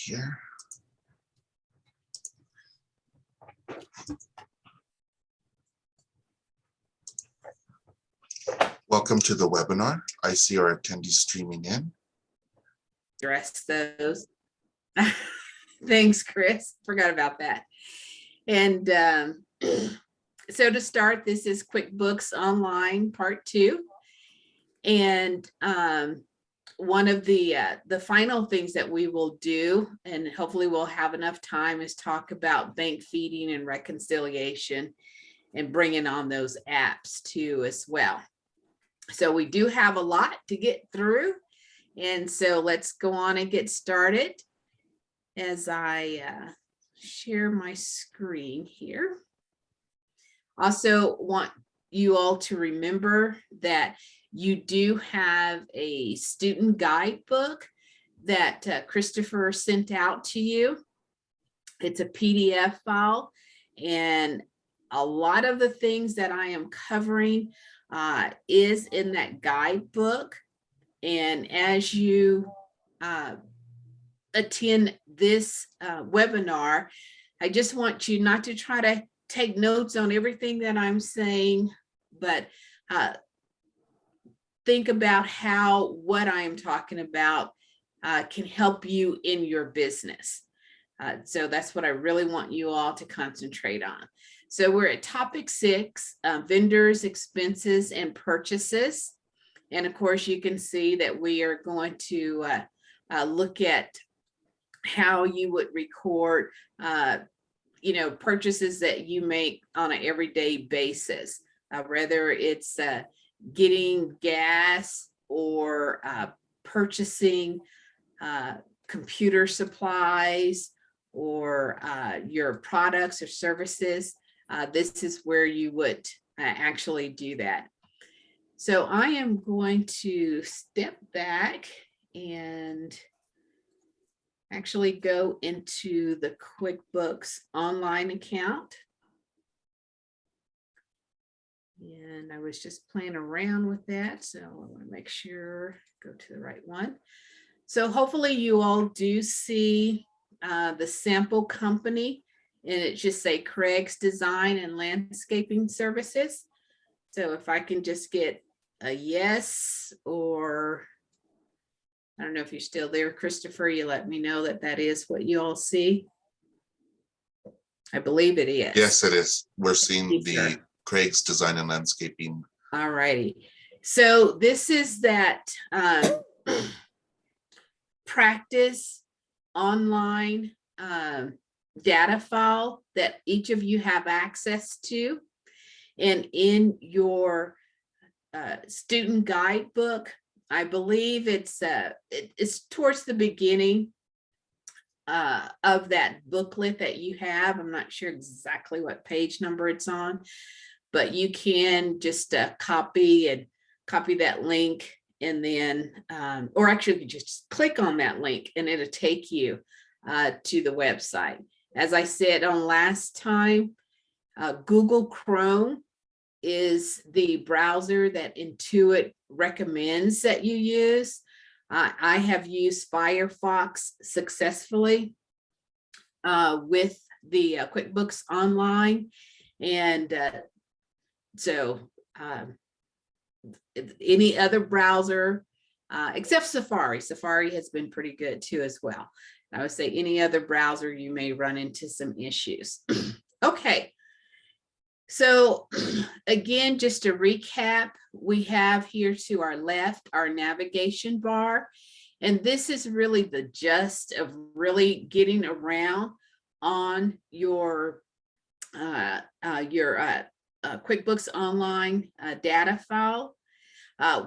here. Welcome to the webinar. I see our attendees streaming in. Address those. Thanks, Chris. Forgot about that. And so to start, this is QuickBooks Online Part 2. And one of the final things that we will do, and hopefully we'll have enough time, is talk about bank feeding and reconciliation and bringing on those apps too as well. So we do have a lot to get through. And so let's go on and get started as I share my screen here. Also want you all to remember that you do have a student guidebook that Christopher sent out to you. It's a PDF file, and a lot of the things that I am covering is in that guidebook. And as you attend this webinar, I just want you not to try to take notes on everything that I'm saying, but think about how what I'm talking about can help you in your business. So that's what I really want you all to concentrate on. So we're at topic 6, vendors, expenses, and purchases. And of course, you can see that we are going to look at how you would record, purchases that you make on an everyday basis, whether it's getting gas or purchasing computer supplies or your products or services. This is where you would actually do that. So I am going to step back and actually go into the QuickBooks Online account. And I was just playing around with that, so I want to make sure, go to the right one. So hopefully you all do see the sample company, and it just say Craig's Design and Landscaping Services. So if I can just get a yes, or I don't know if you're still there, Christopher, you let me know that that is what you all see. I believe it is. Yes, it is. We're seeing the Craig's Design and Landscaping. All righty. So this is that practice online data file that each of you have access to. And in your student guidebook, I believe it's towards the beginning of that booklet that you have. I'm not sure exactly what page number it's on, but you can just copy that link, and then, or actually you just click on that link and it'll take you to the website. As I said on last time, Google Chrome is the browser that Intuit recommends that you use. I have used Firefox successfully with the QuickBooks Online, and so any other browser except Safari. Safari has been pretty good too as well. I would say any other browser you may run into some issues. Okay. So again, just to recap, we have here to our left our navigation bar, and this is really the gist of really getting around on your QuickBooks Online data file.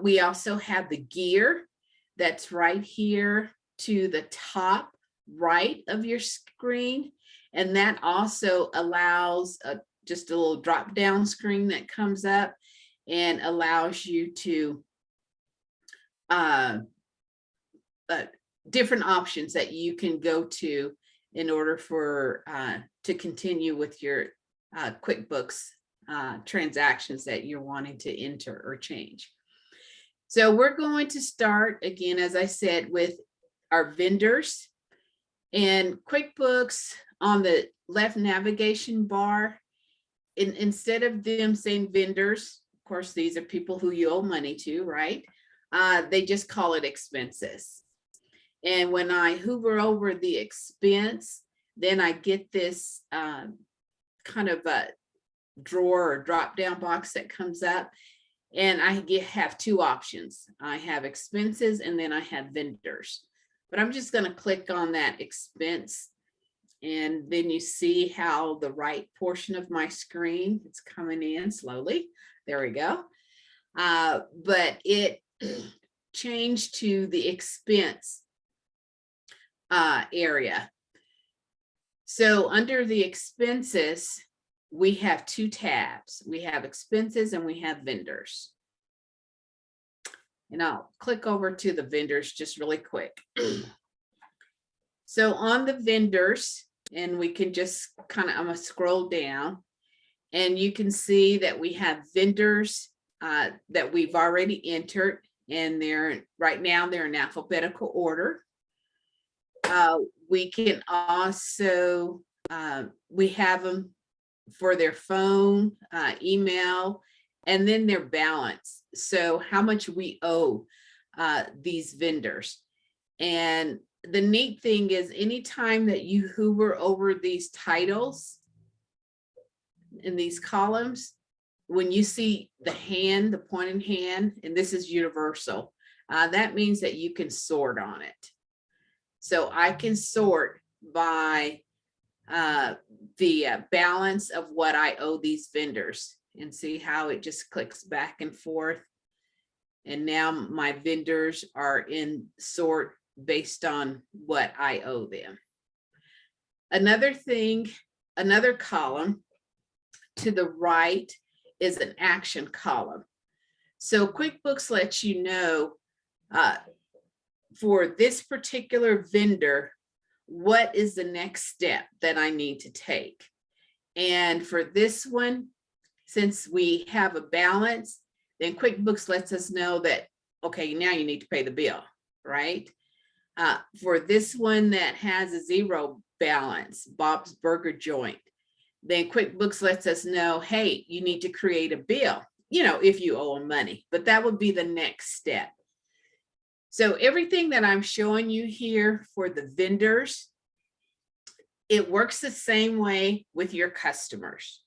We also have the gear that's right here to the top right of your screen, and that also allows just a little drop down screen that comes up and allows you to different options that you can go to in order for to continue with your QuickBooks transactions that you're wanting to enter or change. So we're going to start again, as I said, with our vendors. And QuickBooks on the left navigation bar, instead of them saying vendors, of course, these are people who you owe money to, right? They just call it expenses. And when I hover over the expense, then I get this kind of a drawer or drop down box that comes up. And I have two options. I have expenses and then I have vendors. But I'm just going to click on that expense. And then you see how the right portion of my screen, it's coming in slowly. There we go. But it changed to the expense area. So under the expenses, we have two tabs. We have expenses and we have vendors. And I'll click over to the vendors just really quick. So on the vendors, and we can just kind of, I'm gonna scroll down and you can see that we have vendors that we've already entered, and they're right now they're in alphabetical order. We can also, we have them for their phone, email, and then their balance. So how much we owe these vendors. And the neat thing is anytime that you hover over these titles in these columns, when you see the hand, the pointing hand, and this is universal, that means that you can sort on it. So I can sort by the balance of what I owe these vendors, and see how it just clicks back and forth. And now my vendors are in sort based on what I owe them. Another thing, another column to the right is an action column. So QuickBooks lets you know for this particular vendor, what is the next step that I need to take. And for this one, since we have a balance, then QuickBooks lets us know that, okay, now you need to pay the bill, right? For this one that has a zero balance, Bob's Burger Joint, then QuickBooks lets us know, hey, you need to create a bill, you know, if you owe them money, but that would be the next step. So everything that I'm showing you here for the vendors, it works the same way with your customers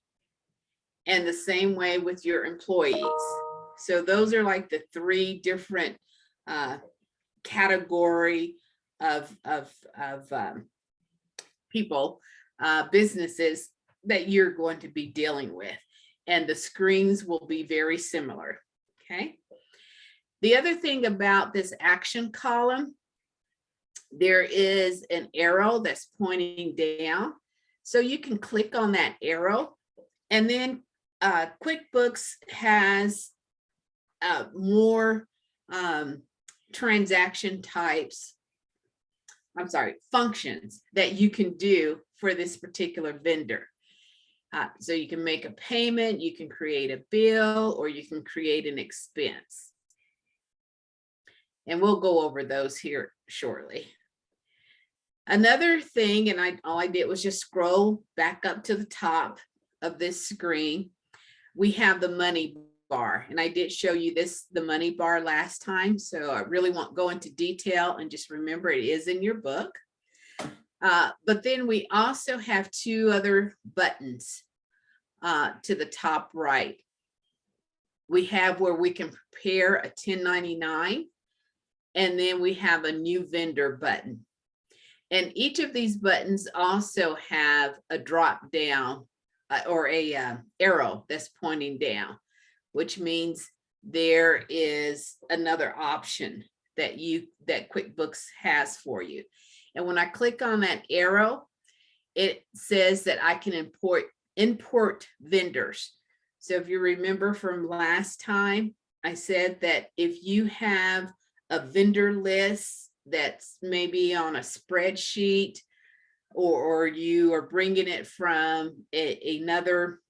and the same way with your employees. So those are like the three different category of people, businesses that you're going to be dealing with. And the screens will be very similar, okay? The other thing about this action column, there is an arrow that's pointing down. So you can click on that arrow, and then QuickBooks has more transaction types, functions that you can do for this particular vendor. So you can make a payment, you can create a bill, or you can create an expense. And we'll go over those here shortly. Another thing, and all I did was just scroll back up to the top of this screen. We have the money bar, and I did show you the money bar last time, so I really won't go into detail, and just remember it is in your book. But then we also have two other buttons to the top right. We have where we can prepare a 1099, and then we have a new vendor button. And each of these buttons also have a drop down or a arrow that's pointing down, which means there is another option that QuickBooks has for you. And when I click on that arrow, it says that I can import vendors. So if you remember from last time, I said that if you have a vendor list that's maybe on a spreadsheet, or you are bringing it from another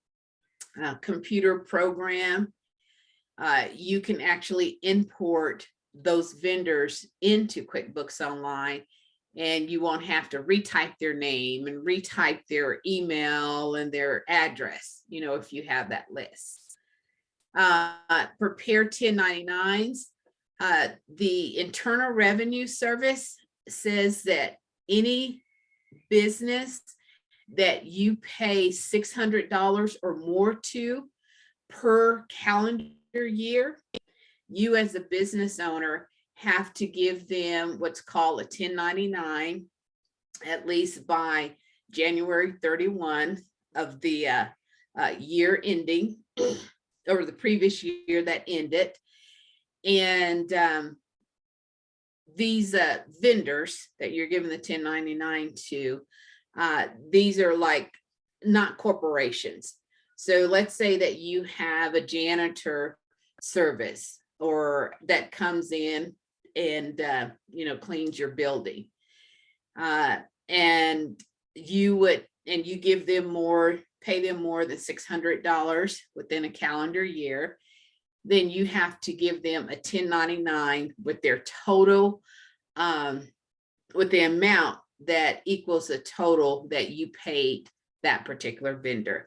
computer program, you can actually import those vendors into QuickBooks Online, and you won't have to retype their name and retype their email and their address, if you have that list. Prepare 1099s. The Internal Revenue Service says that any business that you pay $600 or more to per calendar year, you as a business owner have to give them what's called a 1099 at least by January 31 of the year ending or the previous year that ended. And these vendors that you're giving the 1099 to, these are like not corporations. So let's say that you have a janitor service or that comes in and cleans your building, and you give them more, pay them more than $600 within a calendar year, then you have to give them a 1099 with their total, with the amount that equals the total that you paid that particular vendor.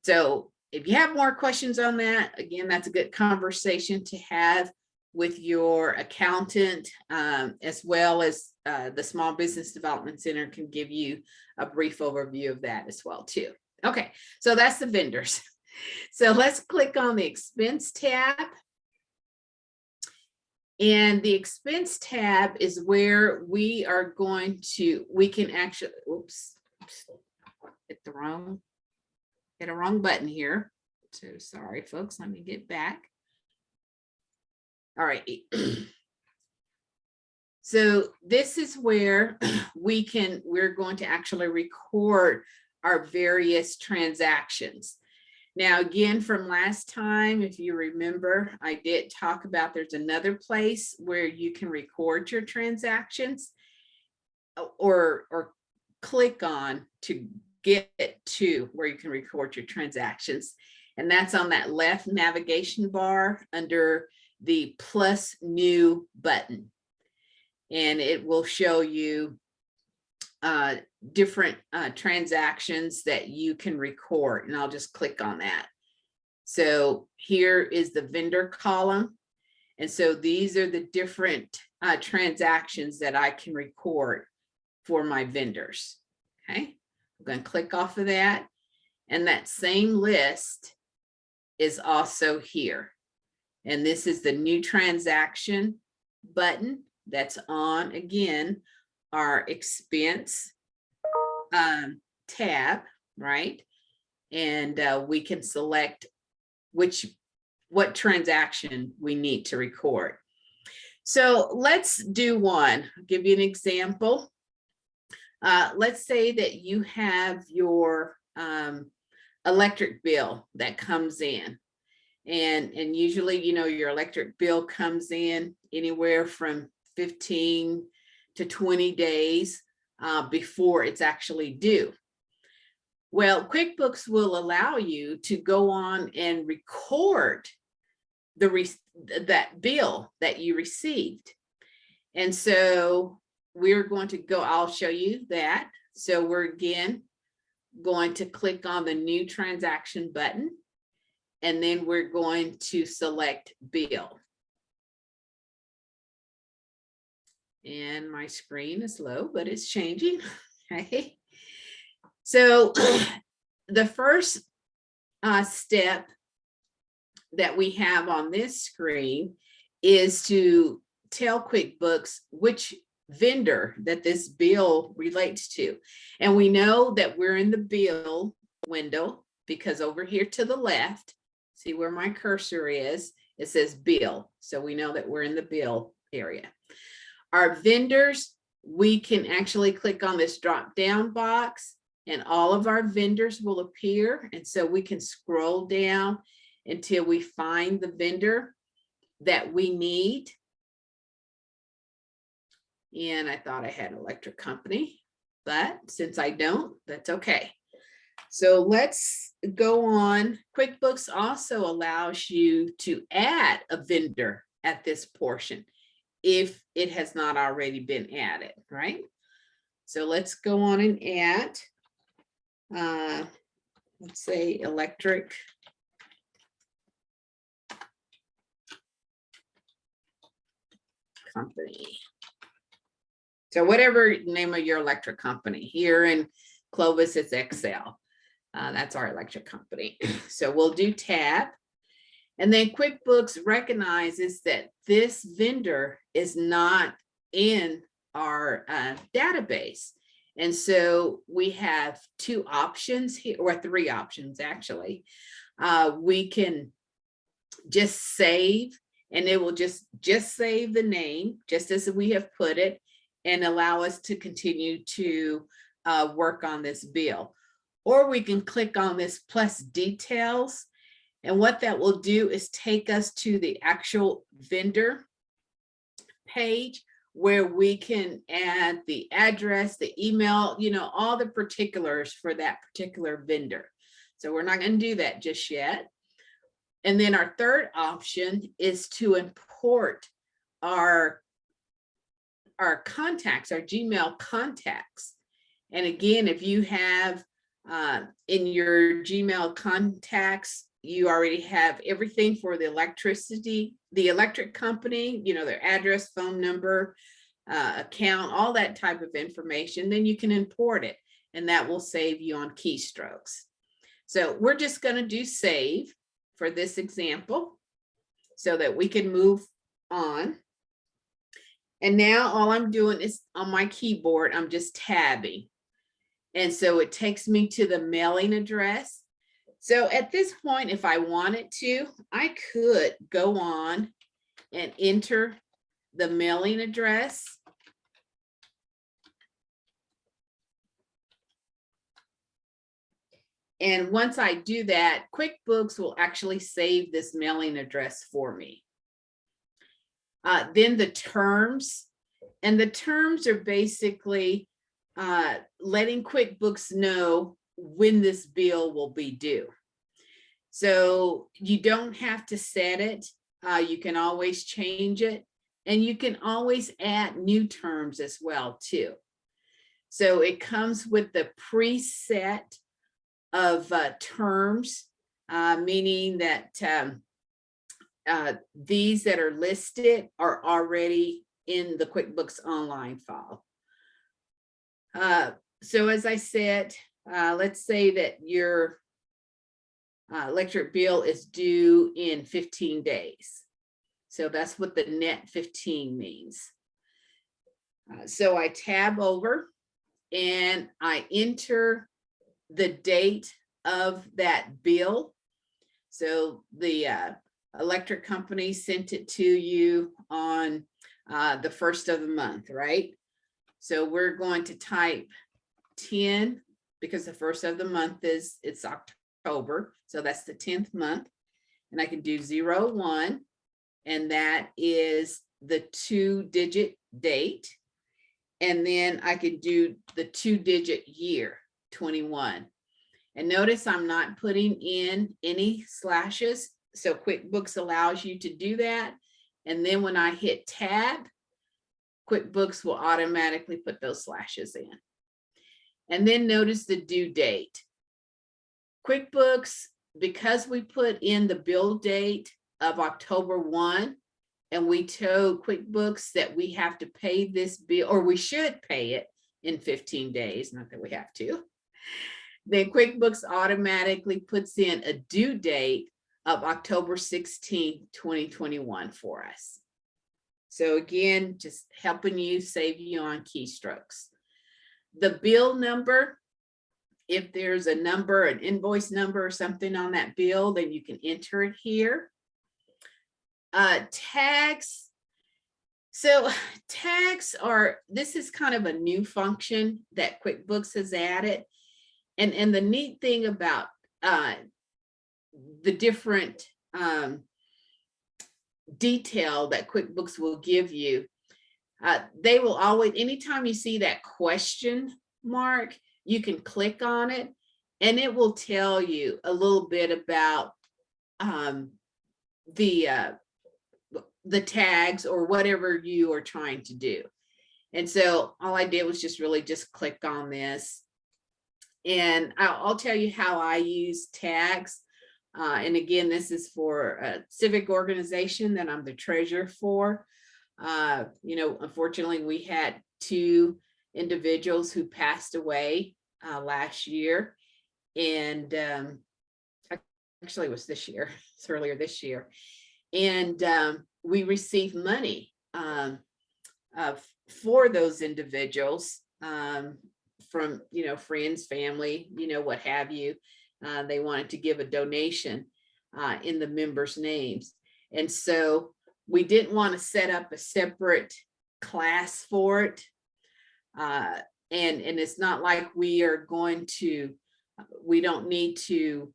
So if you have more questions on that, again, that's a good conversation to have with your accountant, as well as the Small Business Development Center can give you a brief overview of that as well too. Okay, so that's the vendors. So let's click on the expense tab. And the expense tab is where we can actually, hit a wrong button here. So sorry, folks, let me get back. All right. So this is where we're going to actually record our various transactions. Now, again, from last time, if you remember, I did talk about there's another place where you can record your transactions or click on to get to where you can record your transactions. And that's on that left navigation bar under the plus new button. And it will show you different transactions that you can record, and I'll just click on that. So here is the vendor column, and so these are the different transactions that I can record for my vendors. Okay, I'm going to click off of that, and that same list is also here, and this is the new transaction button that's on, again, our expense tab, right? And we can select what transaction we need to record. So let's do one. I'll give you an example. Let's say that you have your electric bill that comes in, and usually, your electric bill comes in anywhere from 15 to 20 days before it's actually due. Well, QuickBooks will allow you to go on and record that bill that you received. And so we're going to go, I'll show you that. So we're again going to click on the new transaction button, and then we're going to select bill. And my screen is low, but it's changing. Okay. So the first step that we have on this screen is to tell QuickBooks which vendor that this bill relates to. And we know that we're in the bill window because over here to the left, see where my cursor is, it says bill. So we know that we're in the bill area. Our vendors, we can actually click on this drop down box and all of our vendors will appear. And so we can scroll down until we find the vendor that we need. And I thought I had electric company, but since I don't, that's okay. So let's go on. QuickBooks also allows you to add a vendor at this portion if it has not already been added, right? So let's go on and add, let's say electric company. So whatever name of your electric company, here in Clovis, it's Excel. That's our electric company. So we'll do tab. And then QuickBooks recognizes that this vendor is not in our database. And so we have two options here, or three options actually. We can just save, and it will just save the name, just as we have put it, and allow us to continue to work on this bill. Or we can click on this plus details. And what that will do is take us to the actual vendor page where we can add the address, the email, you know, all the particulars for that particular vendor. So we're not going to do that just yet. And then our third option is to import our contacts, our Gmail contacts. And again, if you have in your Gmail contacts, you already have everything for the electric company, you know, their address, phone number, account, all that type of information, then you can import it, and that will save you on keystrokes. So we're just going to do save for this example so that we can move on. And now all I'm doing is on my keyboard, I'm just tabbing. And so it takes me to the mailing address. So at this point, if I wanted to, I could go on and enter the mailing address. And once I do that, QuickBooks will actually save this mailing address for me. Then the terms, and the terms are basically letting QuickBooks know when this bill will be due. So you don't have to set it. You can always change it, and you can always add new terms as well too. So it comes with the preset of terms, meaning that these that are listed are already in the QuickBooks Online file. So as I said, let's say that your electric bill is due in 15 days. So that's what the net 15 means. So I tab over and I enter the date of that bill. So the electric company sent it to you on the 1st of the month, right? So we're going to type 10 because the 1st of the month it's October. So that's the 10th month. And I can do 01, and that is the 2-digit date. And then I could do the 2-digit year, 21. And notice I'm not putting in any slashes. So QuickBooks allows you to do that. And then when I hit tab, QuickBooks will automatically put those slashes in. And then notice the due date. QuickBooks, because we put in the bill date of October 1, and we told QuickBooks that we have to pay this bill, or we should pay it in 15 days, not that we have to, then QuickBooks automatically puts in a due date of October 16, 2021 for us. So again, just helping you, save you on keystrokes. The bill number, if there's a number, an invoice number or something on that bill, then you can enter it here. Tags. So tags are, this is kind of a new function that QuickBooks has added. And the neat thing about the different detail that QuickBooks will give you, they will always, anytime you see that question mark, you can click on it and it will tell you a little bit about the tags or whatever you are trying to do. And so all I did was just click on this. And I'll tell you how I use tags. And again, this is for a civic organization that I'm the treasurer for. Unfortunately, we had 2 individuals who passed away last year. And actually it was this year, it's earlier this year. And we received money for those individuals from, friends, family, what have you. They wanted to give a donation in the members' names. And so we didn't want to set up a separate class for it. And it's not like we don't need to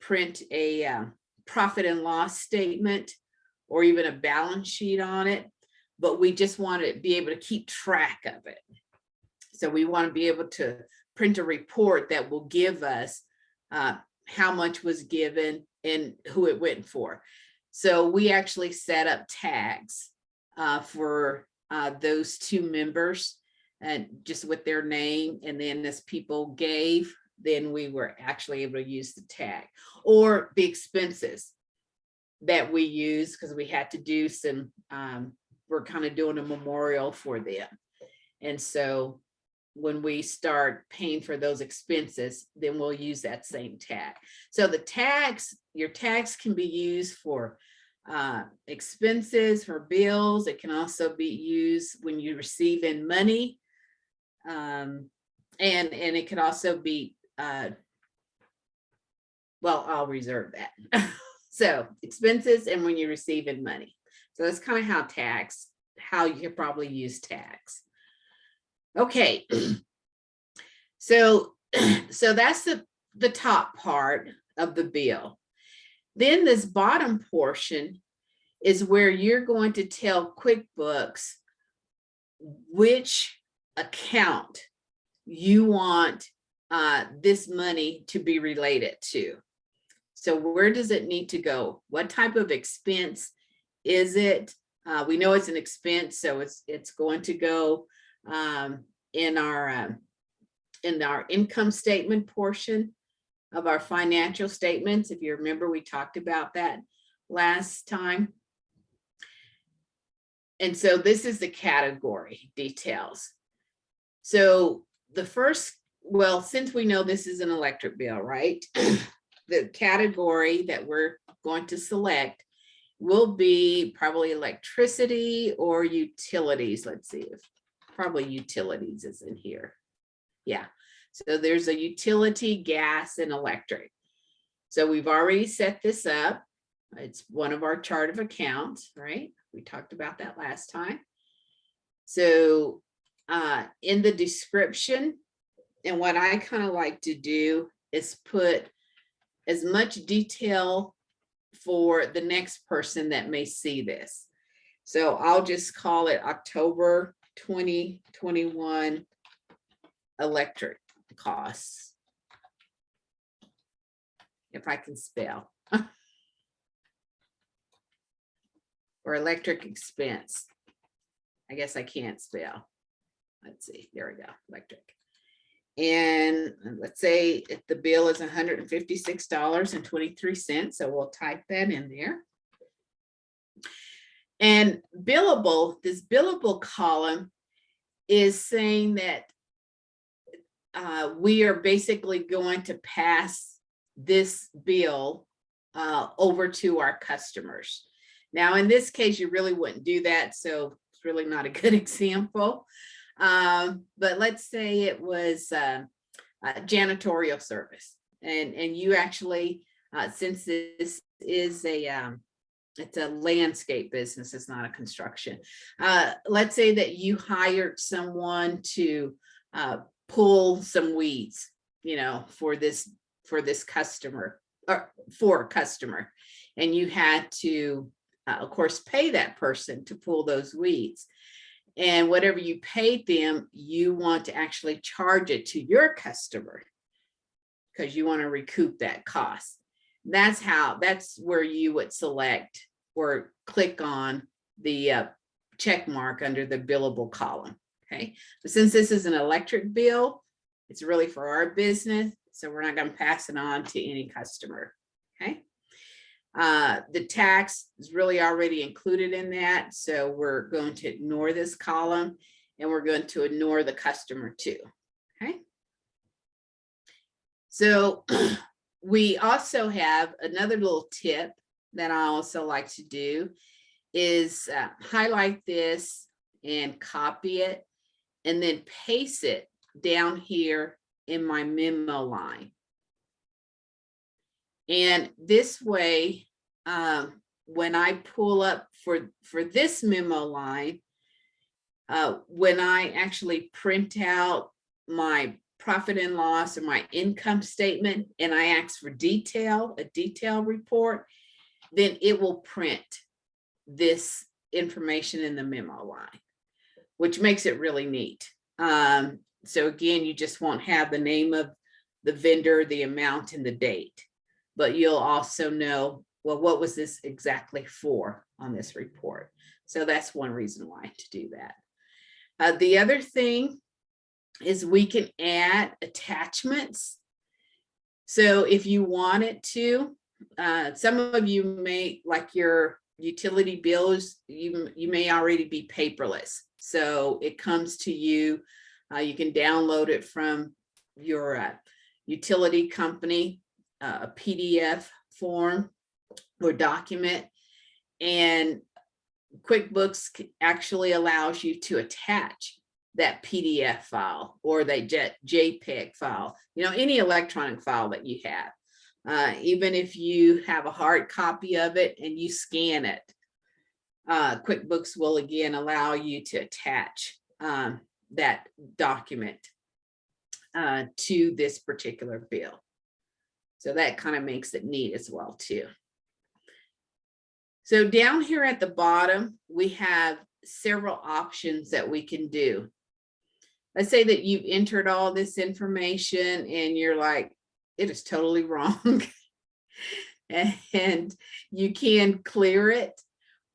print a profit and loss statement or even a balance sheet on it, but we just want to be able to keep track of it. So we want to be able to print a report that will give us how much was given and who it went for. So we actually set up tags for those 2 members, and just with their name, and then as people gave, then we were actually able to use the tag, or the expenses that we use, because we had to do some, we're kind of doing a memorial for them. And so when we start paying for those expenses, then we'll use that same tag. So the tags, your tags can be used for expenses, for bills. It can also be used when you receive in money. And it can also be, well, I'll reserve that. So expenses and when you receive in money. So that's kind of how you could probably use tags. Okay. So that's the top part of the bill. Then this bottom portion is where you're going to tell QuickBooks which account you want this money to be related to. So where does it need to go? What type of expense is it? We know it's an expense, so it's going to go in our income statement portion of our financial statements. If you remember, we talked about that last time. And so this is the category details. So the first, well, since we know this is an electric bill, right? The category that we're going to select will be probably electricity or utilities. Let's see if probably utilities is in here. Yeah, so there's a utility, gas, and electric. So we've already set this up. It's one of our chart of accounts, right? We talked about that last time. So in the description, and what I kind of like to do is put as much detail for the next person that may see this. So I'll just call it October 2021 electric costs, if I can spell, or electric expense. I guess I can't spell. Let's see, there we go, electric. And let's say if the bill is $156.23, so we'll type that in there. And billable, this billable column is saying that we are basically going to pass this bill over to our customers. Now, in this case, you really wouldn't do that, so it's really not a good example. But let's say it was a janitorial service, and you actually, since this is it's a landscape business, it's not a construction. Let's say that you hired someone to pull some weeds, for this customer, or for a customer, and you had to, of course, pay that person to pull those weeds. And whatever you paid them, you want to actually charge it to your customer because you want to recoup that cost. That's where you would select or click on the check mark under the billable column. Okay, but since this is an electric bill, it's really for our business, so we're not going to pass it on to any customer. Okay. The tax is really already included in that, so we're going to ignore this column and we're going to ignore the customer too. Okay. So we also have another little tip that I also like to do is highlight this and copy it and then paste it down here in my memo line. And this way, when I pull up for this memo line, when I actually print out my profit and loss or my income statement and I ask for a detail report, then it will print this information in the memo line, which makes it really neat. So again, you just won't have the name of the vendor, the amount, and the date, but you'll also know, well, what was this exactly for on this report? So that's one reason why to do that. The other thing is we can add attachments. So if you wanted to, some of you may, like your utility bills, you may already be paperless. So it comes to you, you can download it from your utility company, a PDF form or document, and QuickBooks actually allows you to attach that PDF file or that JPEG file, any electronic file that you have. Even if you have a hard copy of it and you scan it, QuickBooks will again allow you to attach that document to this particular bill. So that kind of makes it neat as well too. So down here at the bottom, we have several options that we can do. Let's say that you've entered all this information and you're like, it is totally wrong. And you can clear it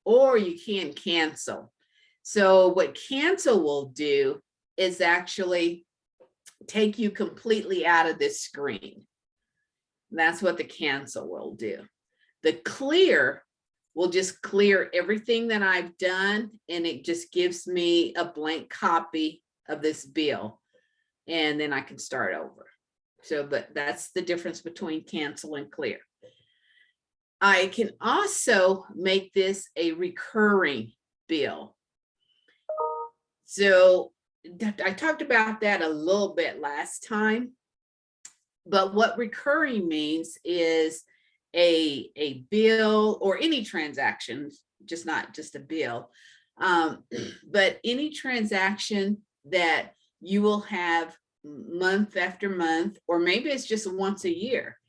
or you can cancel. So what cancel will do is actually take you completely out of this screen. That's what the cancel will do. The clear will just clear everything that I've done, and it just gives me a blank copy of this bill, and then I can start over. So, but that's the difference between cancel and clear. I can also make this a recurring bill. So I talked about that a little bit last time, but what recurring means is a bill or any transaction, not just a bill, but any transaction that you will have month after month, or maybe it's just once a year,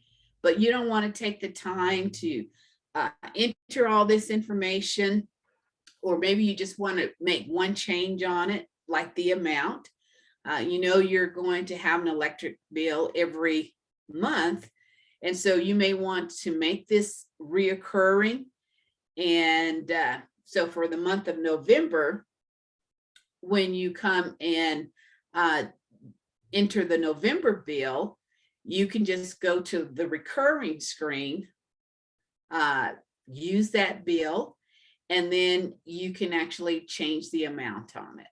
but you don't want to take the time to enter all this information, or maybe you just want to make one change on it, like the amount. You're going to have an electric bill every month, and so you may want to make this reoccurring. And so for the month of November, when you come and enter the November bill, you can just go to the recurring screen, use that bill, and then you can actually change the amount on it,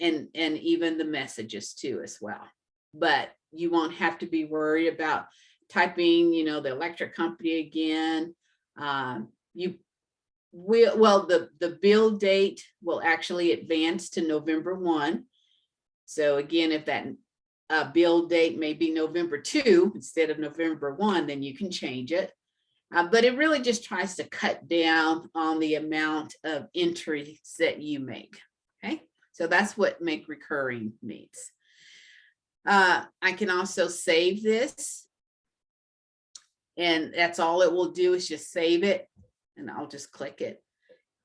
and even the messages too as well. But you won't have to be worried about typing, the electric company again. The bill date will actually advance to November 1. So again, if that bill date may be November 2 instead of November 1, then you can change it. But it really just tries to cut down on the amount of entries that you make. Okay, so that's what make recurring means. I can also save this, and that's all it will do is just save it, and I'll just click it,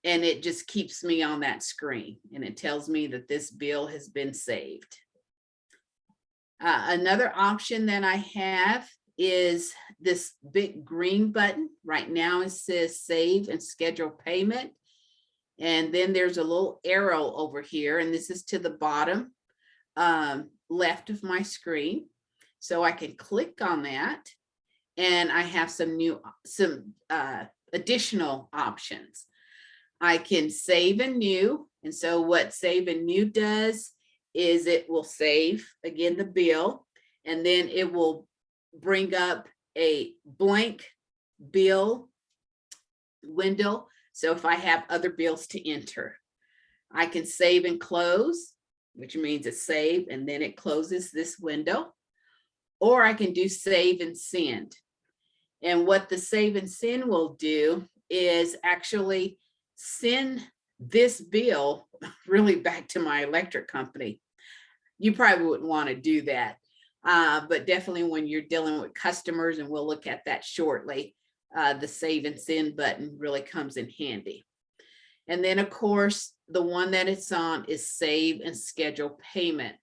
and it just keeps me on that screen, and it tells me that this bill has been saved. Another option that I have is this big green button. Right now it says save and schedule payment, And then there's a little arrow over here, and this is to the bottom left of my screen. So I can click on that, and I have some additional options. I can save and new. And so what save and new does is it will save again the bill, and then it will bring up a blank bill window. So if I have other bills to enter, I can save and close, which means it's saved and then it closes this window. Or I can do save and send. And what the save and send will do is actually send this bill really back to my electric company. You probably wouldn't want to do that, but definitely when you're dealing with customers, and we'll look at that shortly, the save and send button really comes in handy. And then of course, the one that it's on is save and schedule payment.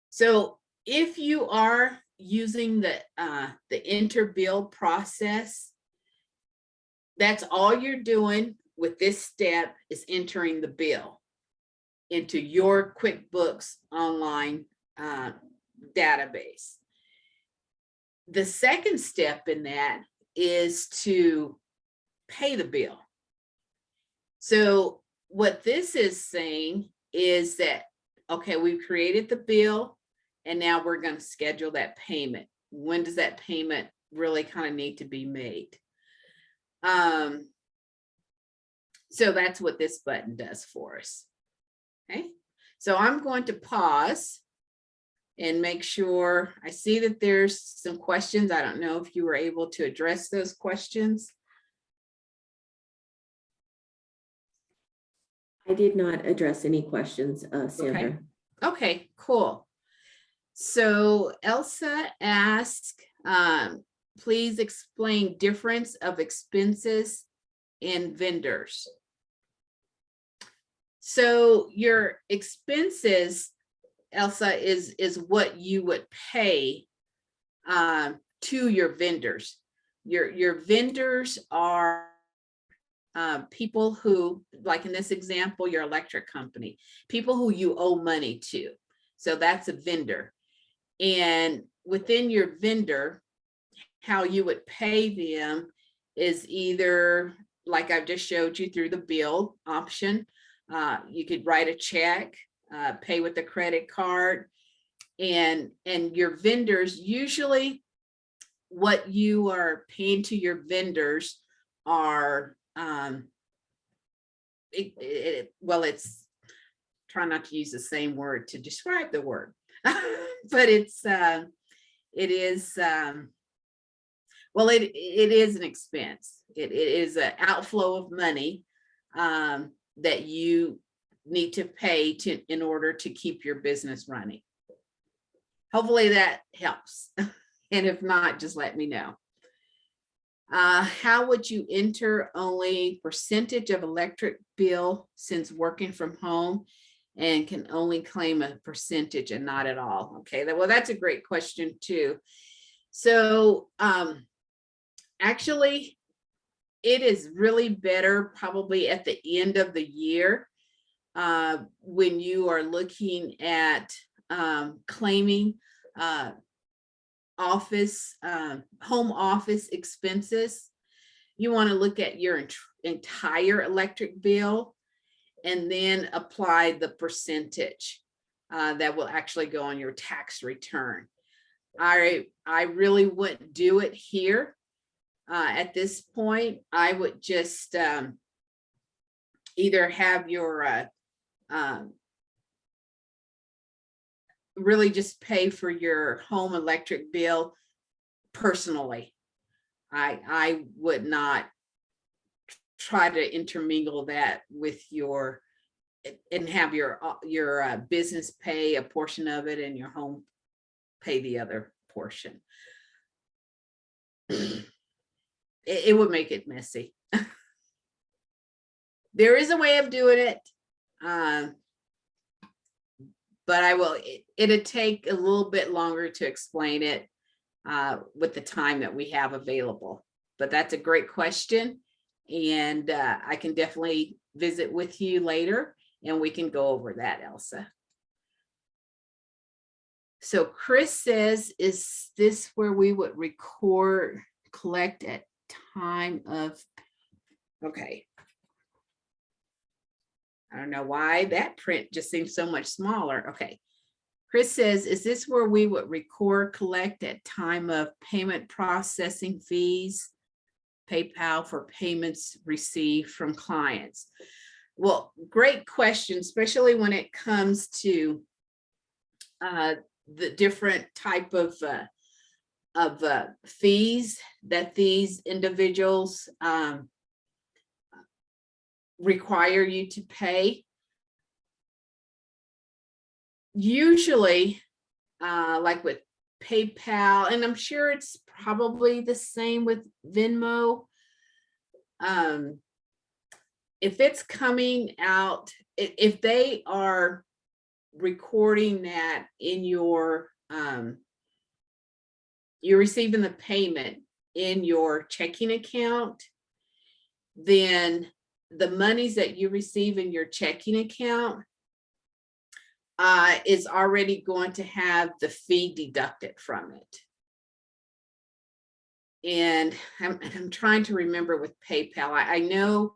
So if you are using the enter bill process, that's all you're doing with this step is entering the bill into your QuickBooks Online database. The second step in that is to pay the bill. So what this is saying is that, okay, we've created the bill, and now we're going to schedule that payment. When does that payment really kind of need to be made? So that's what this button does for us. Okay, so I'm going to pause and make sure I see that there's some questions. I don't know if you were able to address those questions. I did not address any questions, Sandra. Okay, cool. So Elsa asked, please explain difference of expenses and vendors. So your expenses, Elsa, is what you would pay to your vendors. Your vendors are people who, like in this example, your electric company, people who you owe money to. So that's a vendor. And within your vendor, how you would pay them is either, like I've just showed you, through the bill option. You could write a check, pay with a credit card, and your vendors, usually what you are paying to your vendors are, it's, try not to use the same word to describe the word, but it is an expense. It is an outflow of money that you need to pay in order to keep your business running. Hopefully that helps. And if not, just let me know. How would you enter only percentage of electric bill since working from home and can only claim a percentage and not at all? Okay, well, that's a great question too. So actually, it is really better probably at the end of the year when you are looking at claiming home office expenses. You want to look at your entire electric bill and then apply the percentage that will actually go on your tax return. I really wouldn't do it here. At this point, I would just either have your really just pay for your home electric bill personally. I would not try to intermingle that with your, and have your business pay a portion of it and your home pay the other portion. It would make it messy. There is a way of doing it, but it'd take a little bit longer to explain it with the time that we have available. But that's a great question, and I can definitely visit with you later and we can go over that, Elsa. So Chris says, is this where we would collect at time of, okay. I don't know why that print just seems so much smaller. Okay. Chris says, is this where we would collect at time of payment processing fees, PayPal for payments received from clients? Well, great question, especially when it comes to the different type of fees that these individuals require you to pay. Usually, like with PayPal, and I'm sure it's probably the same with Venmo. If it's coming out, if they are recording that in your, you're receiving the payment in your checking account, then the monies that you receive in your checking account is already going to have the fee deducted from it. And I'm trying to remember with PayPal. I know,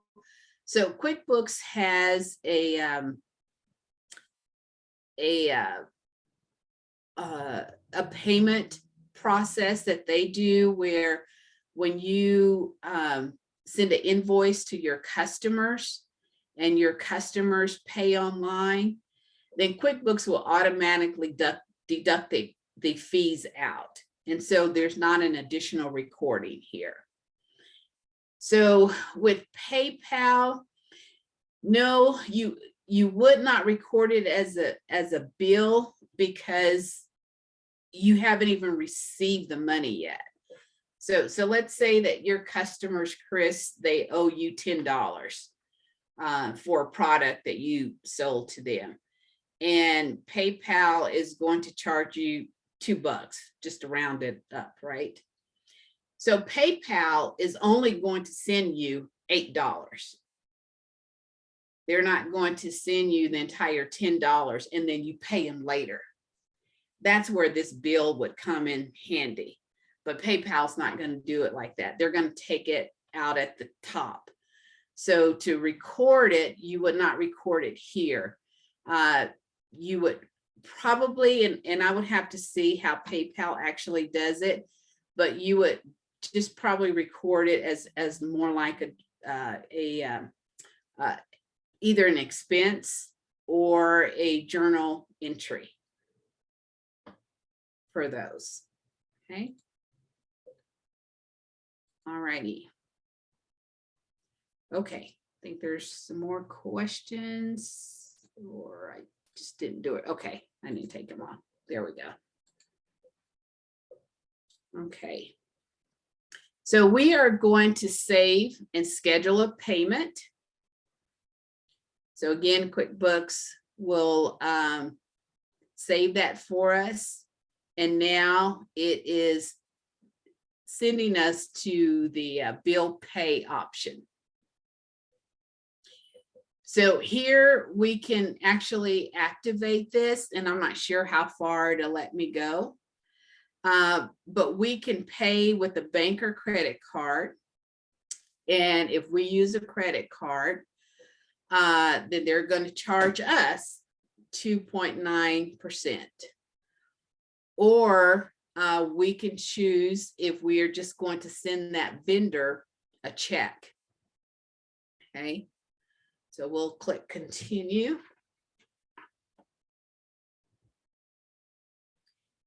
so QuickBooks has a payment process that they do where when you send an invoice to your customers and your customers pay online, then QuickBooks will automatically deduct the fees out. And so there's not an additional recording here. So with PayPal, no, you would not record it as a bill because you haven't even received the money yet. So let's say that your customers, Chris, they owe you $10 for a product that you sold to them. And PayPal is going to charge you $2, just to round it up, right? So PayPal is only going to send you $8. They're not going to send you the entire $10 and then you pay them later. That's where this bill would come in handy. But PayPal's not going to do it like that. They're going to take it out at the top. So to record it, you would not record it here. You would probably, and I would have to see how PayPal actually does it, but you would just probably record it as more like either an expense or a journal entry for those. Okay. All righty. Okay, I think there's some more questions, or I just didn't do it. Okay, I didn't take them off. There we go. Okay. So we are going to save and schedule a payment. So again, QuickBooks will save that for us. And now it is sending us to the bill pay option. So here we can actually activate this, and I'm not sure how far it'll let me go. But we can pay with a bank or credit card. And if we use a credit card, then they're going to charge us 2.9%. Or we can choose if we are just going to send that vendor a check. Okay, so we'll click continue.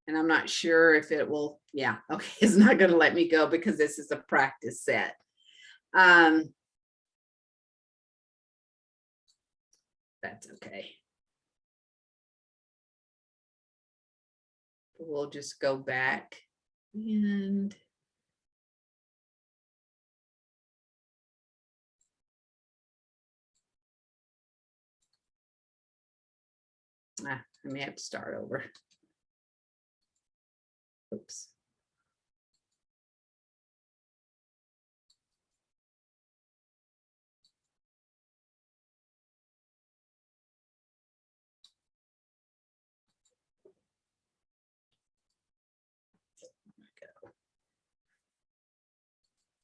And I'm not sure if it will, yeah, okay, it's not going to let me go because this is a practice set. That's okay. We'll just go back and I may have to start over. Oops.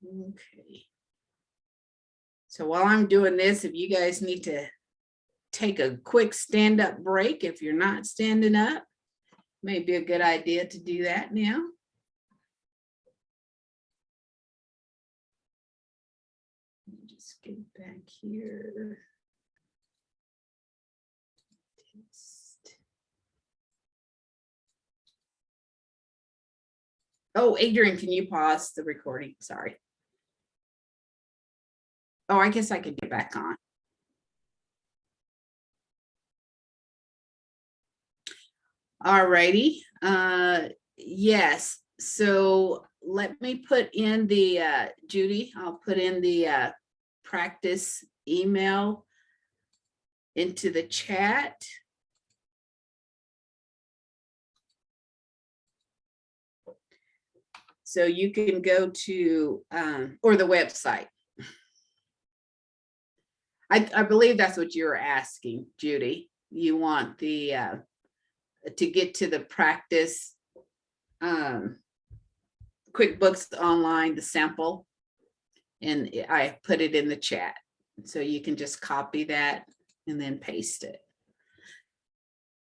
Okay. So while I'm doing this, if you guys need to take a quick stand-up break, if you're not standing up, may be a good idea to do that now. Let me just get back here. Oh, Adrian, can you pause the recording? Sorry. Oh, I guess I could get back on. All righty. Yes. So let me put in the Judy, I'll put in the practice email into the chat. So you can go to or the website. I believe that's what you're asking, Judy. You want the to get to the practice QuickBooks Online, the sample, and I put it in the chat. So you can just copy that and then paste it.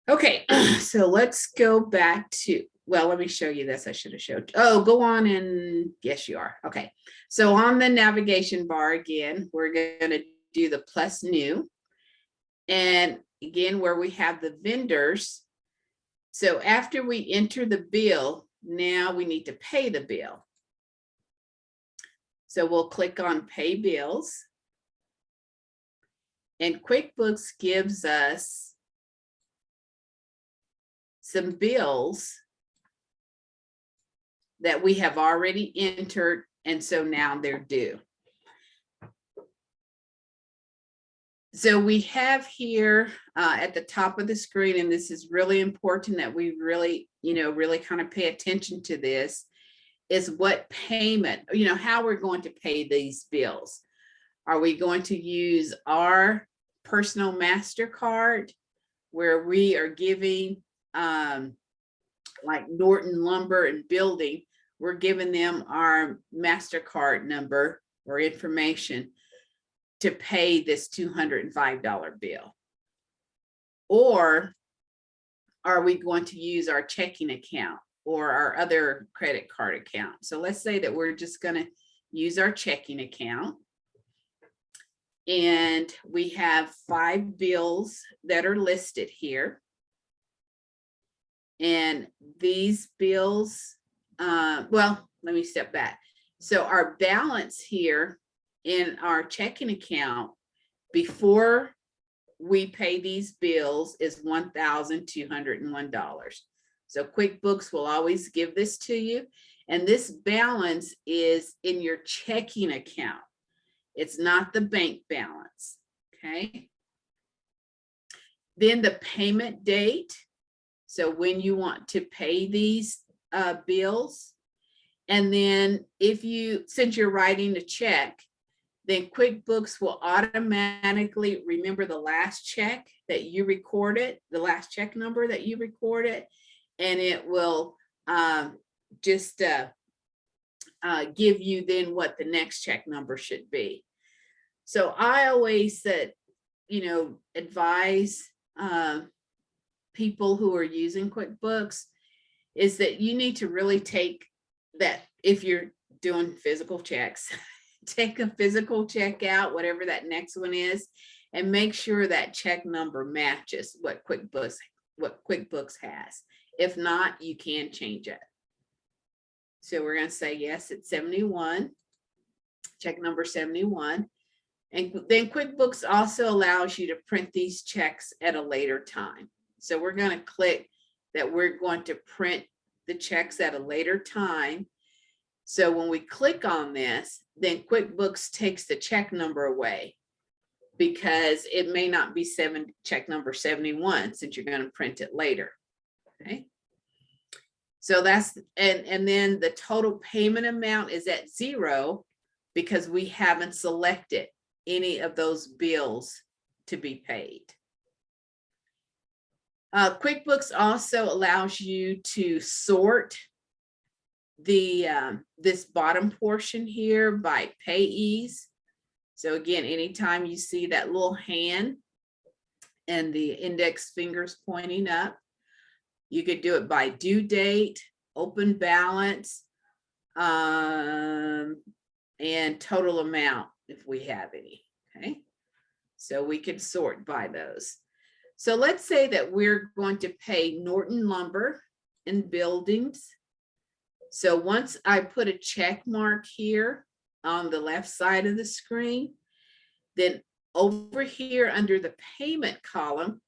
Okay, so let's go back to, well, let me show you this. I should have showed. Oh, go on and yes, you are. Okay, so on the navigation bar again, we're going to do the plus new. And again, where we have the vendors. So after we enter the bill, now we need to pay the bill. So we'll click on pay bills. And QuickBooks gives us some bills that we have already entered, and so now they're due. So we have here at the top of the screen, and this is really important that we really, really kind of pay attention to this, is what payment, how we're going to pay these bills. Are we going to use our personal MasterCard, where we are giving like Norton Lumber and Building, we're giving them our MasterCard number or information to pay this $205 bill? Or are we going to use our checking account or our other credit card account? So let's say that we're just going to use our checking account. And we have 5 bills that are listed here. And these bills, well, let me step back. So our balance here in our checking account before we pay these bills is $1,201. So QuickBooks will always give this to you. And this balance is in your checking account. It's not the bank balance, okay? Then the payment date. So when you want to pay these bills. And then since you're writing a check, then QuickBooks will automatically remember the last check that you recorded, the last check number that you recorded, and it will just give you then what the next check number should be. So I always said, advise people who are using QuickBooks is that you need to really take that, if you're doing physical checks, take a physical check out, whatever that next one is, and make sure that check number matches what QuickBooks has. If not, you can change it. So we're going to say, yes, it's 71, check number 71. And then QuickBooks also allows you to print these checks at a later time. So we're going to click that we're going to print the checks at a later time. So when we click on this, then QuickBooks takes the check number away because it may not be check number 71 since you're going to print it later. Okay. So that's, and then the total payment amount is at 0 because we haven't selected any of those bills to be paid. QuickBooks also allows you to sort this bottom portion here by payees. So again, anytime you see that little hand and the index fingers pointing up, you could do it by due date, open balance, and total amount if we have any. Okay, so we could sort by those. So let's say that we're going to pay Norton Lumber and Buildings. So once I put a check mark here on the left side of the screen, then over here under the payment column,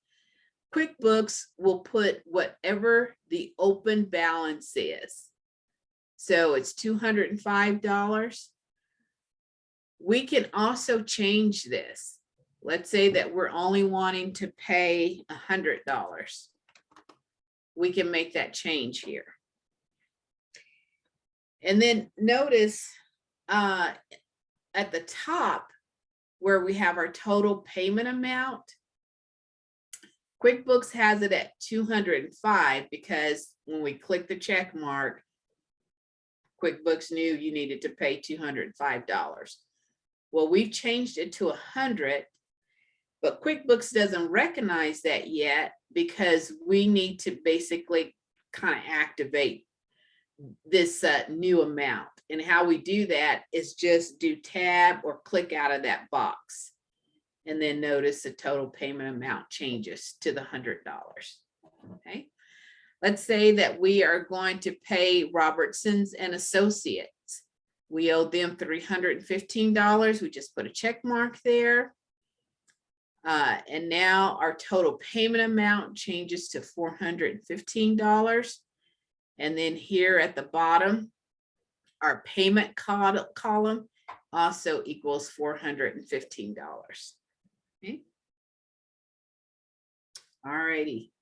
QuickBooks will put whatever the open balance is. So it's $205. We can also change this. Let's say that we're only wanting to pay $100. We can make that change here. And then notice at the top where we have our total payment amount, QuickBooks has it at 205 because when we click the check mark, QuickBooks knew you needed to pay $205. Well, we've changed it to 100, but QuickBooks doesn't recognize that yet because we need to basically kind of activate this new amount. And how we do that is just do tab or click out of that box. And then notice the total payment amount changes to the $100. Okay. Let's say that we are going to pay Robertsons and Associates. We owe them $315. We just put a check mark there. And now our total payment amount changes to $415. And then here at the bottom, our payment column also equals $415. Okay. All righty.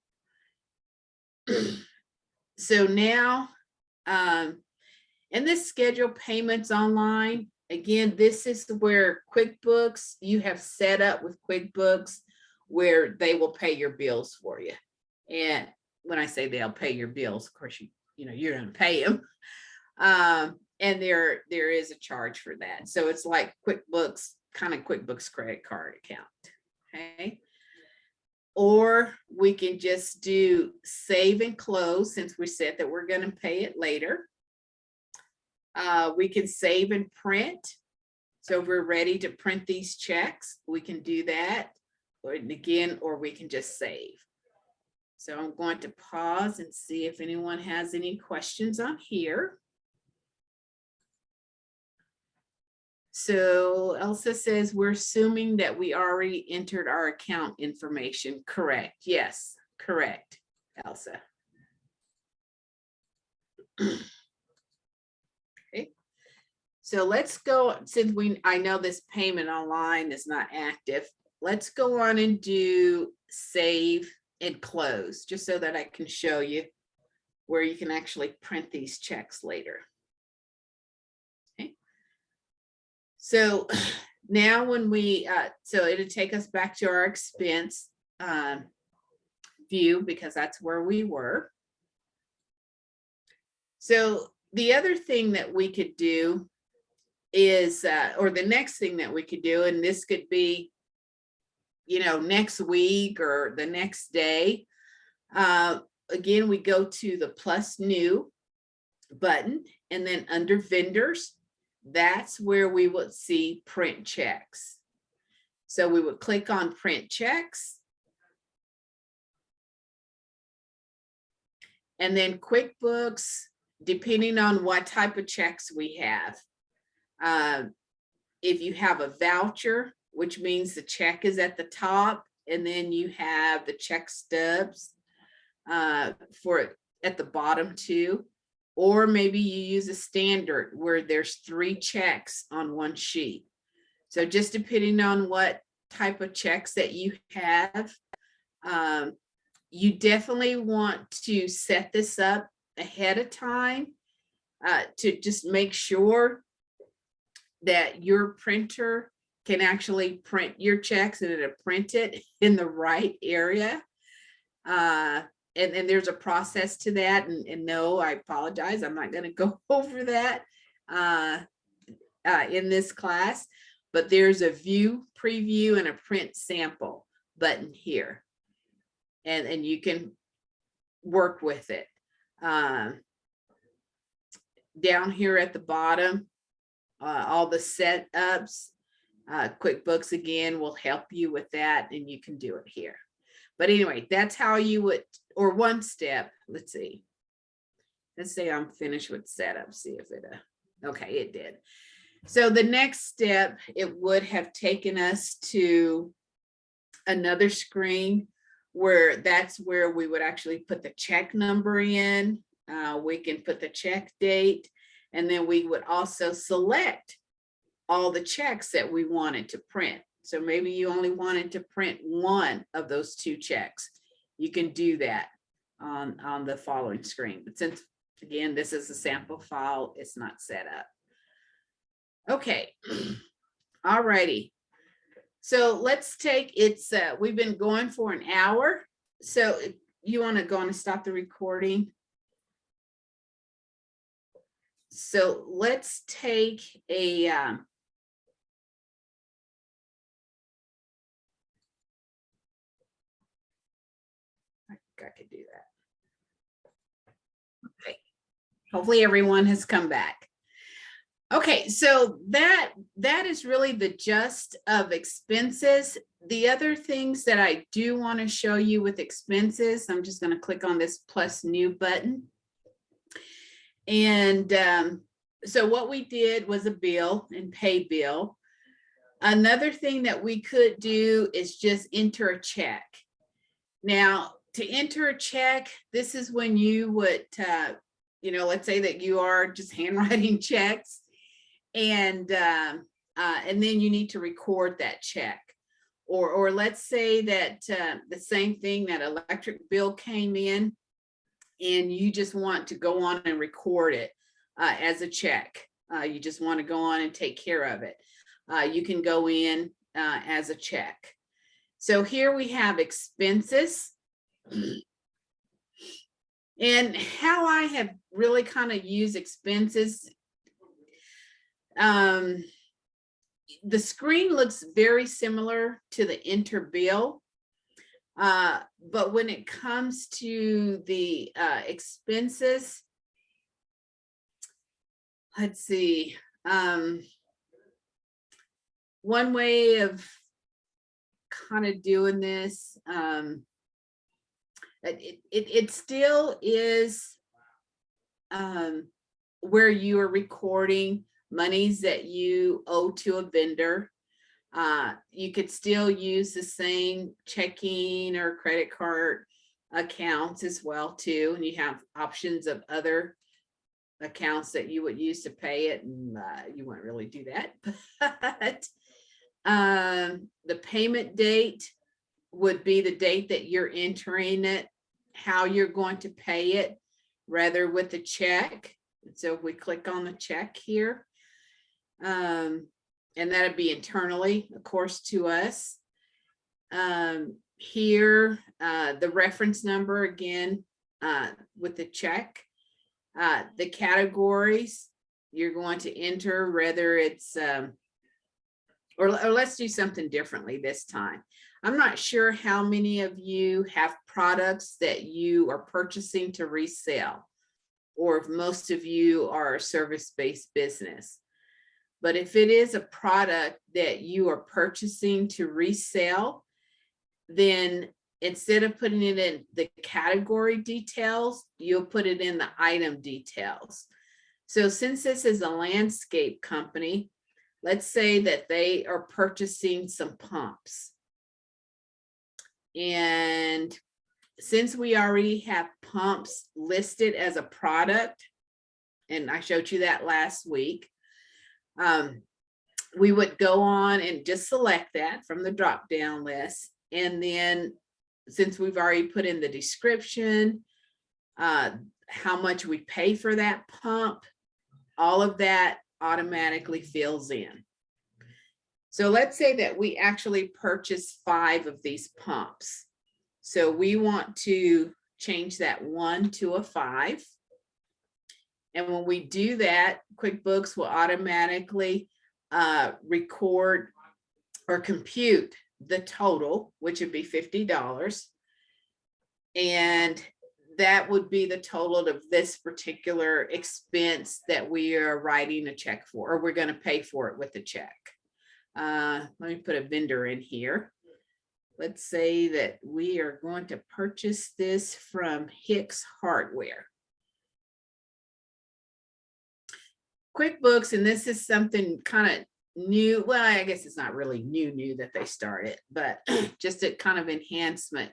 So now, in this schedule payments online, again, this is where QuickBooks, you have set up with QuickBooks where they will pay your bills for you. And when I say they'll pay your bills, of course, you're going to pay them. And there is a charge for that. So it's like QuickBooks, kind of QuickBooks credit card account. Okay. Or we can just do save and close since we said that we're going to pay it later. We can save and print. So if we're ready to print these checks, we can do that. Or again, or we can just save. So I'm going to pause and see if anyone has any questions on here. So Elsa says, we're assuming that we already entered our account information. Correct. Yes, correct, Elsa. Okay. So let's go, since I know this payment online is not active, let's go on and do save and close, just so that I can show you where you can actually print these checks later. Okay. So now when we, so it'll take us back to our expense view because that's where we were. So the other thing that we could do is, or the next thing that we could do, and this could be, next week or the next day. Again, we go to the plus new button, and then under vendors, that's where we would see print checks. So we would click on print checks. And then QuickBooks, depending on what type of checks we have. If you have a voucher, which means the check is at the top, and then you have the check stubs for at the bottom too. Or maybe you use a standard where there's 3 checks on one sheet. So just depending on what type of checks that you have, you definitely want to set this up ahead of time to just make sure that your printer can actually print your checks and it'll print it in the right area. and there's a process to that. And no, I apologize. I'm not going to go over that in this class, but there's a view, preview, and a print sample button here. And you can work with it. Down here at the bottom, all the setups, QuickBooks again will help you with that, and you can do it here. But anyway, that's how you would, or one step, let's see. Let's say I'm finished with setup, see if it, okay, it did. So the next step, it would have taken us to another screen where that's where we would actually put the check number in. We can put the check date, and then we would also select all the checks that we wanted to print. So maybe you only wanted to print one of those 2 checks. You can do that on the following screen. But since, again, this is a sample file, it's not set up. Okay, all righty. So let's take, we've been going for an hour. So you want to go on and stop the recording? So let's take a, I could do that. Okay, hopefully everyone has come back. Okay, so that is really the gist of expenses. The other things that I do want to show you with expenses, I'm just going to click on this plus new button. And so what we did was a bill and pay bill. Another thing that we could do is just enter a check. Now, to enter a check, this is when you would, let's say that you are just handwriting checks, and then you need to record that check. Or let's say that the same thing, that electric bill came in, and you just want to go on and record it as a check. You just want to go on and take care of it. You can go in as a check. So here we have expenses. And how I have really kind of used expenses, the screen looks very similar to the enter bill. But when it comes to the expenses, let's see, one way of kind of doing this, it still is where you are recording monies that you owe to a vendor. You could still use the same checking or credit card accounts as well too, and you have options of other accounts that you would use to pay it, and you wouldn't really do that. But the payment date would be the date that you're entering it, how you're going to pay it, rather with the check. So if we click on the check here, and that'd be internally, of course, to us. Here, the reference number again, with the check, the categories you're going to enter, whether it's, or let's do something differently this time. I'm not sure how many of you have products that you are purchasing to resell, or if most of you are a service-based business. But if it is a product that you are purchasing to resell, then instead of putting it in the category details, you'll put it in the item details. So since this is a landscape company, let's say that they are purchasing some pumps. And since we already have pumps listed as a product, and I showed you that last week, we would go on and just select that from the drop-down list. And then since we've already put in the description, how much we pay for that pump, all of that automatically fills in. So let's say that we actually purchase 5 of these pumps. So we want to change that 1 to a 5. And when we do that, QuickBooks will automatically record or compute the total, which would be $50. And that would be the total of this particular expense that we are writing a check for, or we're going to pay for it with a check. Let me put a vendor in here. Let's say that we are going to purchase this from Hicks Hardware. QuickBooks, and this is something kind of new. Well, I guess it's not really new that they started, but just a kind of enhancement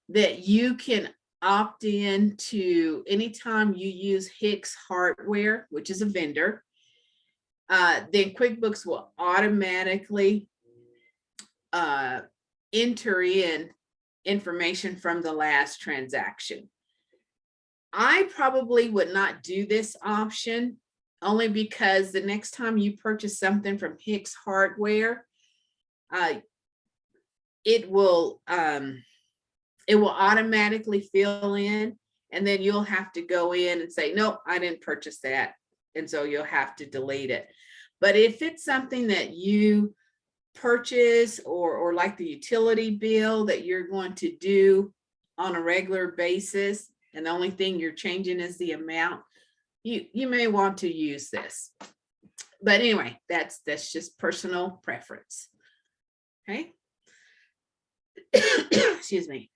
that you can opt in to anytime you use Hicks Hardware, which is a vendor, then QuickBooks will automatically enter in information from the last transaction. I probably would not do this option only because the next time you purchase something from Hicks Hardware, it will automatically fill in, and then you'll have to go in and say, nope, I didn't purchase that. And so you'll have to delete it. But if it's something that you purchase or like the utility bill that you're going to do on a regular basis, and the only thing you're changing is the amount, you may want to use this. But anyway, that's just personal preference. Okay. Excuse me.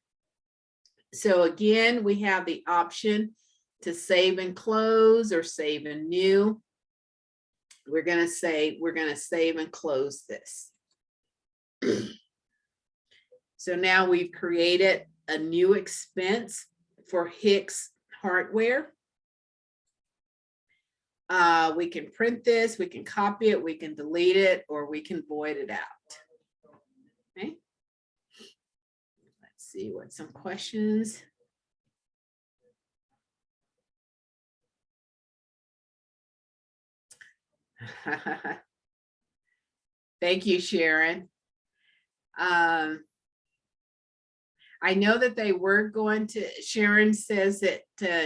So again, we have the option to save and close or save and new. We're going to say we're going to save and close this. So now we've created a new expense for Hicks Hardware. We can print this, we can copy it, we can delete it, or we can void it out. Okay. Let's see what some questions. Thank you, Sharon. I know that they were going to, Sharon says that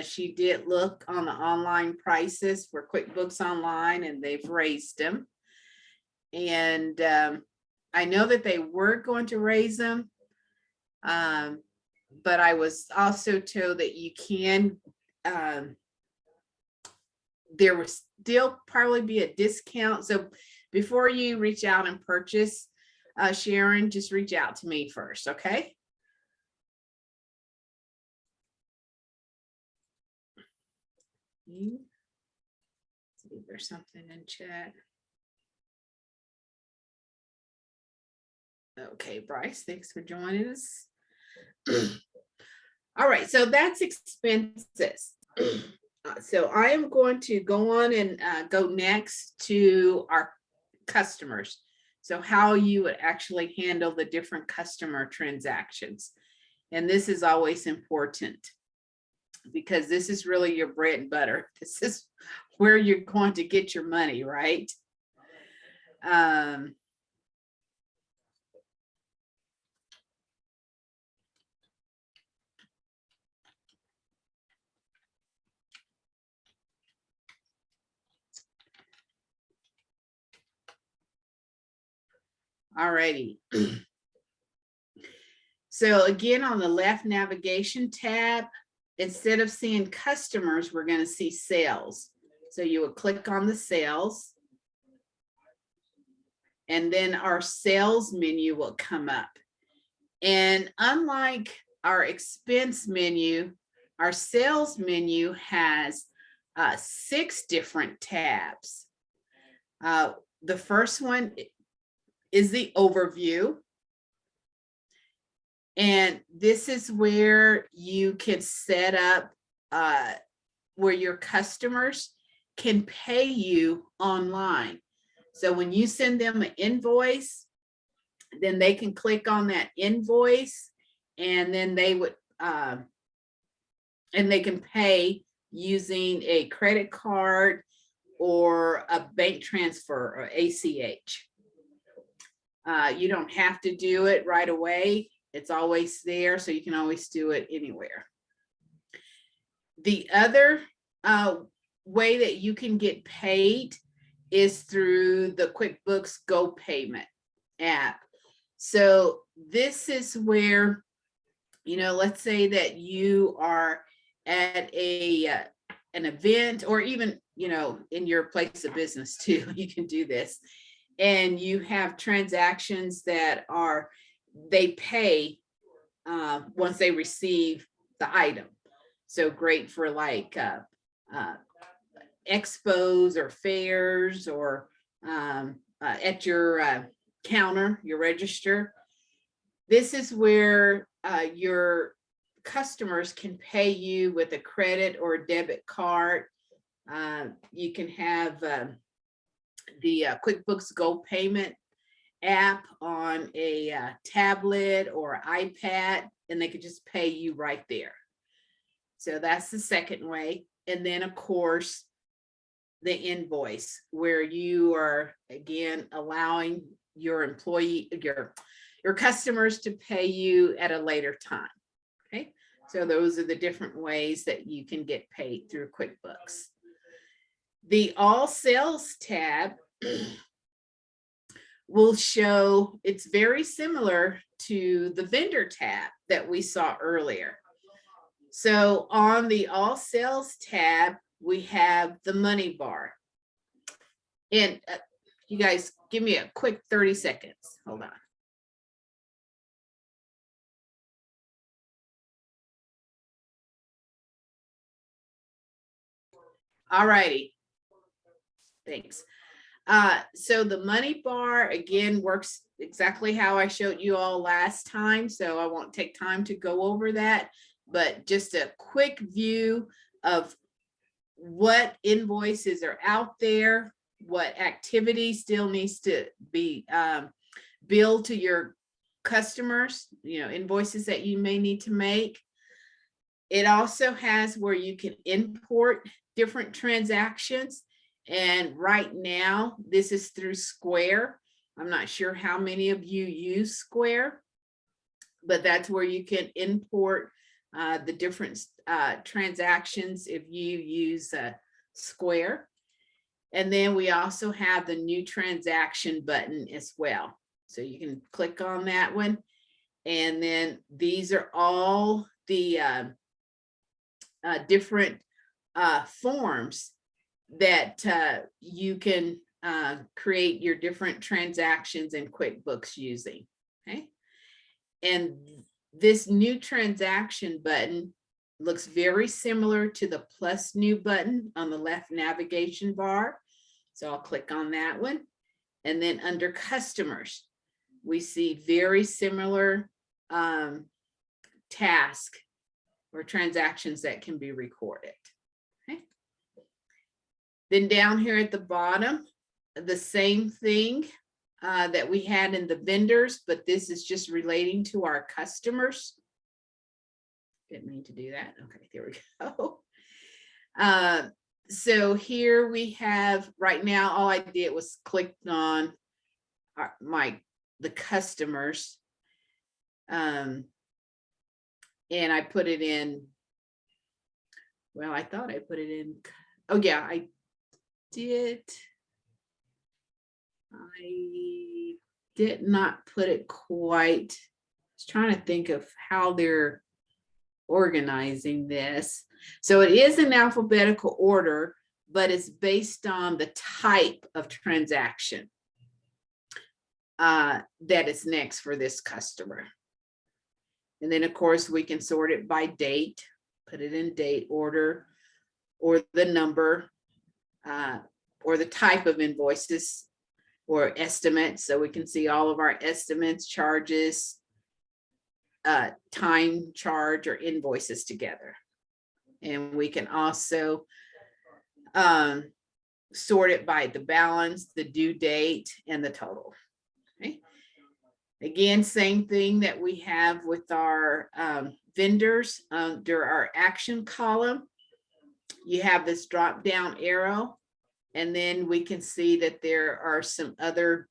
she did look on the online prices for QuickBooks Online and they've raised them. And I know that they were going to raise them. But I was also told that you can, there will still probably be a discount. So before you reach out and purchase, Sharon, just reach out to me first, okay? See if there's something in chat. Okay, Bryce, thanks for joining us. All right, so that's expenses. So I am going to go on and go next to our customers. So how you would actually handle the different customer transactions. And this is always important because this is really your bread and butter. This is where you're going to get your money, right? All righty. So again, on the left navigation tab, instead of seeing customers, we're going to see sales. So you would click on the sales. And then our sales menu will come up. And unlike our expense menu, our sales menu has 6 different tabs. The first one is the overview. And this is where you can set up where your customers can pay you online. So when you send them an invoice, then they can click on that invoice and then they would, and they can pay using a credit card or a bank transfer or ACH. You don't have to do it right away. It's always there, so you can always do it anywhere. The other way that you can get paid is through the QuickBooks Go Payment app. So this is where, you know, let's say that you are at an event, or even, you know, in your place of business too, you can do this. And you have transactions that are, they pay once they receive the item. So great for like expos or fairs, or at your counter, your register. This is where your customers can pay you with a credit or a debit card. You can have the QuickBooks Go Payment app on a tablet or iPad, and they could just pay you right there. So that's the second way. And then of course, the invoice, where you are again allowing your employee, your customers to pay you at a later time. Okay, so those are the different ways that you can get paid through QuickBooks. The All Sales tab will show, it's very similar to the vendor tab that we saw earlier. So on the All Sales tab, we have the money bar. And you guys give me a quick 30 seconds. Hold on. All righty. Thanks. So the money bar again works exactly how I showed you all last time. So I won't take time to go over that, but just a quick view of what invoices are out there, what activity still needs to be billed to your customers, you know, invoices that you may need to make. It also has where you can import different transactions. And right now, this is through Square. I'm not sure how many of you use Square, but that's where you can import the different transactions if you use Square. And then we also have the new transaction button as well. So you can click on that one. And then these are all the different forms that you can create your different transactions in QuickBooks using. Okay. And this new transaction button looks very similar to the plus new button on the left navigation bar. So I'll click on that one. And then under customers, we see very similar task or transactions that can be recorded. Okay. Then down here at the bottom, the same thing that we had in the vendors, but this is just relating to our customers. Didn't mean to do that. Okay, there we go. So here we have, right now, all I did was clicked on the customers. And I put it in, well, I thought I put it in, oh yeah, I did. I did not put it quite. I was trying to think of how they're organizing this. So it is in alphabetical order, but it's based on the type of transaction that is next for this customer. And then of course we can sort it by date, put it in date order, or the number, or the type of invoices or estimates. So we can see all of our estimates, charges, time charge, or invoices together. And we can also sort it by the balance, the due date, and the total. Okay. Again, same thing that we have with our vendors. Under our action column, you have this drop down arrow, and then we can see that there are some other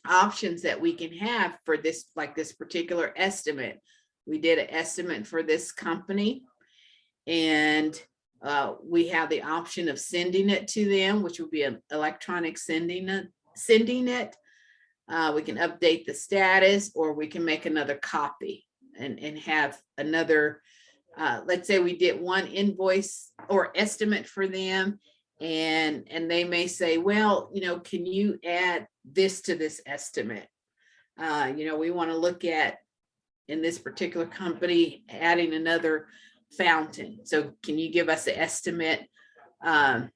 options that we can have for this, like this particular estimate. We did an estimate for this company, And we have the option of sending it to them, which will be an electronic sending it. We can update the status, or we can make another copy and have another, let's say we did one invoice or estimate for them, and they may say, well, can you add this to this estimate? We want to look at, in this particular company, adding another fountain. So can you give us an estimate on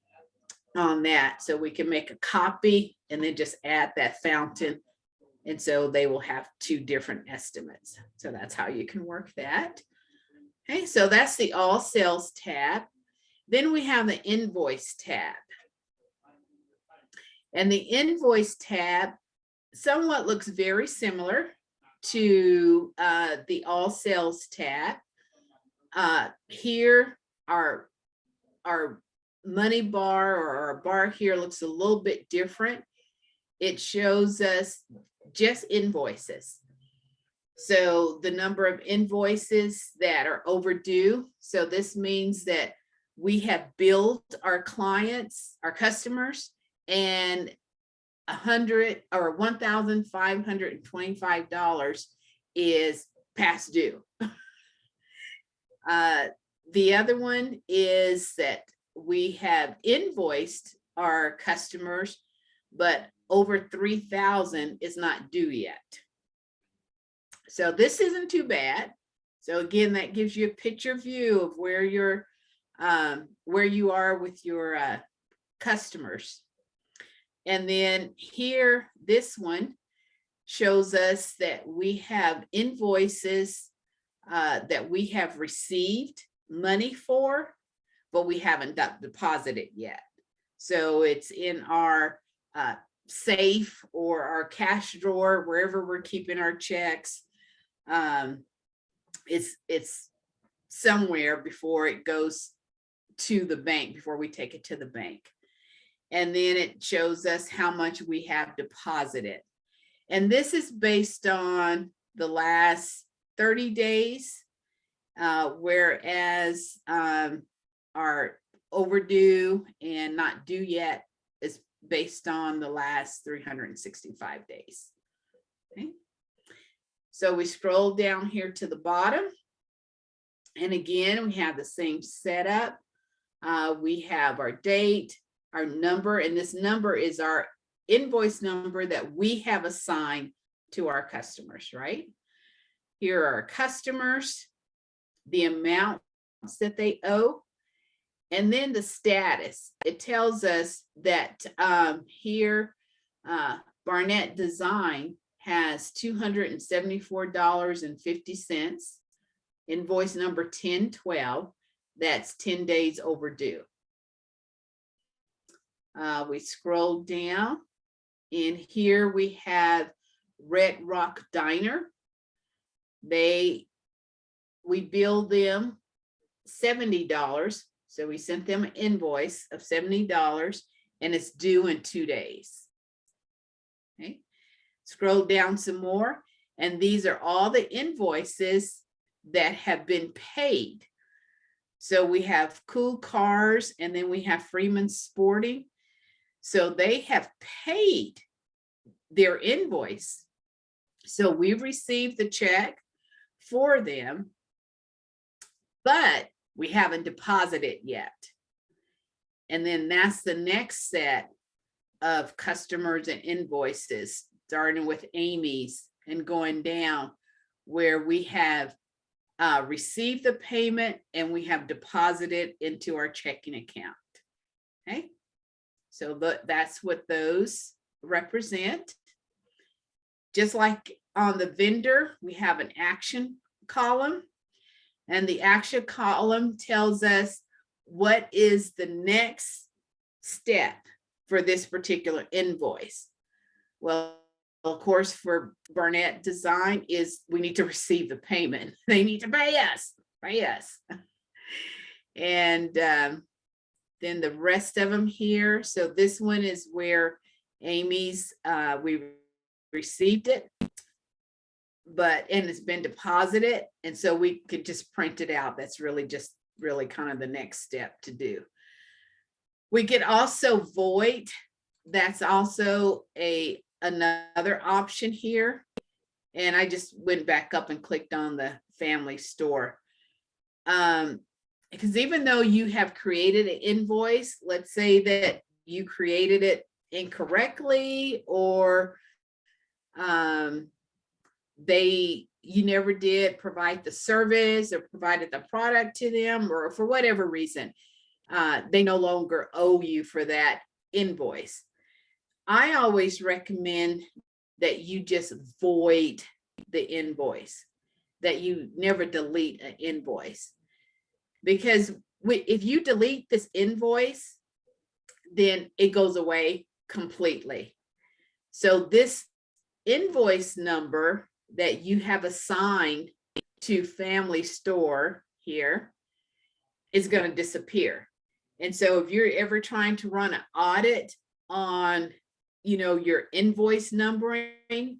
that? So we can make a copy and then just add that fountain. And so they will have two different estimates. So that's how you can work that. Okay, so that's the all sales tab. Then we have the invoice tab. And the invoice tab somewhat looks very similar to the all sales tab. Here, our money bar, or our bar here, looks a little bit different. It shows us just invoices. So the number of invoices that are overdue. So this means that we have billed our clients, our customers, and $1,525 is past due. The other one is that we have invoiced our customers, but over 3,000 is not due yet. So this isn't too bad. So again, that gives you a picture view of where you are with your customers. And then here, this one shows us that we have invoices that we have received money for, but we haven't deposited yet. So it's in our safe or our cash drawer, wherever we're keeping our checks. It's somewhere before it goes to the bank, before we take it to the bank. And then it shows us how much we have deposited. And this is based on the last 30 days, whereas our overdue and not due yet is based on the last 365 days. Okay. So we scroll down here to the bottom. And again, we have the same setup. We have our date, our number, and this number is our invoice number that we have assigned to our customers, right? Here are our customers, the amounts that they owe, and then the status. It tells us that here, Barnett Design has $274.50, invoice number 1012, that's 10 days overdue. We scroll down, and here we have Red Rock Diner. We billed them $70. So we sent them an invoice of $70, and it's due in 2 days. Okay. Scroll down some more, and these are all the invoices that have been paid. So we have Cool Cars, and then we have Freeman Sporting. So they have paid their invoice. So we've received the check for them, but we haven't deposited yet. And then that's the next set of customers and invoices, starting with Amy's and going down, where we have received the payment and we have deposited into our checking account. Okay, so that's what those represent. Just like on the vendor, we have an action column, and the action column tells us what is the next step for this particular invoice. Well, of course, for Barnett Design is we need to receive the payment. They need to pay us. And then the rest of them here. So this one is where Amy's, we received it, and it's been deposited. And so we could just print it out. That's really just really kind of the next step to do. We could also void. That's also another option here. And I just went back up and clicked on the family store. Because even though you have created an invoice, let's say that you created it incorrectly, or you never did provide the service or provided the product to them, or for whatever reason, they no longer owe you for that invoice. I always recommend that you just void the invoice, that you never delete an invoice. Because if you delete this invoice, then it goes away completely. So this invoice number that you have assigned to family store here is going to disappear. And so if you're ever trying to run an audit on, your invoice numbering,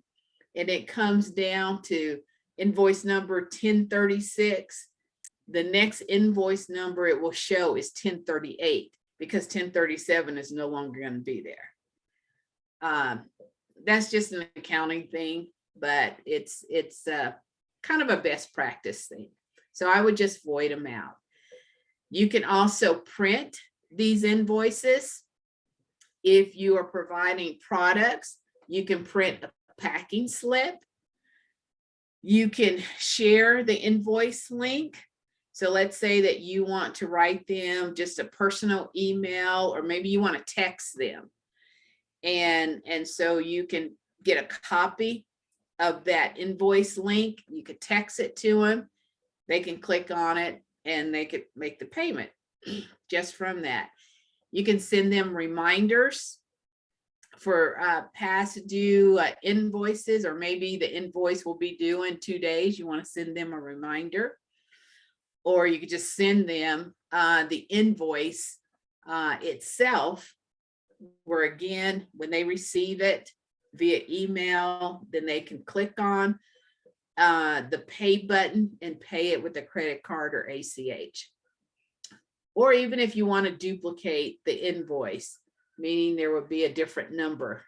and it comes down to invoice number 1036, the next invoice number it will show is 1038, because 1037 is no longer going to be there. That's just an accounting thing, but it's kind of a best practice thing. So I would just void them out. You can also print these invoices. If you are providing products, you can print a packing slip. You can share the invoice link. So let's say that you want to write them just a personal email, or maybe you want to text them. And so you can get a copy of that invoice link. You could text it to them. They can click on it and they could make the payment just from that. You can send them reminders for past due invoices, or maybe the invoice will be due in 2 days. You want to send them a reminder, or you could just send them the invoice itself, where again, when they receive it via email, then they can click on the pay button and pay it with a credit card or ACH. Or even if you want to duplicate the invoice, meaning there would be a different number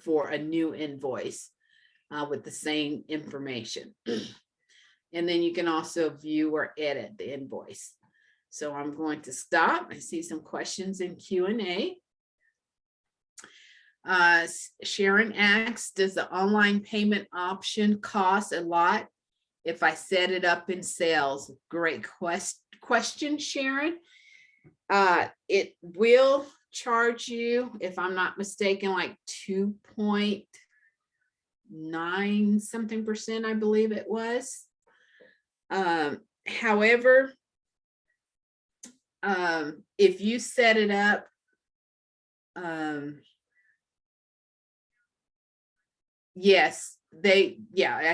for a new invoice with the same information. And then you can also view or edit the invoice. So I'm going to stop. I see some questions in Q&A. Sharon asks, does the online payment option cost a lot if I set it up in sales? Great question, Sharon. It will charge you, if I'm not mistaken, like 2.9 something percent, I believe it was. However, if you set it up, yes, I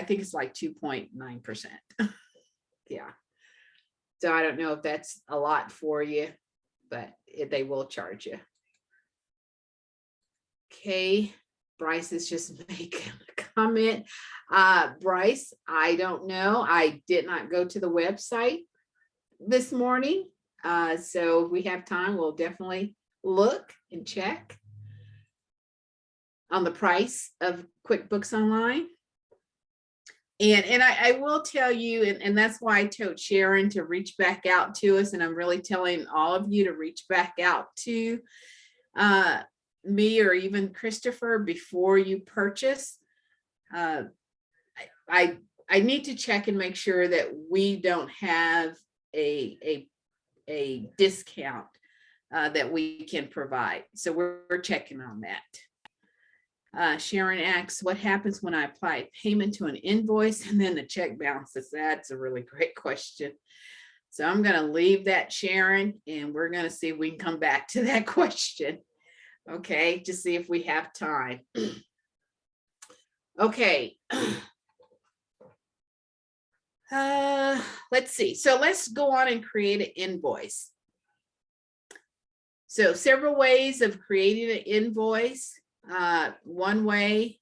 think it's like 2.9%. Yeah. So I don't know if that's a lot for you, but they will charge you. Okay, Bryce is just making a comment. Bryce, I don't know. I did not go to the website this morning. So if we have time, we'll definitely look and check on the price of QuickBooks Online. And I will tell you, and that's why I told Sharon to reach back out to us, and I'm really telling all of you to reach back out to me or even Christopher before you purchase. I need to check and make sure that we don't have a discount that we can provide. So we're checking on that. Sharon asks, what happens when I apply payment to an invoice and then the check bounces? That's a really great question. So I'm going to leave that, Sharon, and we're going to see if we can come back to that question. Okay, to see if we have time. Okay. Let's see. So let's go on and create an invoice. So several ways of creating an invoice. One way,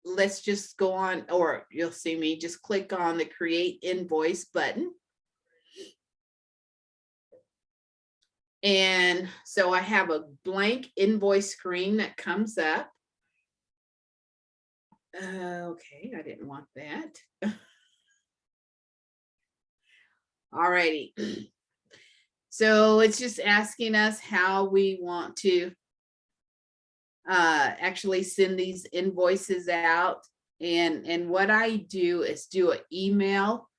let's just go on, or you'll see me just click on the create invoice button. And so I have a blank invoice screen that comes up. Okay, I didn't want that. All righty. So it's just asking us how we want to actually send these invoices out. And what I do is do an email.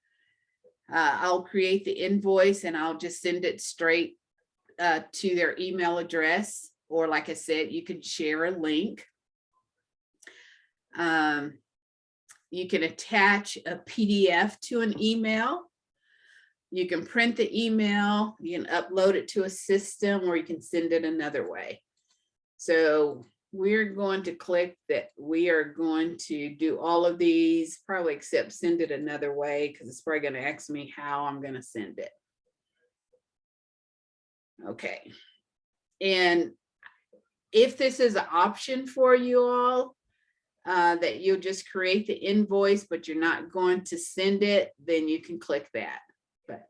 I'll create the invoice and I'll just send it straight to their email address. Or like I said, you can share a link. You can attach a PDF to an email. You can print the email, you can upload it to a system, or you can send it another way. So we're going to click that. We are going to do all of these, probably except send it another way, because it's probably going to ask me how I'm going to send it. Okay. And if this is an option for you all, that you'll just create the invoice, but you're not going to send it, then you can click that. But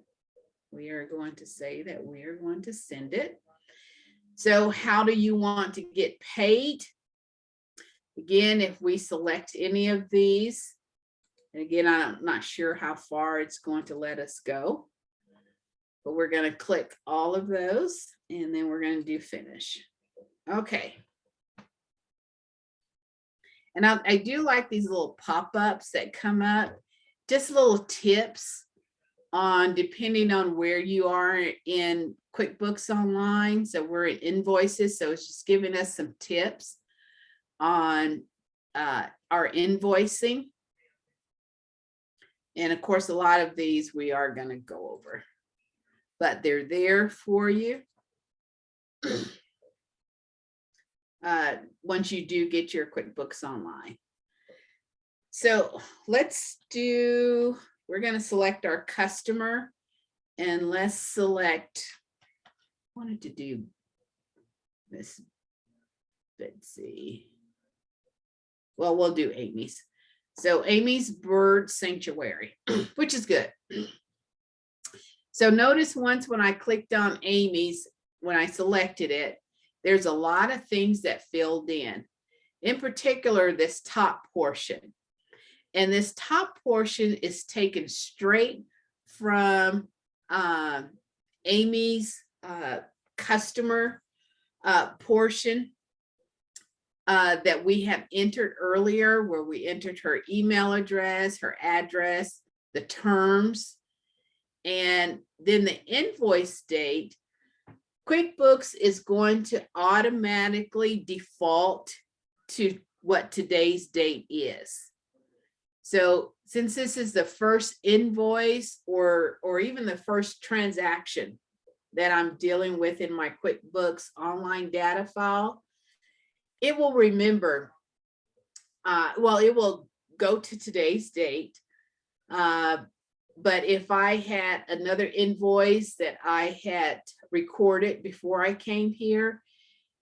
we are going to say that we are going to send it. So how do you want to get paid? Again, if we select any of these, and again, I'm not sure how far it's going to let us go, but we're going to click all of those and then we're going to do finish. Okay. And I do like these little pop-ups that come up, just little tips on depending on where you are in QuickBooks Online. So we're in invoices, so it's just giving us some tips on our invoicing. And of course, a lot of these we are going to go over, but they're there for you. Once you do get your QuickBooks Online. So let's do, we're going to select our customer and let's select, I wanted to do this, let's see. Well, we'll do Amy's. So Amy's Bird Sanctuary, which is good. So notice once when I clicked on Amy's, when I selected it, there's a lot of things that filled in particular, this top portion. And this top portion is taken straight from Amy's customer portion that we have entered earlier, where we entered her email address, her address, the terms, and then the invoice date. QuickBooks is going to automatically default to what today's date is. So since this is the first invoice or even the first transaction that I'm dealing with in my QuickBooks Online data file, it will remember, well, it will go to today's date. But if I had another invoice that I had recorded before I came here,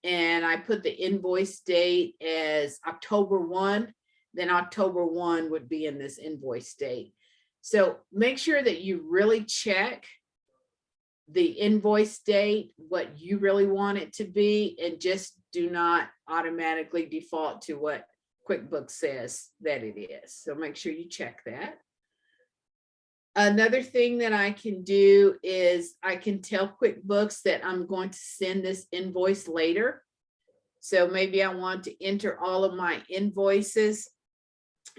and I put the invoice date as October 1, then October 1 would be in this invoice date. So make sure that you really check the invoice date, what you really want it to be, and just do not automatically default to what QuickBooks says that it is. So make sure you check that. Another thing that I can do is I can tell QuickBooks that I'm going to send this invoice later. So maybe I want to enter all of my invoices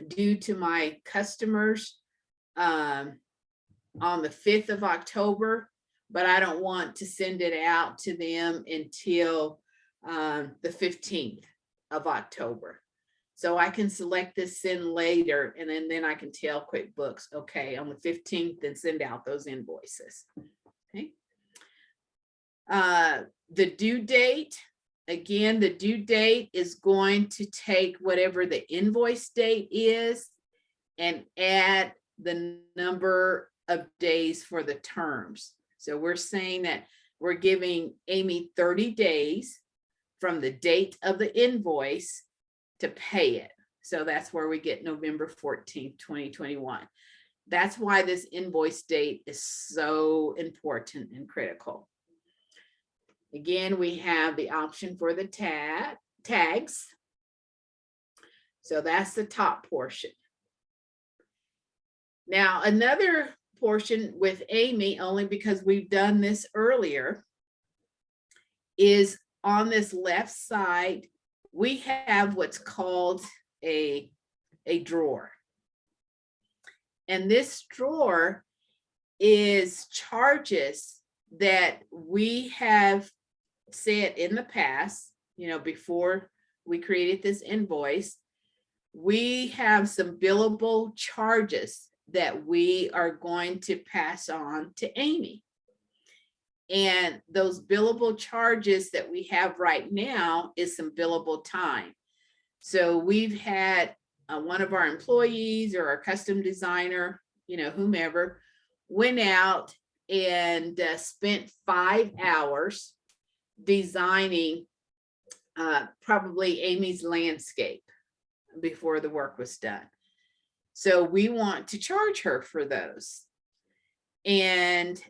due to my customers on the 5th of October, but I don't want to send it out to them until the 15th of October. So I can select this send later, and then I can tell QuickBooks, okay, on the 15th, then send out those invoices. Okay. The due date, again, the due date is going to take whatever the invoice date is and add the number of days for the terms. So we're saying that we're giving Amy 30 days from the date of the invoice to pay it. So that's where we get November 14th, 2021. That's why this invoice date is so important and critical. Again, we have the option for the tags. So that's the top portion. Now, another portion with Amy, only because we've done this earlier, is on this left side, we have what's called a drawer. And this drawer is charges that we have said in the past, before we created this invoice, we have some billable charges that we are going to pass on to Amy. And those billable charges that we have right now is some billable time. So we've had one of our employees or our custom designer, whomever, went out and spent 5 hours designing probably Amy's landscape before the work was done. So we want to charge her for those. And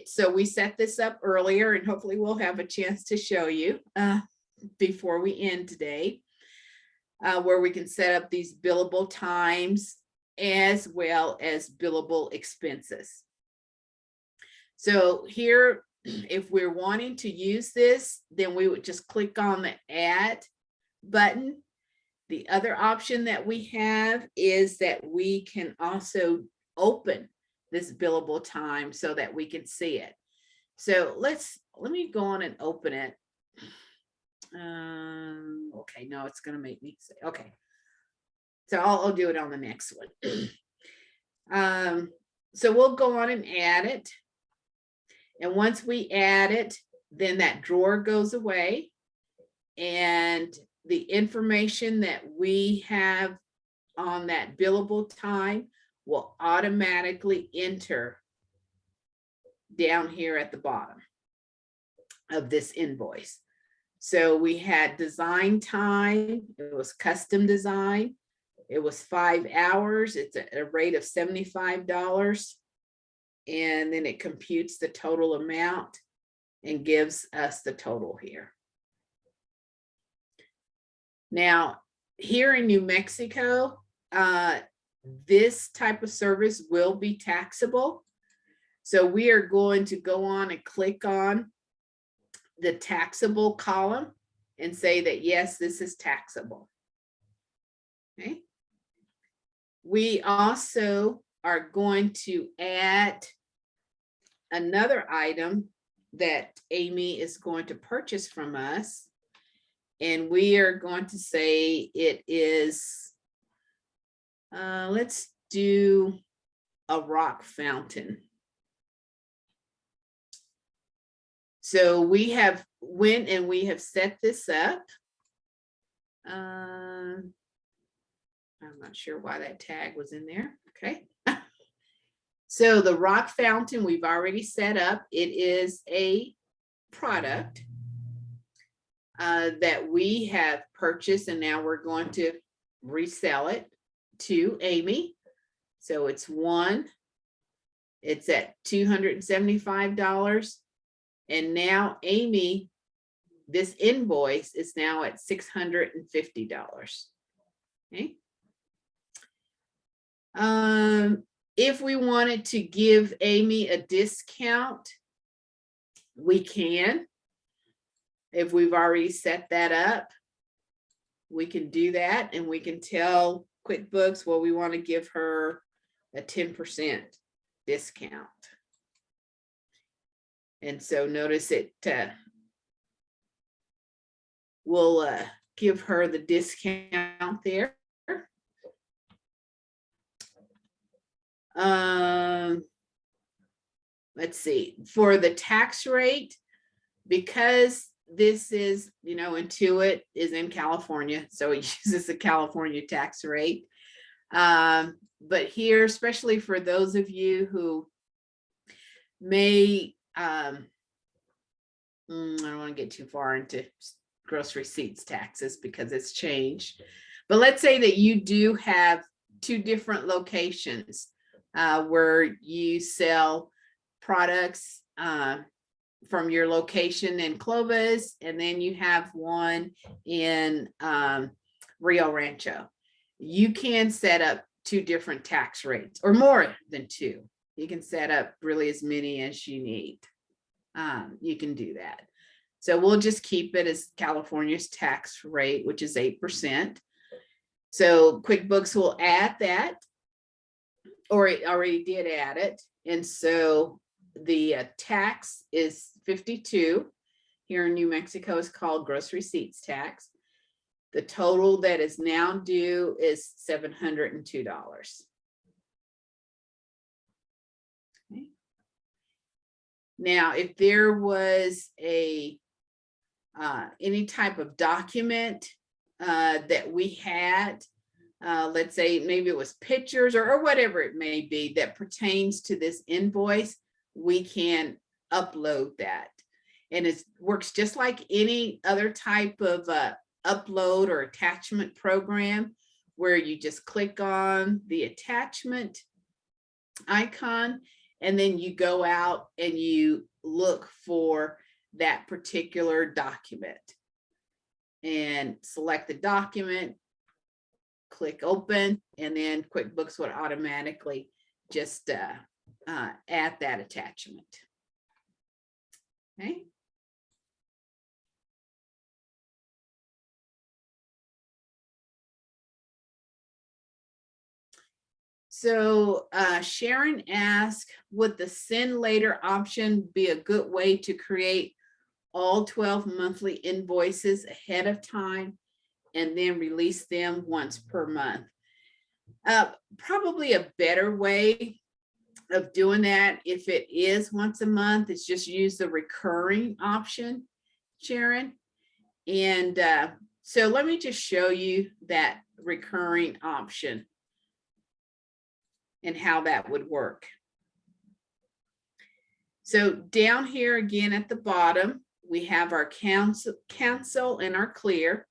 so we set this up earlier, and hopefully we'll have a chance to show you before we end today, where we can set up these billable times as well as billable expenses. So here, if we're wanting to use this, then we would just click on the add button. The other option that we have is that we can also open this billable time so that we can see it. So let me go on and open it. Okay, no, it's going to make me say, okay. So I'll do it on the next one. So we'll go on and add it. And once we add it, then that drawer goes away. And the information that we have on that billable time will automatically enter down here at the bottom of this invoice. So we had design time, it was custom design, it was 5 hours, it's a rate of $75, and then it computes the total amount and gives us the total here. Now, here in New Mexico, this type of service will be taxable. So we are going to go on and click on the taxable column and say that, yes, this is taxable. Okay. We also are going to add another item that Amy is going to purchase from us. And we are going to say it is, let's do a rock fountain. So we have went and we have set this up. I'm not sure why that tag was in there. Okay. So the rock fountain we've already set up. It is a product that we have purchased, and now we're going to resell it to Amy. So it's at $275. And now Amy, this invoice is now at $650. Okay. If we wanted to give Amy a discount, we can. If we've already set that up, we can do that, and we can tell QuickBooks, well, we want to give her a 10% discount. And so notice it will give her the discount there. Let's see, for the tax rate, because this is, Intuit is in California, so it uses the California tax rate. But here, especially for those of you who may, I don't want to get too far into gross receipts taxes because it's changed. But let's say that you do have 2 different locations where you sell products from your location in Clovis, and then you have one in Rio Rancho. You can set up 2 different tax rates, or more than 2. You can set up really as many as you need. You can do that. So we'll just keep it as California's tax rate, which is 8%. So QuickBooks will add that, or it already did add it. And so the tax is 52. Here in New Mexico is called gross receipts tax. The total that is now due is $702. Okay. Now, if there was a any type of document that we had, let's say maybe it was pictures or whatever it may be that pertains to this invoice, we can upload that. And it works just like any other type of upload or attachment program, where you just click on the attachment icon, and then you go out and you look for that particular document and select the document, click open, and then QuickBooks would automatically just add that attachment. Okay. So Sharon asked, would the send later option be a good way to create all 12 monthly invoices ahead of time and then release them once per month? Probably a better way of doing that, if it is once a month, is just use the recurring option, Sharon. And so let me just show you that recurring option and how that would work. So down here again at the bottom, we have our cancel and our clear.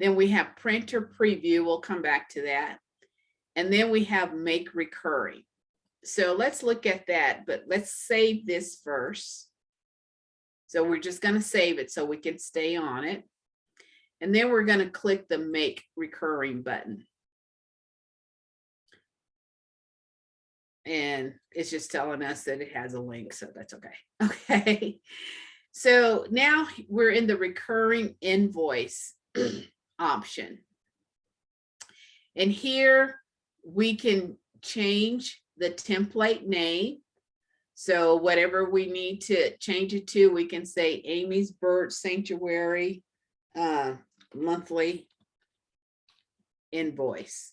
Then we have print or preview. We'll come back to that. And then we have make recurring. So let's look at that, but let's save this first. So we're just going to save it so we can stay on it. And then we're going to click the make recurring button. And it's just telling us that it has a link, so that's okay. Okay. So now we're in the recurring invoice option. And here we can change the template name. So whatever we need to change it to, we can say Amy's Bird Sanctuary monthly invoice.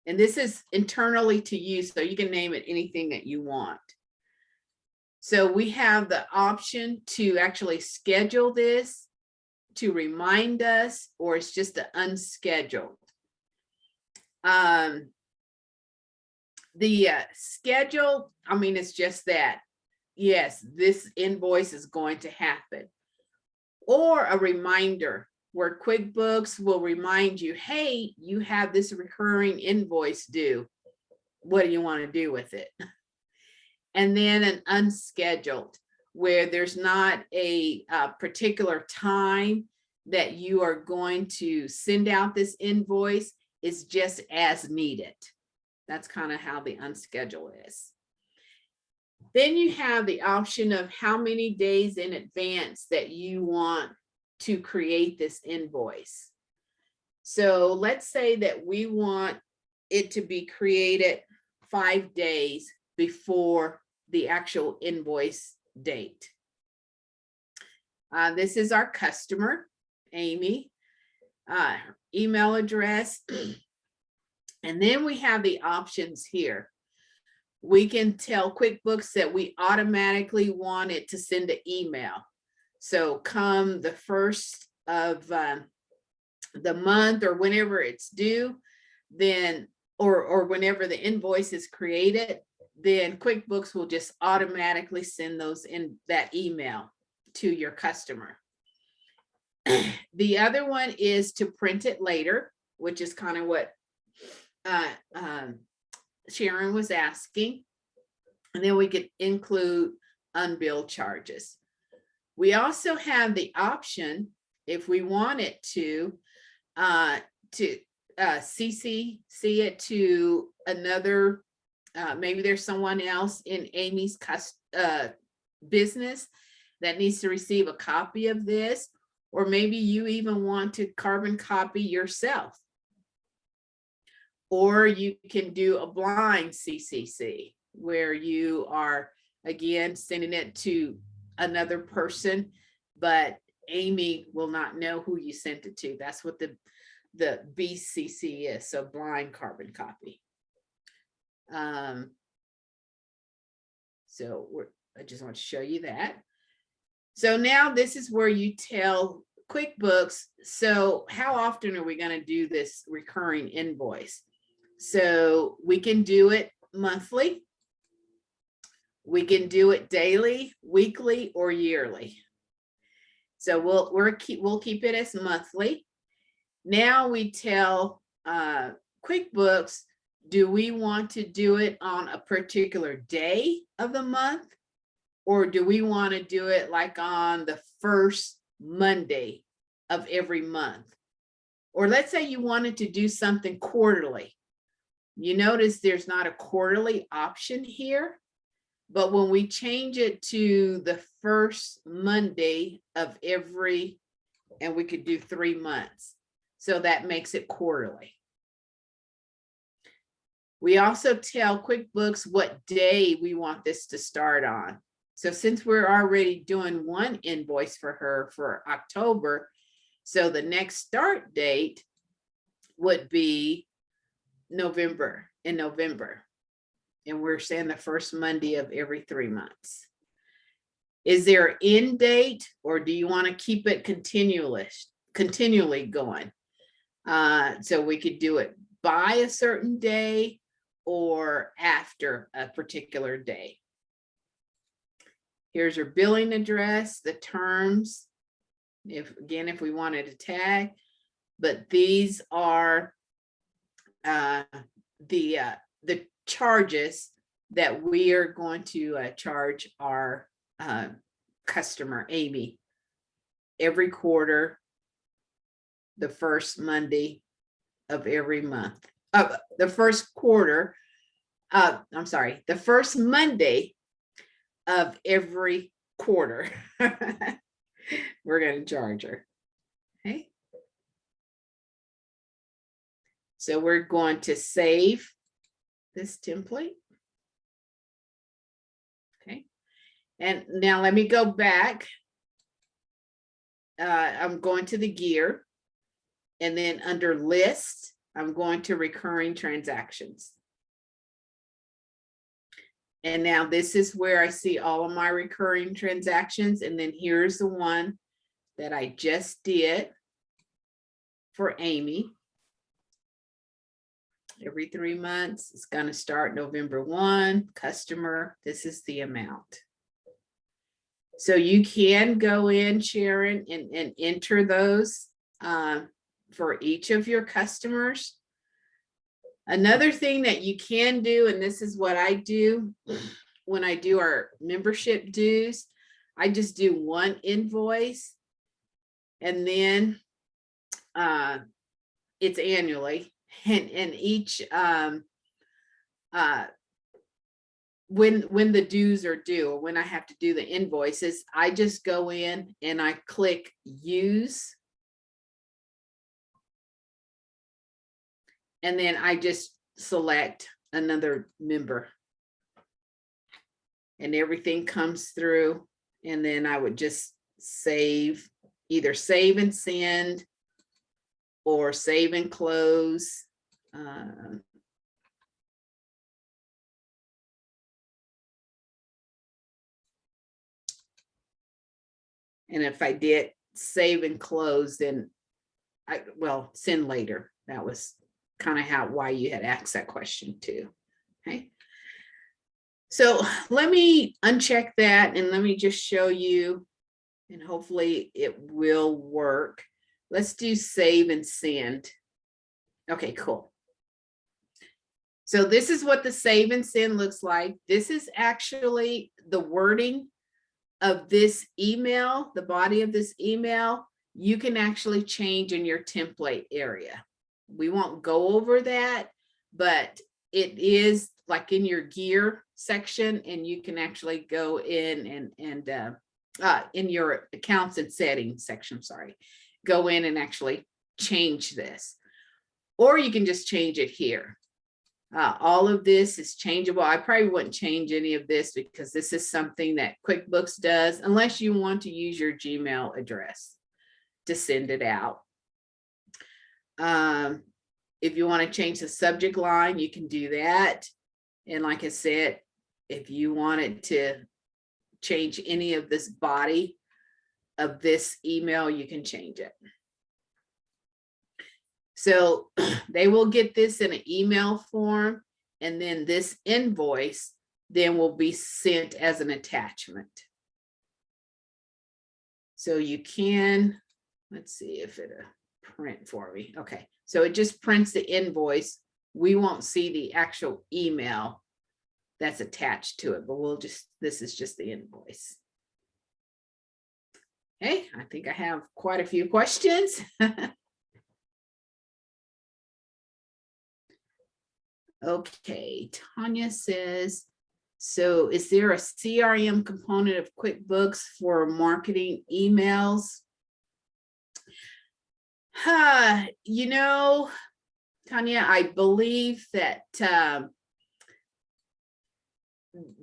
And this is internally to you, so you can name it anything that you want. So we have the option to actually schedule this, to remind us, or it's just an unscheduled. The schedule, I mean, it's just that, yes, this invoice is going to happen. Or a reminder, where QuickBooks will remind you, hey, you have this recurring invoice due. What do you want to do with it? And then an unscheduled, where there's not a particular time that you are going to send out this invoice. It's just as needed. That's kind of how the unscheduled is. Then you have the option of how many days in advance that you want to create this invoice. So let's say that we want it to be created 5 days before the actual invoice date. This is our customer, Amy, email address. And then we have the options here. We can tell QuickBooks that we automatically want it to send an email. So come the first of the month, or whenever it's due, then, or whenever the invoice is created, then QuickBooks will just automatically send those in that email to your customer. The other one is to print it later, which is kind of what Sharon was asking. And then we could include unbilled charges. We also have the option, if we wanted to CC it to another, maybe there's someone else in Amy's business that needs to receive a copy of this, or maybe you even want to carbon copy yourself. Or you can do a blind CCC where you are, again, sending it to another person, but Amy will not know who you sent it to. That's what the BCC is, so blind carbon copy. So I just want to show you that. So now this is where you tell QuickBooks, so how often are we going to do this recurring invoice? So we can do it monthly. We can do it daily, weekly, or yearly. So we'll keep it as monthly. Now we tell QuickBooks, do we want to do it on a particular day of the month? Or do we want to do it like on the first Monday of every month? Or let's say you wanted to do something quarterly. You notice there's not a quarterly option here, but when we change it to the first Monday of every, and we could do 3 months. So that makes it quarterly. We also tell QuickBooks what day we want this to start on. So since we're already doing one invoice for her for October, so the next start date would be in November. And we're saying the first Monday of every 3 months. Is there an end date, or do you want to keep it continually going? So we could do it by a certain day or after a particular day. Here's your billing address, the terms, if we wanted to tag, but these are the charges that we are going to charge our customer, Amy, every quarter, the first Monday of every month. The first quarter, the first Monday of every quarter. We're going to charge her. Okay. So we're going to save this template. Okay. And now let me go back. I'm going to the gear, and then under list, I'm going to recurring transactions. And now this is where I see all of my recurring transactions. And then here's the one that I just did for Amy. Every 3 months, it's going to start November 1, customer, this is the amount. So you can go in, Sharon, and enter those for each of your customers. Another thing that you can do, and this is what I do when I do our membership dues, I just do one invoice, and then it's annually, and each when the dues are due, or when I have to do the invoices, I just go in and I click use. And then I just select another member. And everything comes through. And then I would just save, either save and send or save and close. And if I did save and close, then send later. That was kind of why you had asked that question too. Okay. So let me uncheck that and let me just show you, and hopefully it will work. Let's do save and send. Okay, cool. So this is what the save and send looks like. This is actually the wording of this email, the body of this email, you can actually change in your template area. We won't go over that, but it is like in your gear section, and you can actually go in and in your accounts and settings section, sorry, go in and actually change this, or you can just change it here. All of this is changeable. I probably wouldn't change any of this because this is something that QuickBooks does, unless you want to use your Gmail address to send it out. If you want to change the subject line, you can do that. And like I said, if you wanted to change any of this body of this email, you can change it. So they will get this in an email form, and then this invoice then will be sent as an attachment. So you can, let's see if it'll print for me. Okay, so it just prints the invoice. We won't see the actual email that's attached to it, but we'll just, this is just the invoice. Okay, I think I have quite a few questions. Okay, Tanya says, so is there a CRM component of QuickBooks for marketing emails? You know, Tanya, I believe that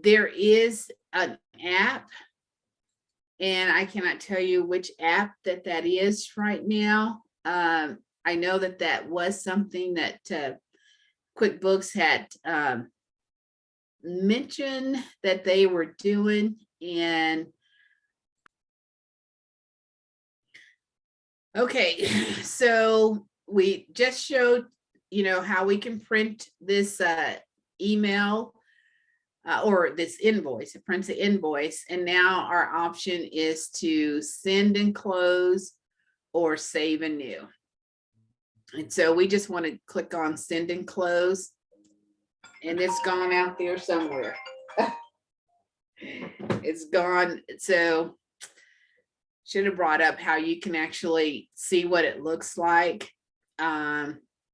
there is an app, and I cannot tell you which app that is right now. I know that was something that QuickBooks had mentioned that they were doing, and okay, so we just showed, you know, how we can print this email or this invoice. It prints the invoice, and now our option is to send and close or save and new. And so we just want to click on send and close, and it's gone out there somewhere. It's gone. So should have brought up how you can actually see what it looks like.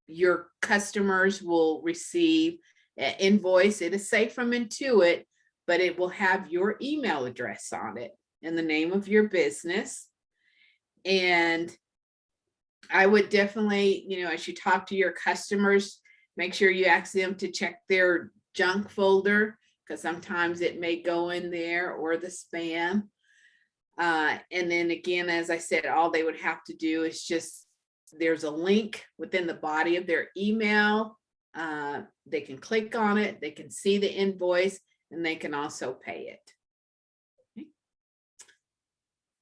Your customers will receive an invoice. It is safe from Intuit, but it will have your email address on it and the name of your business. And I would definitely, you know, as you talk to your customers, make sure you ask them to check their junk folder, because sometimes it may go in there, or the spam. And then again, as I said, all they would have to do is just, there's a link within the body of their email. They can click on it, they can see the invoice, and they can also pay it. Okay.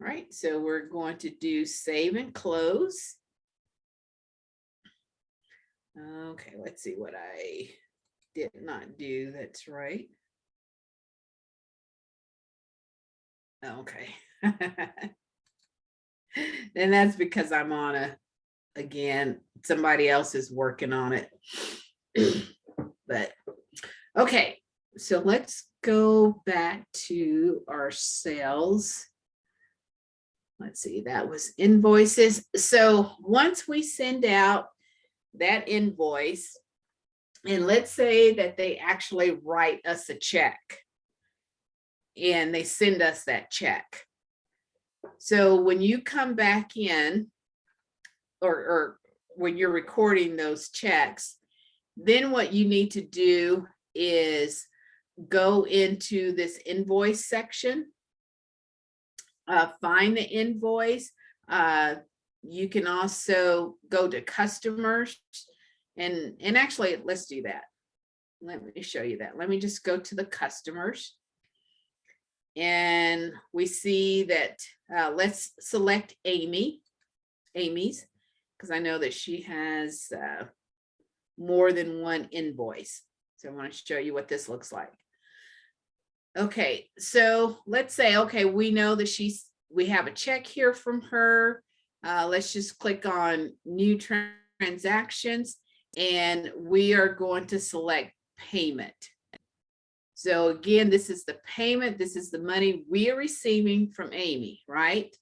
All right, so we're going to do save and close. Okay, let's see what I did not do. That's right. Okay. And that's because I'm on again, somebody else is working on it. But okay, so let's go back to our sales. Let's see, that was invoices. So once we send out that invoice, and let's say that they actually write us a check and they send us that check. So when you come back in, or when you're recording those checks, then what you need to do is go into this invoice section, find the invoice. You can also go to customers, and actually, let's do that. Let me show you that. Let me just go to the customers, and we see that let's select Amy's, because I know that she has more than one invoice. So I want to show you what this looks like. Okay, so let's say, okay, we know that we have a check here from her. Let's just click on new transactions, and we are going to select payment. So again, this is the payment. This is the money we are receiving from Amy, right?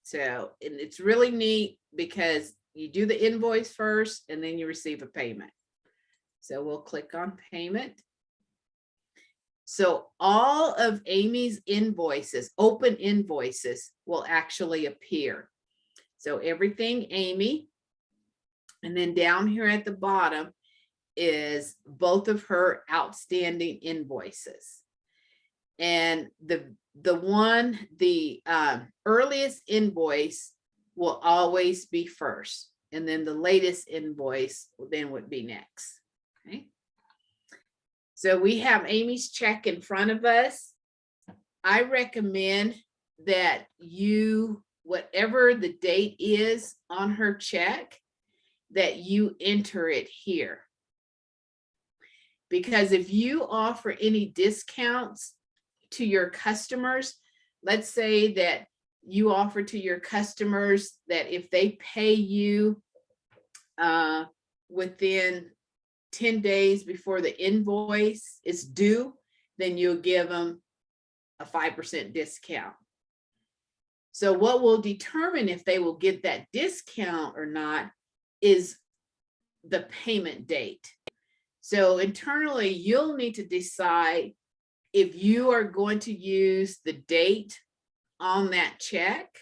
So, and it's really neat because you do the invoice first and then you receive a payment. So we'll click on payment. So all of Amy's invoices, open invoices, will actually appear. So everything Amy, and then down here at the bottom is both of her outstanding invoices. And the earliest invoice will always be first, and then the latest invoice then would be next. Okay. So we have Amy's check in front of us. I recommend that you, whatever the date is on her check, that you enter it here. Because if you offer any discounts to your customers, let's say that you offer to your customers that if they pay you within 10 days before the invoice is due, then you'll give them a 5% discount. So what will determine if they will get that discount or not is the payment date. So internally, you'll need to decide if you are going to use the date on that check,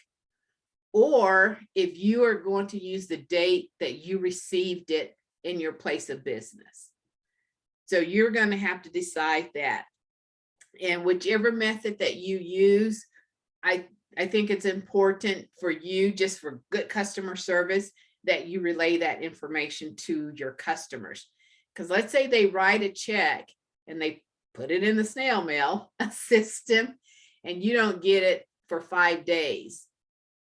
or if you are going to use the date that you received it in your place of business. So you're going to have to decide that. And whichever method that you use, I think it's important for you, just for good customer service, that you relay that information to your customers. Because let's say they write a check and they put it in the snail mail system and you don't get it for 5 days.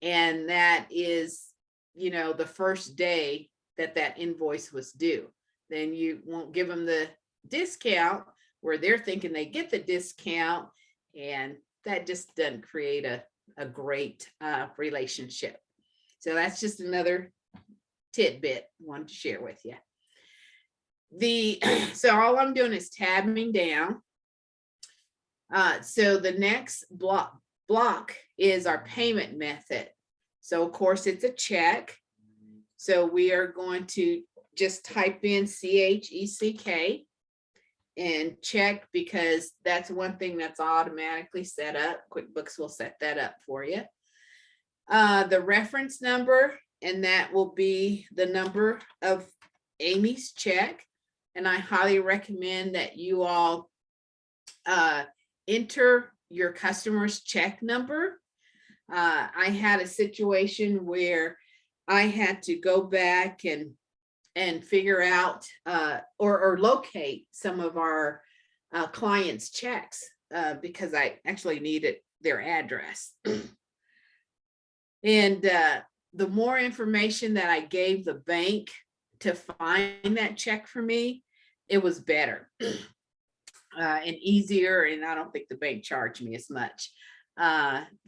And that is, the first day that that invoice was due. Then you won't give them the discount where they're thinking they get the discount. And that just doesn't create a great relationship. So that's just another tidbit I wanted to share with you. So all I'm doing is tabbing down. So the next block is our payment method. So of course it's a check. So we are going to just type in CHECK and check, because that's one thing that's automatically set up. QuickBooks will set that up for you. The reference number, and that will be the number of Amy's check. And I highly recommend that you all enter your customer's check number. I had a situation where I had to go back and figure out or locate some of our clients' checks because I actually needed their address. And the more information that I gave the bank to find that check for me, it was better and easier. And I don't think the bank charged me as much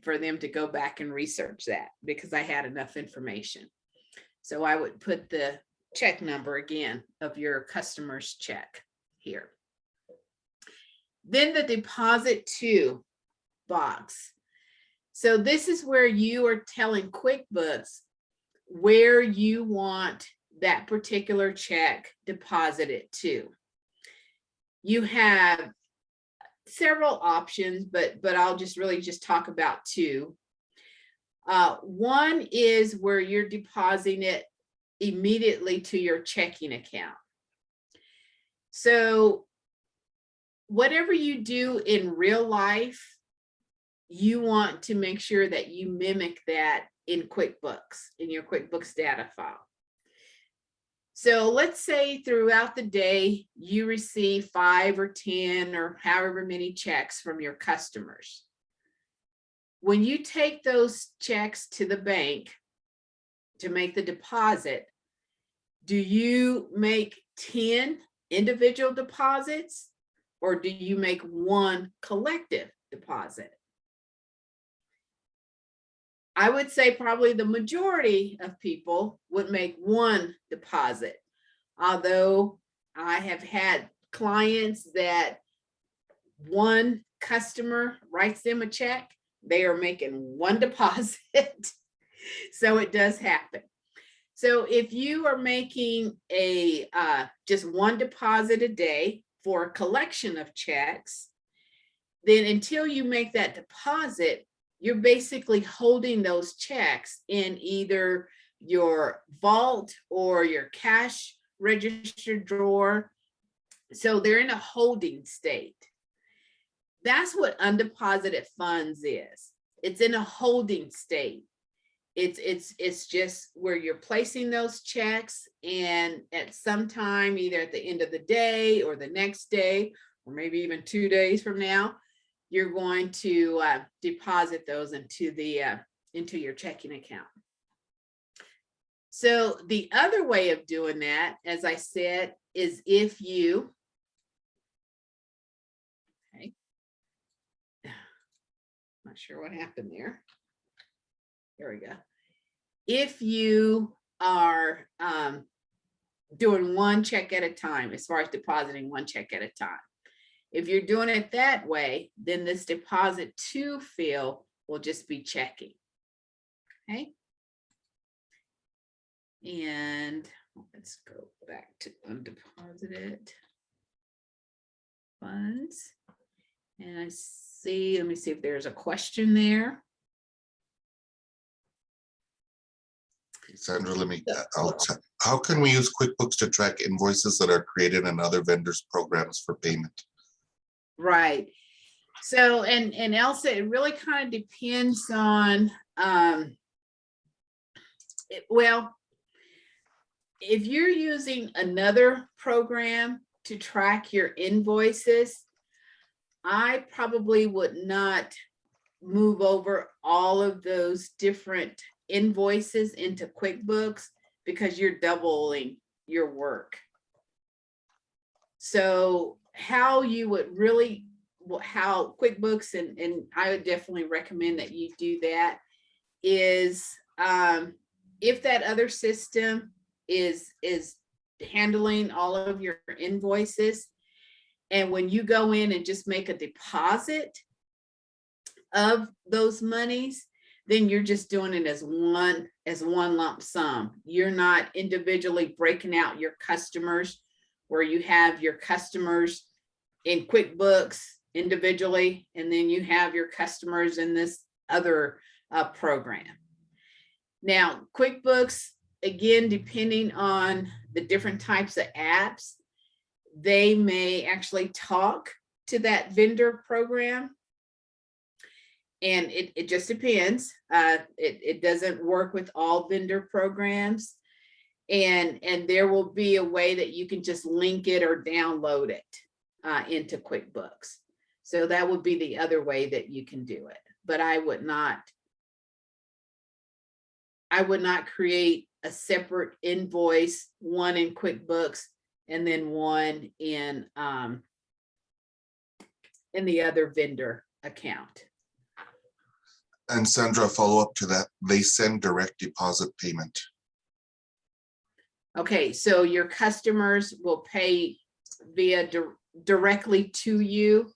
for them to go back and research that, because I had enough information. So I would put the check number again of your customer's check here. Then the deposit to box. So this is where you are telling QuickBooks where you want that particular check deposited to. You have several options, but I'll just talk about two. One is where you're depositing it immediately to your checking account. So whatever you do in real life, you want to make sure that you mimic that in QuickBooks, in your QuickBooks data file. So let's say throughout the day, you receive 5 or 10 or however many checks from your customers. When you take those checks to the bank to make the deposit, do you make 10 individual deposits, or do you make one collective deposit? I would say probably the majority of people would make one deposit, although I have had clients that one customer writes them a check, they are making one deposit. So it does happen. So if you are making a just one deposit a day for a collection of checks, then until you make that deposit, you're basically holding those checks in either your vault or your cash register drawer. So they're in a holding state. That's what undeposited funds is. It's in a holding state. It's just where you're placing those checks, and at some time, either at the end of the day or the next day, or maybe even 2 days from now, you're going to deposit those into your checking account. So the other way of doing that, as I said, is if you, okay, not sure what happened there. There we go. If you are doing one check at a time, as far as depositing one check at a time, if you're doing it that way, then this deposit to field will just be checking. Okay. And let's go back to undeposited funds. And I see, let me see if there's a question there. Sandra, how can we use QuickBooks to track invoices that are created in other vendors' programs for payment? Right. So, and Elsa, it really kind of depends on, well, if you're using another program to track your invoices, I probably would not move over all of those different invoices into QuickBooks, because you're doubling your work. So how you would really, how QuickBooks, and I would definitely recommend that you do that, is if that other system is handling all of your invoices, and when you go in and just make a deposit of those monies, then you're just doing it as one lump sum. You're not individually breaking out your customers, where you have your customers in QuickBooks individually, and then you have your customers in this other program. Now, QuickBooks, again, depending on the different types of apps, they may actually talk to that vendor program. And it just depends. It doesn't work with all vendor programs. And there will be a way that you can just link it or download it into QuickBooks. So that would be the other way that you can do it. But I would not create a separate invoice, one in QuickBooks and then one in the other vendor account. And Sandra, follow up to that, they send direct deposit payment. Okay, so your customers will pay via directly to you.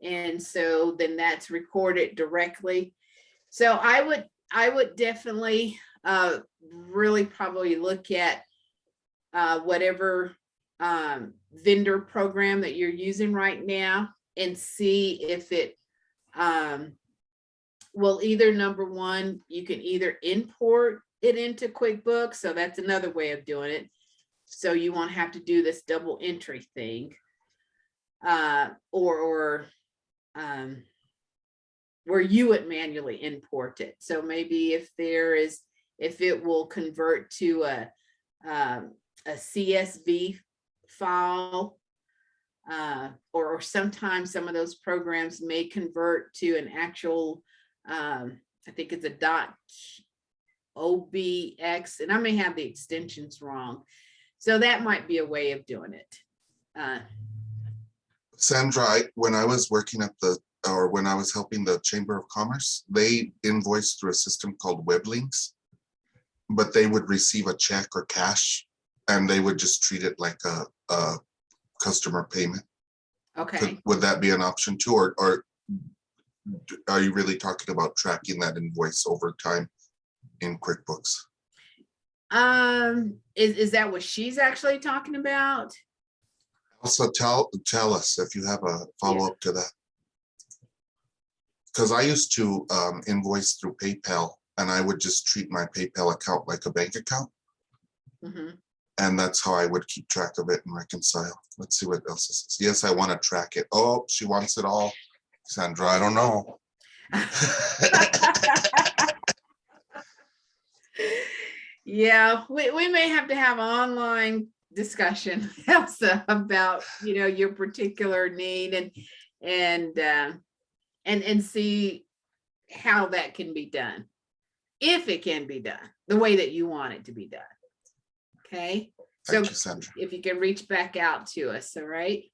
And so then that's recorded directly. So I would definitely really probably look at whatever vendor program that you're using right now, and see if it will either, number one, you can either import it into QuickBooks. So that's another way of doing it. So you won't have to do this double entry thing, or where you would manually import it. So maybe if it will convert to a CSV file, or sometimes some of those programs may convert to an actual, I think it's a .obx, and I may have the extensions wrong. So that might be a way of doing it. Sandra, when I was working at when I was helping the Chamber of Commerce, they invoiced through a system called WebLinks, but they would receive a check or cash, and they would just treat it like a customer payment. Okay. Would that be an option too, or are you really talking about tracking that invoice over time in QuickBooks? Is that what she's actually talking about? Also, tell us if you have a follow-up to that. Because I used to invoice through PayPal, and I would just treat my PayPal account like a bank account. Mhm. And that's how I would keep track of it and reconcile. Let's see what else this is. Yes, I want to track it. Oh, she wants it all. Sandra, I don't know. Yeah, we may have to have an online discussion Elsa, about, your particular need and see how that can be done. If it can be done the way that you want it to be done. Okay. Thank So you, Sandra. if you can reach back out to us, all right?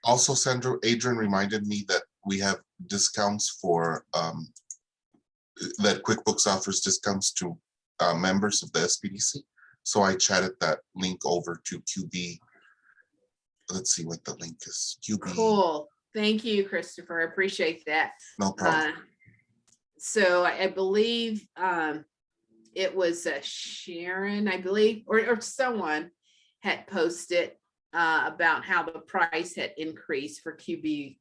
Also, Sandra, Adrian reminded me that we have discounts for that QuickBooks offers discounts to members of the SPDC. So I chatted that link over to QB. Let's see what the link is. QB. Cool. Thank you, Christopher. I appreciate that. No problem. So I believe it was Sharon, I believe, or someone had posted about how the price had increased for QBO.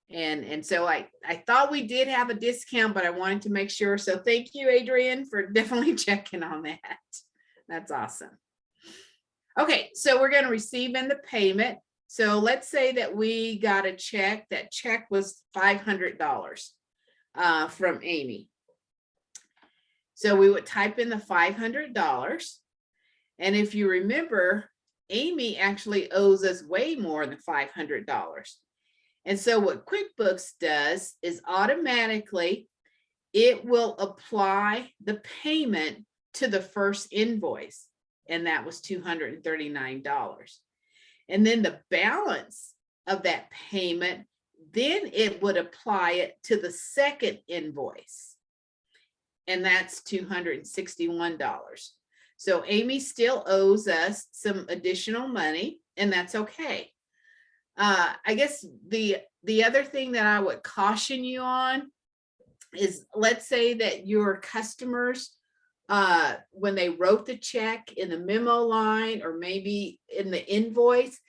And so I thought we did have a discount, but I wanted to make sure. So thank you, Adrian, for definitely checking on that. That's awesome. Okay, so we're going to receive in the payment. So let's say that we got a check. That check was $500 from Amy. So we would type in the $500. And if you remember, Amy actually owes us way more than $500. And so what QuickBooks does is automatically it will apply the payment to the first invoice. And that was $239. And then the balance of that payment, then it would apply it to the second invoice. And that's $261. So Amy still owes us some additional money, and that's okay. I guess the other thing that I would caution you on is, let's say that your customers, when they wrote the check in the memo line, or maybe in the invoice,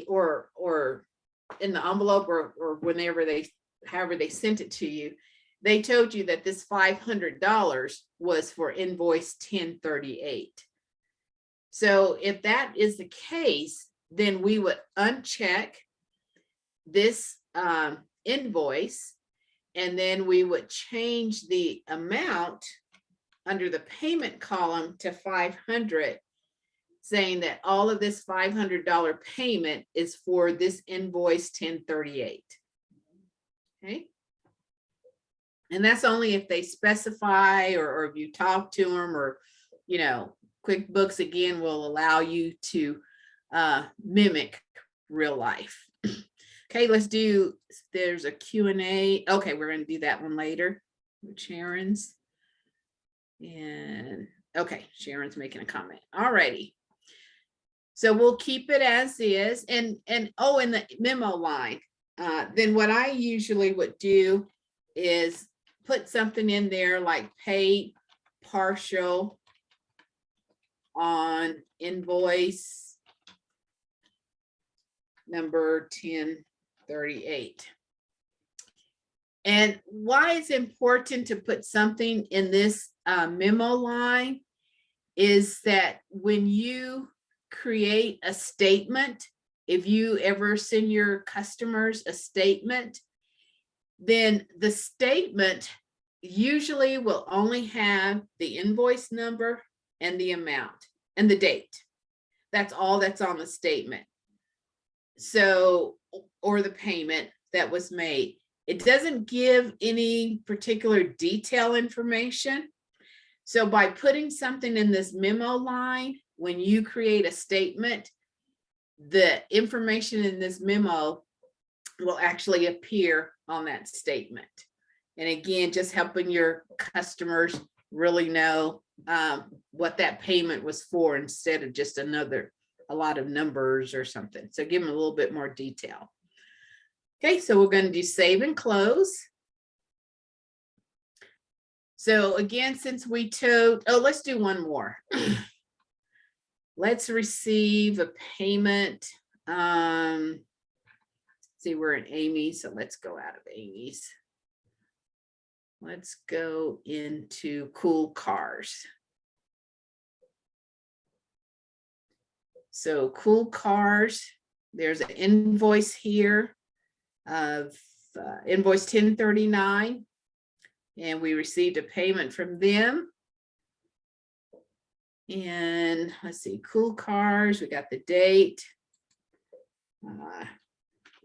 or in the envelope, or whenever however they sent it to you, they told you that this $500 was for invoice 1038. So if that is the case, then we would uncheck this invoice, and then we would change the amount under the payment column to 500, saying that all of this $500 payment is for this invoice 1038. Okay. And that's only if they specify, or if you talk to them, or, QuickBooks again will allow you to mimic real life. Okay, there's a Q&A. Okay, we're going to do that one later with Sharon's. And okay, Sharon's making a comment. All righty. So we'll keep it as is. And in the memo line, then what I usually would do is put something in there like paid partial on invoice number 1038. And why it's important to put something in this memo line is that when you create a statement, if you ever send your customers a statement, then the statement usually will only have the invoice number and the amount and the date. That's all that's on the statement. So, or the payment that was made. It doesn't give any particular detail information. So by putting something in this memo line, when you create a statement, the information in this memo will actually appear on that statement. And again, just helping your customers really know what that payment was for, instead of just another a lot of numbers or something. So give them a little bit more detail. Okay, so we're going to do save and close. So again, since we told, oh, let's do one more. Let's receive a payment. See, we're in Amy, so let's go out of Amy's. Let's go into Cool Cars. So Cool Cars, there's an invoice here of invoice 1039, and we received a payment from them. And let's see, Cool Cars, we got the date.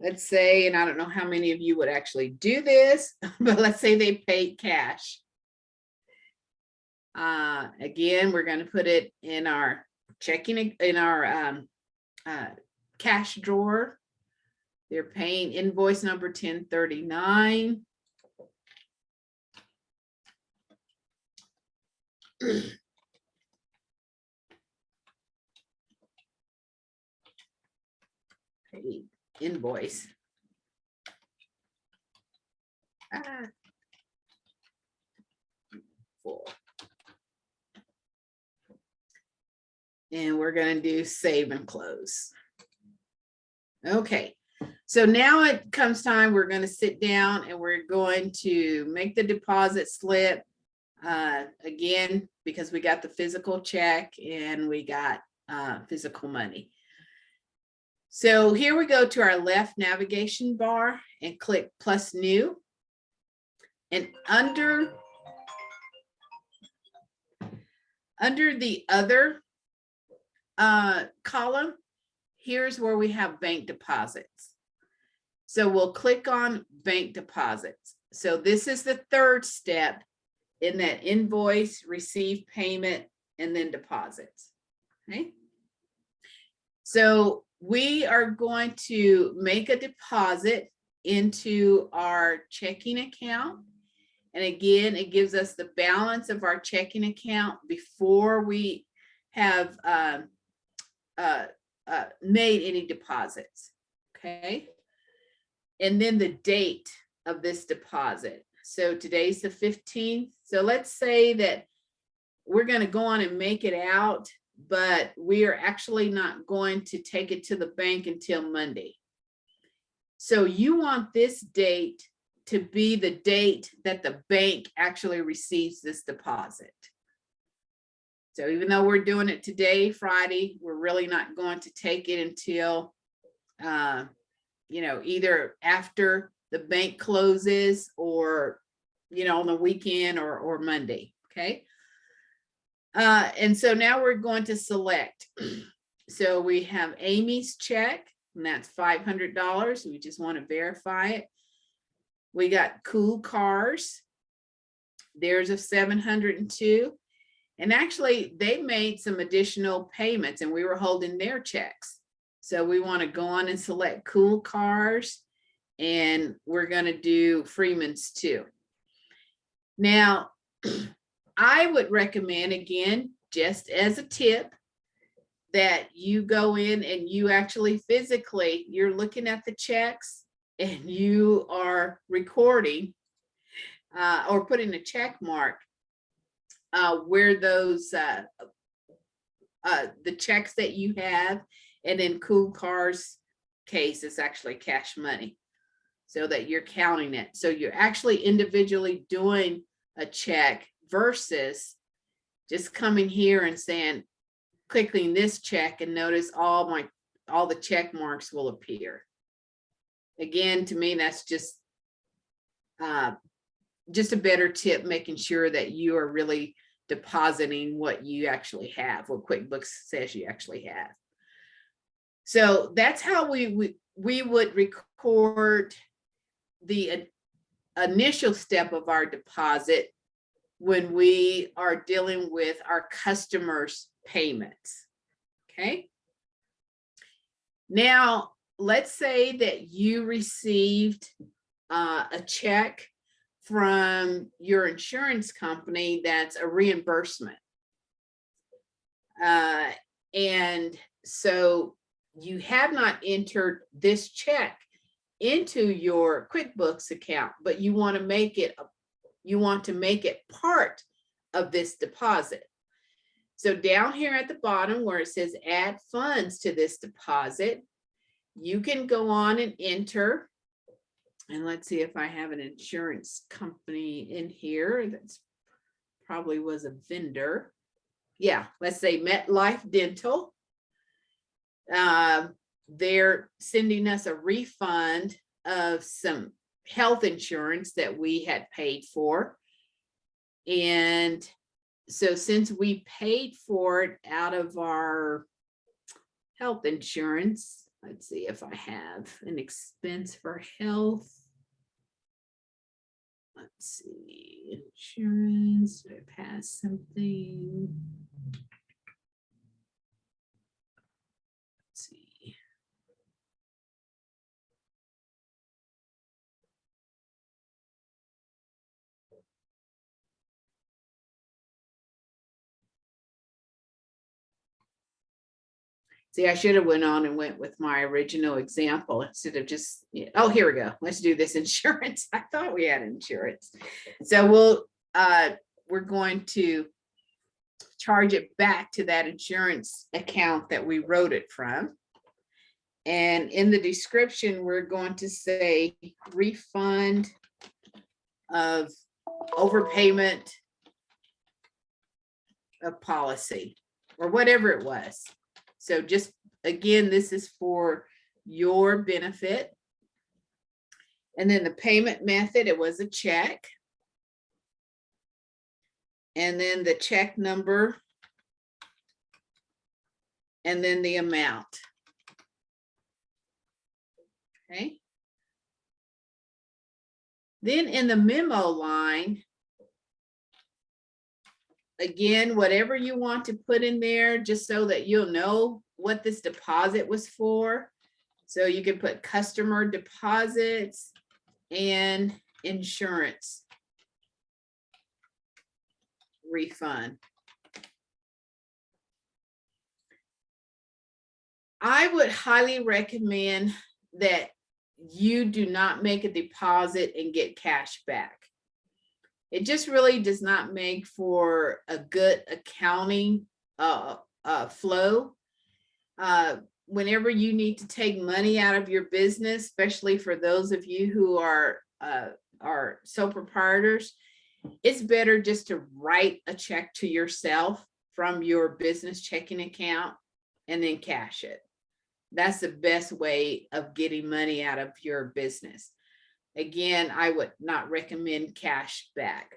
Let's say, and I don't know how many of you would actually do this, but let's say they paid cash. Again, we're going to put it in our checking, in our cash drawer. They're paying invoice number 1039. Paid invoice. Full. And we're going to do save and close. Okay, so now it comes time, we're going to sit down and we're going to make the deposit slip. Again, because we got the physical check and we got physical money. So here we go to our left navigation bar and click plus new. And under the other column, here's where we have bank deposits. So we'll click on bank deposits. So this is the third step in that invoice, receive payment, and then deposits. Okay. So we are going to make a deposit into our checking account. And again, it gives us the balance of our checking account before we have made any deposits. Okay. And then the date of this deposit. So today's the 15th. So let's say that we're going to go on and make it out, but we are actually not going to take it to the bank until Monday. So you want this date to be the date that the bank actually receives this deposit. So even though we're doing it today, Friday, we're really not going to take it until, either after the bank closes or, on the weekend or Monday. Okay. And so now we're going to select. So we have Amy's check, and that's $500. We just want to verify it. We got Cool Cars. There's a 702. And actually, they made some additional payments, and we were holding their checks. So we want to go on and select Cool Cars, and we're going to do Freeman's too. Now, I would recommend, again, just as a tip, that you go in and you actually physically, you're looking at the checks and you are recording or putting a check mark where those, the checks that you have, and in Cool Cars case, it's actually cash money, so that you're counting it. So you're actually individually doing a check versus just coming here and saying, clicking this check, and notice all the check marks will appear. Again, to me, that's just a better tip, making sure that you are really depositing what you actually have, what QuickBooks says you actually have. So that's how we would record the initial step of our deposit when we are dealing with our customers' payments. Okay. Now, let's say that you received a check from your insurance company that's a reimbursement. And So you have not entered this check into your QuickBooks account, but you want to make it part of this deposit. So down here at the bottom where it says add funds to this deposit, you can go on and enter. And let's see if I have an insurance company in here. That's probably was a vendor. Yeah, let's say MetLife Dental. They're sending us a refund of some health insurance that we had paid for. And so since we paid for it out of our health insurance, let's see if I have an expense for health. Let's see, insurance, did I pass something? Let's see. See, I should have went on and went with my original example instead of just, oh, here we go. Let's do this insurance. I thought we had insurance. So we're going to charge it back to that insurance account that we wrote it from. And in the description, we're going to say refund of overpayment of policy or whatever it was. So just, again, this is for your benefit. And then the payment method, it was a check. And then the check number. And then the amount. Okay. Then in the memo line, again, whatever you want to put in there, just so that you'll know what this deposit was for. So you can put customer deposits and insurance refund. I would highly recommend that you do not make a deposit and get cash back. It just really does not make for a good accounting flow. Whenever you need to take money out of your business, especially for those of you who are sole proprietors, it's better just to write a check to yourself from your business checking account and then cash it. That's the best way of getting money out of your business. Again, I would not recommend cash back.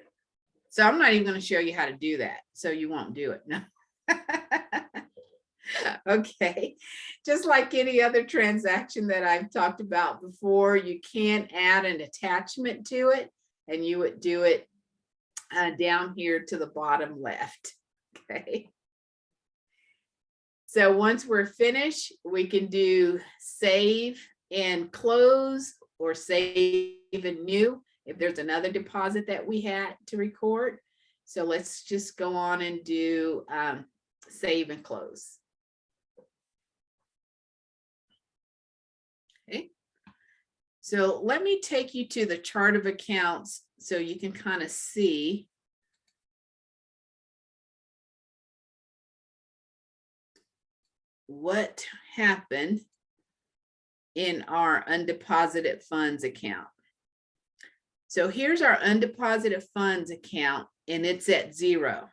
So I'm not even going to show you how to do that. So you won't do it. No. Okay. Just like any other transaction that I've talked about before, you can add an attachment to it, and you would do it down here to the bottom left. Okay. So once we're finished, we can do save and close, or save and new if there's another deposit that we had to record. So let's just go on and do save and close. Okay. So let me take you to the chart of accounts so you can kind of see what happened in our undeposited funds account. So here's our undeposited funds account, and it's at 0.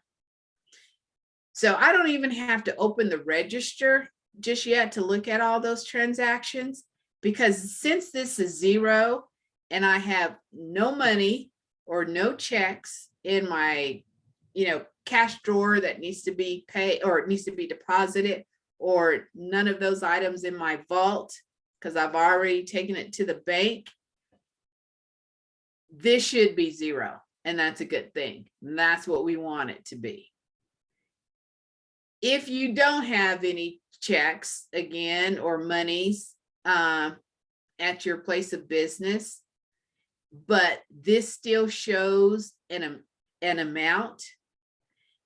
So I don't even have to open the register just yet to look at all those transactions, because since this is 0 and I have no money or no checks in my, cash drawer that needs to be paid or it needs to be deposited, or none of those items in my vault because I've already taken it to the bank, this should be 0. And that's a good thing. And that's what we want it to be. If you don't have any checks, again, or monies at your place of business, but this still shows an amount,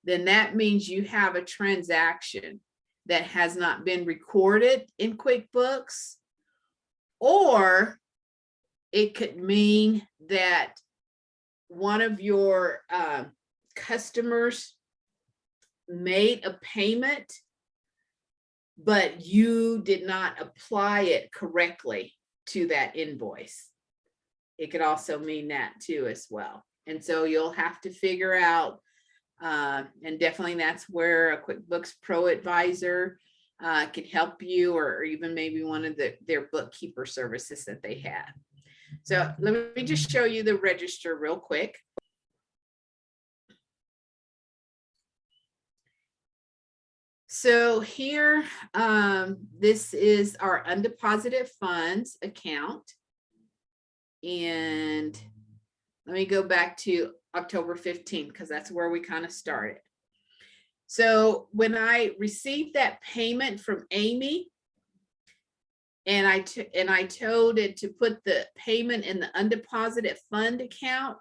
then that means you have a transaction. that has not been recorded in QuickBooks, or it could mean that one of your customers made a payment, but you did not apply it correctly to that invoice. It could also mean that too as well. And so you'll have to figure out, and definitely that's where a QuickBooks Pro advisor can help you, or even maybe one of their bookkeeper services that they have. So let me just show you the register real quick. So here, this is our undeposited funds account. And let me go back to October 15th, because that's where we kind of started. So when I received that payment from Amy, and I told it to put the payment in the undeposited fund account,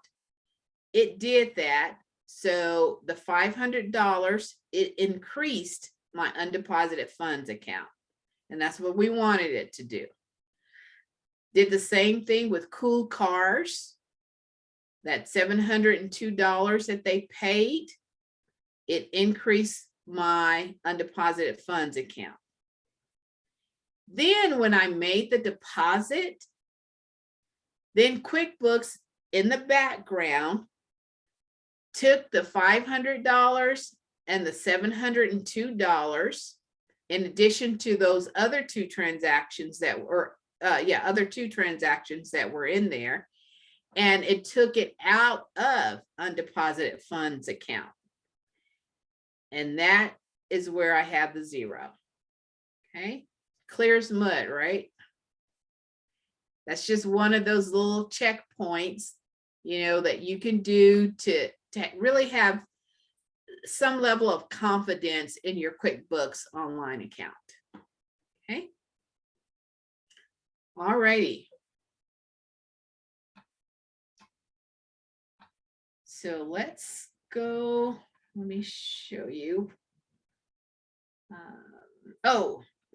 it did that. So the $500, it increased my undeposited funds account. And that's what we wanted it to do. Did the same thing with Cool Cars. That $702 that they paid, it increased my undeposited funds account. Then when I made the deposit, then QuickBooks in the background took the $500 and the $702, in addition to those other two transactions that were, other two transactions that were in there, and it took it out of undeposited funds account. And that is where I have the zero. Okay, clear as mud, right? That's just one of those little checkpoints, that you can do to really have some level of confidence in your QuickBooks Online account. Okay. All righty. So let's go. Let me show you.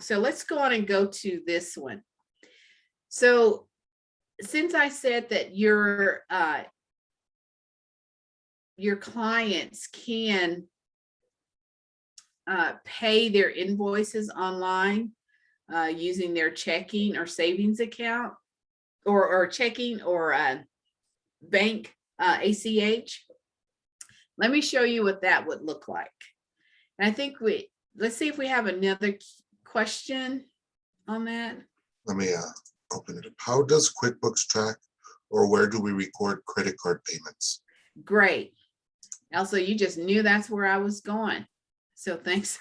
So let's go on and go to this one. So since I said that your clients can pay their invoices online using their checking or savings account, or checking or bank ACH. Let me show you what that would look like. And I think let's see if we have another question on that. Let me open it up. How does QuickBooks track, or where do we record credit card payments? Great. Elsa, you just knew that's where I was going. So thanks.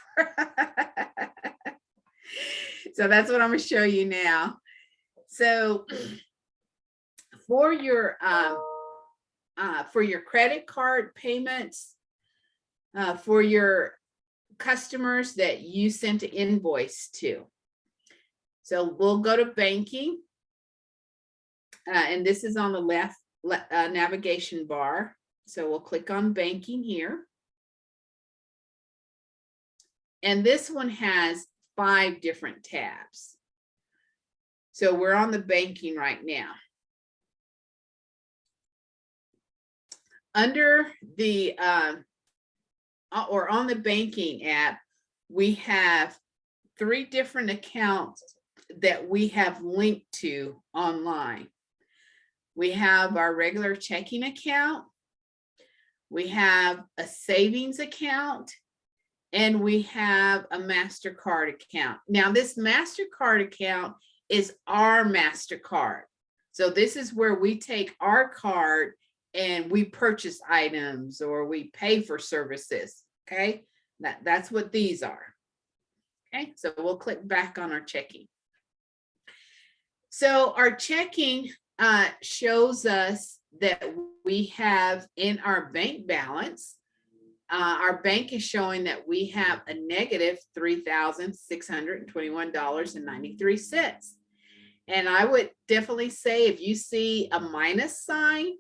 So that's what I'm going to show you now. So for your credit card payments, for your customers that you sent an invoice to. So we'll go to banking, and this is on the left navigation bar. So we'll click on banking here. And this one has 5 different tabs. So we're on the banking right now. Under the, or on the banking app, we have 3 different accounts that we have linked to online. We have our regular checking account, we have a savings account, and we have a MasterCard account. Now, this MasterCard account is our MasterCard. So this is where we take our card and we purchase items or we pay for services. Okay, that's what these are. Okay, so we'll click back on our checking. So our checking shows us that we have in our bank balance, our bank is showing that we have a negative $3,621.93. And I would definitely say if you see a minus sign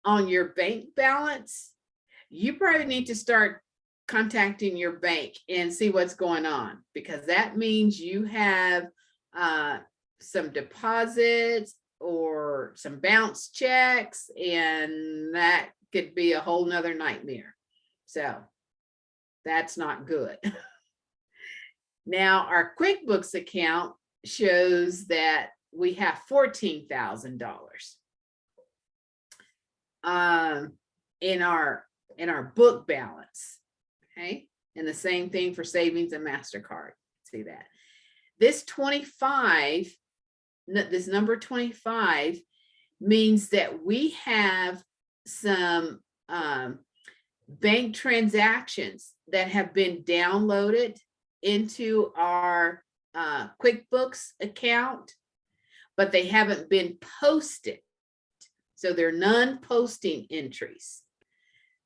on your bank balance, you probably need to start contacting your bank and see what's going on, because that means you have some deposits or some bounce checks, and that could be a whole nother nightmare. So that's not good. Now our QuickBooks account shows that we have $14,000 in our book balance. Okay, and the same thing for savings and MasterCard. See that? This 25, this number 25 means that we have some bank transactions that have been downloaded into our QuickBooks account, but they haven't been posted. So they're non-posting entries.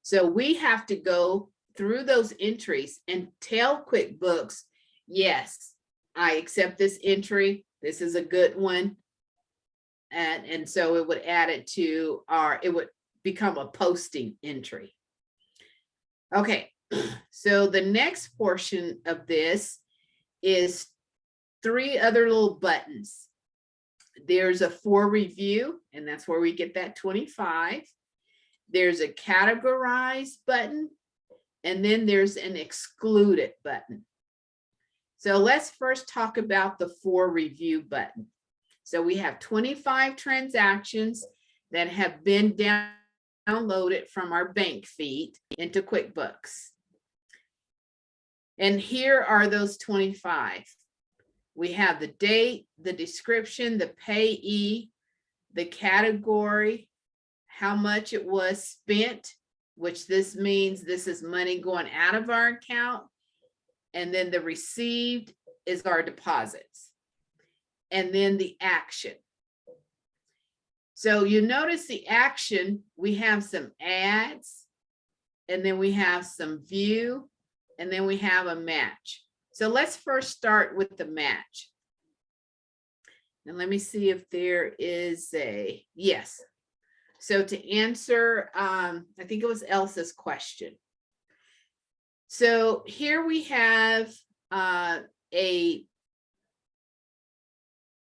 So we have to go through those entries and tell QuickBooks, yes, I accept this entry. This is a good one. And so it would add it to it would become a posting entry. Okay, so the next portion of this is 3 other little buttons. There's a for review, and that's where we get that 25. There's a categorize button, and then there's an excluded button. So let's first talk about the for review button. So we have 25 transactions that have been downloaded from our bank feed into QuickBooks. And here are those 25. We have the date, the description, the payee, the category, how much it was spent, which this means this is money going out of our account. And then the received is our deposits. And then the action. So you notice the action, we have some ads, and then we have some view, and then we have a match. So let's first start with the match. And let me see if there is a, yes. So to answer, I think it was Elsa's question. So here we have a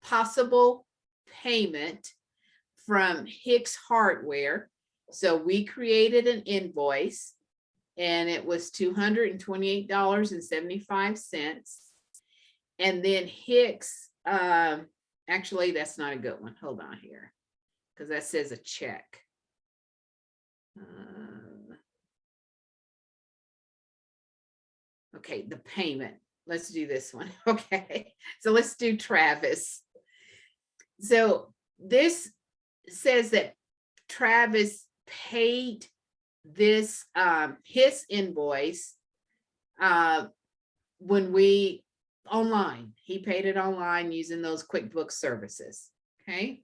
possible payment from Hicks Hardware. So we created an invoice, and it was $228.75. And then Hicks, actually, that's not a good one. Hold on here, because that says a check. Okay, the payment. Let's do this one. Okay, so let's do Travis. So this says that Travis paid this his invoice when we online. He paid it online using those QuickBooks services. Okay.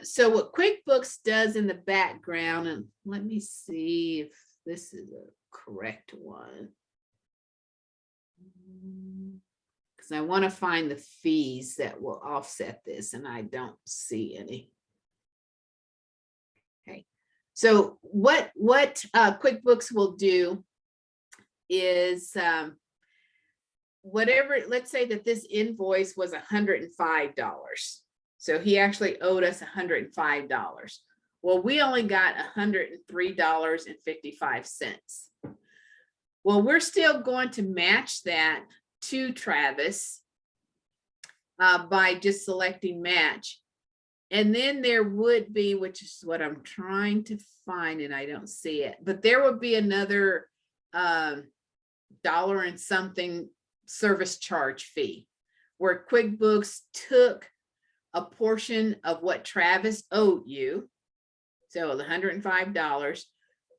So what QuickBooks does in the background, and let me see if this is a correct one, because I want to find the fees that will offset this, and I don't see any. Okay, so what QuickBooks will do is whatever, let's say that this invoice was $105. So he actually owed us $105. Well, we only got $103.55. Well, we're still going to match that to Travis by just selecting match. And then there would be, which is what I'm trying to find, and I don't see it, but there would be another dollar and something service charge fee, where QuickBooks took a portion of what Travis owed you. So the $105,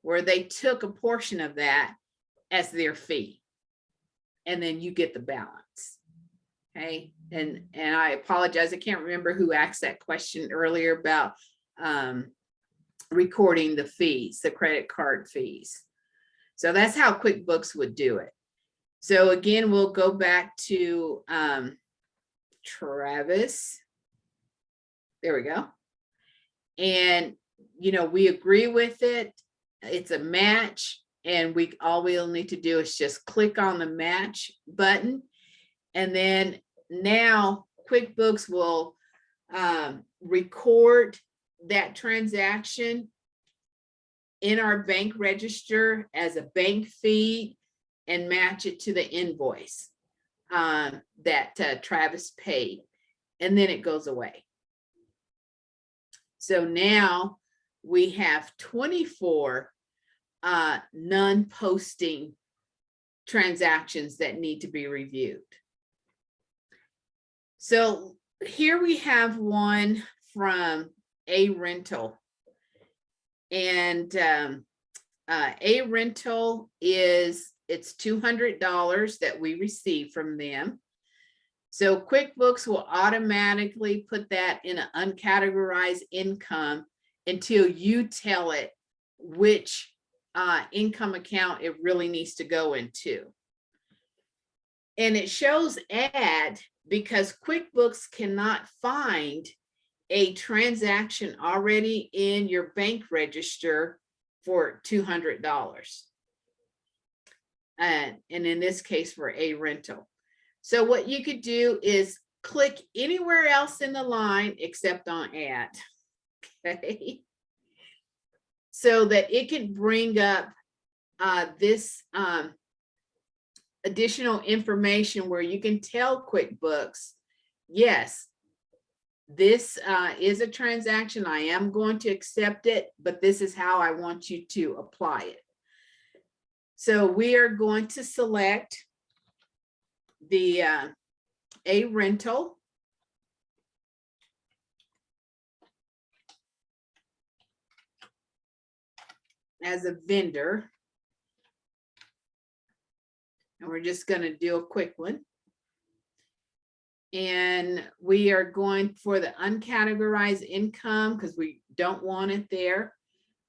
where they took a portion of that as their fee, and then you get the balance. Okay, and I apologize, I can't remember who asked that question earlier about recording the fees, the credit card fees. So that's how QuickBooks would do it. So again, we'll go back to Travis. There we go. And, you know, we agree with it. It's a match. And all we'll need to do is just click on the match button. And then now QuickBooks will record that transaction in our bank register as a bank feed and match it to the invoice that Travis paid. And then it goes away. So now we have 24 non-posting transactions that need to be reviewed. So here we have one from a rental, and a rental it's $200 that we receive from them. So QuickBooks will automatically put that in an uncategorized income until you tell it which income account it really needs to go into. And it shows add because QuickBooks cannot find a transaction already in your bank register for $200. And in this case for a rental. So what you could do is click anywhere else in the line except on add, okay? So that it can bring up this additional information where you can tell QuickBooks, yes, this is a transaction. I am going to accept it, but this is how I want you to apply it. So we are going to select the a rental. As a vendor. And we're just going to do a quick one. And we are going for the uncategorized income because we don't want it there.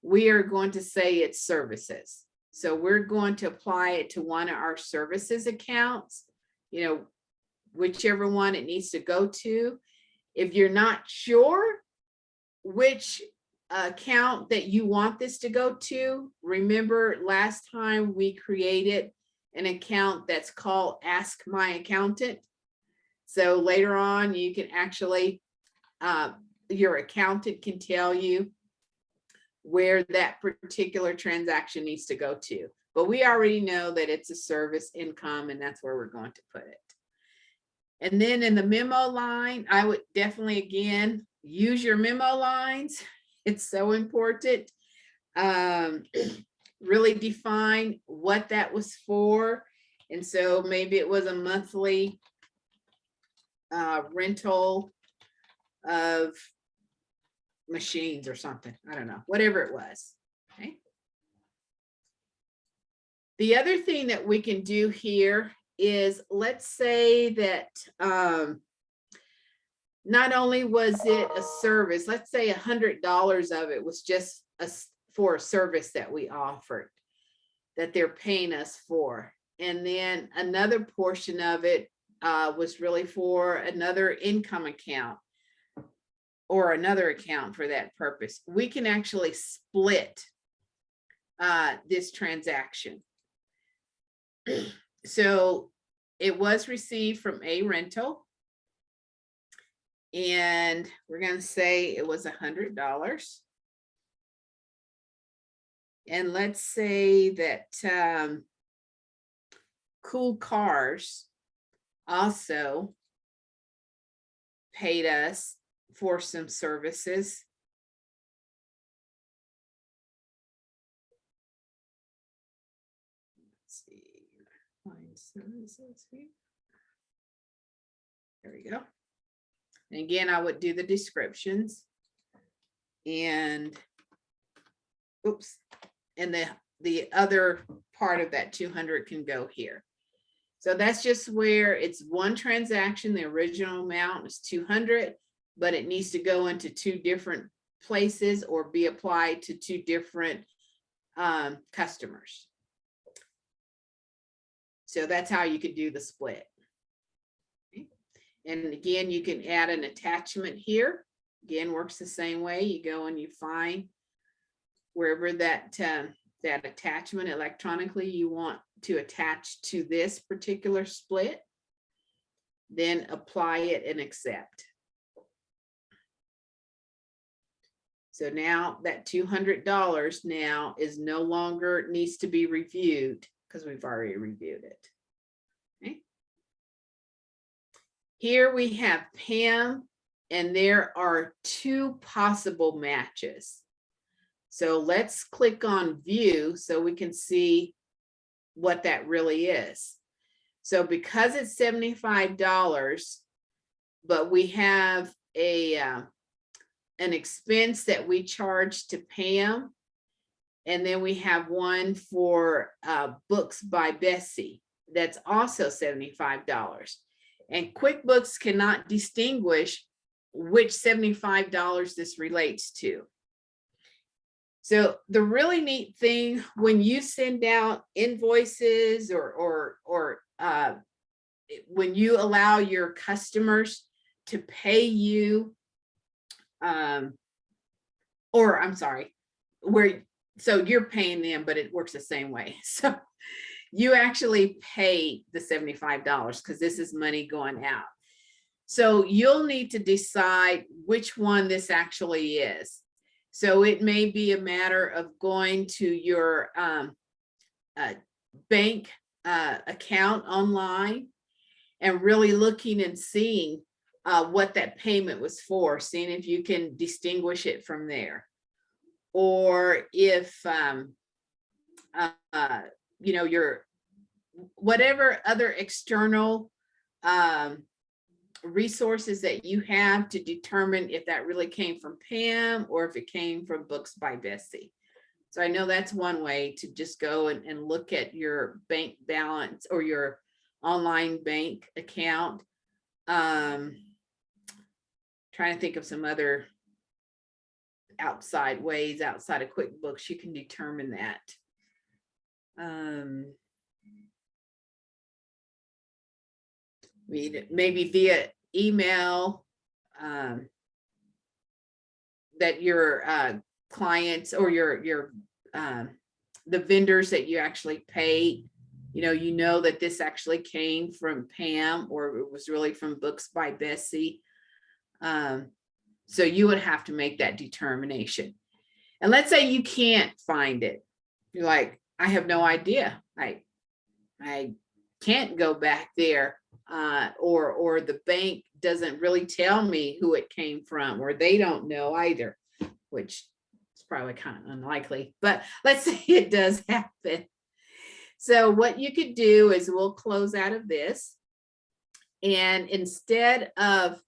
We are going to say it's services. So we're going to apply it to one of our services accounts, you know, whichever one it needs to go to. If you're not sure which account that you want this to go to, remember last time we created an account that's called Ask My Accountant. So later on you can actually, your accountant can tell you where that particular transaction needs to go to. But we already know that it's a service income and that's where we're going to put it. And then in the memo line, I would definitely, again, use your memo lines. It's so important. Really define what that was for. And so maybe it was a monthly rental of machines or something. I don't know, whatever it was. Okay. The other thing that we can do here is, let's say that not only was it a service, let's say $100 of it was just for a service that we offered, that they're paying us for. And then another portion of it was really for another income account or another account for that purpose. We can actually split this transaction. So it was received from a rental. And we're going to say it was $100. And let's say that Cool Cars also paid us for some services. Let's see, find services here. There we go. And again, I would do the descriptions and oops, and the other part of that 200 can go here. So that's just where it's one transaction. The original amount is 200, but it needs to go into two different places or be applied to two different customers. So that's how you could do the split. Okay. And again, you can add an attachment here. Again, works the same way. You go and you find wherever that that attachment electronically you want to attach to this particular split, then apply it and accept. So now that $200 now is no longer needs to be reviewed because we've already reviewed it. Okay. Here we have Pam, and there are 2 possible matches. So let's click on view so we can see what that really is. So because it's $75, but we have an expense that we charge to Pam, and then we have one for Books by Bessie that's also $75. And QuickBooks cannot distinguish which $75 this relates to. So the really neat thing when you send out invoices or when you allow your customers to pay you, or I'm sorry, so you're paying them, but it works the same way. So you actually pay the $75 because this is money going out. So you'll need to decide which one this actually is. So it may be a matter of going to your bank account online and really looking and seeing what that payment was for, seeing if you can distinguish it from there. Or if, you know, your whatever other external resources that you have to determine if that really came from Pam or if it came from Books by Bessie. So I know that's one way to just go and look at your bank balance or your online bank account. Trying to think of some other outside ways outside of QuickBooks you can determine that. Maybe via email that your clients or your the vendors that you actually pay, you know that this actually came from Pam or it was really from Books by Bessie. So you would have to make that determination. And let's say you can't find it. You're like, I have no idea. I can't go back there. Or the bank doesn't really tell me who it came from, or they don't know either, which is probably kind of unlikely, but let's say it does happen. So what you could do is we'll close out of this, and instead of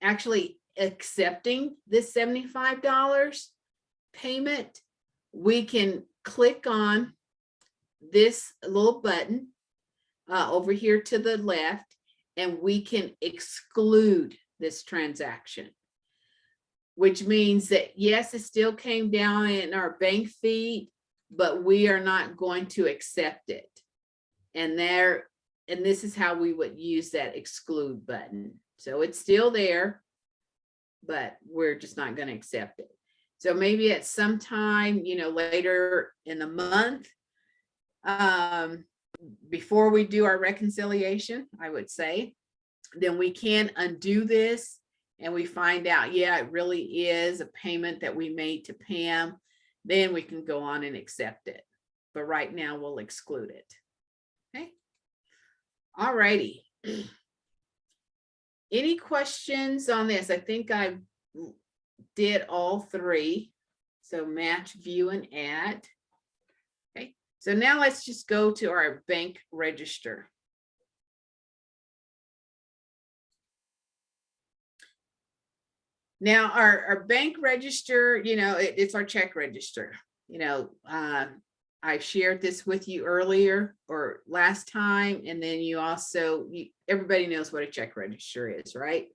actually accepting this $75 payment, we can click on this little button over here to the left, and we can exclude this transaction, which means that yes, it still came down in our bank feed, but we are not going to accept it. And this is how we would use that exclude button. So it's still there, but we're just not going to accept it. So maybe at some time, later in the month, before we do our reconciliation, I would say, then we can undo this and we find out, yeah, it really is a payment that we made to Pam. Then we can go on and accept it. But right now we'll exclude it. Okay. All righty. Any questions on this? I think I did all 3. So match, view, and add. Okay. So now let's just go to our bank register. Now our bank register, it's our check register. I shared this with you earlier or last time, and then everybody knows what a check register is, right?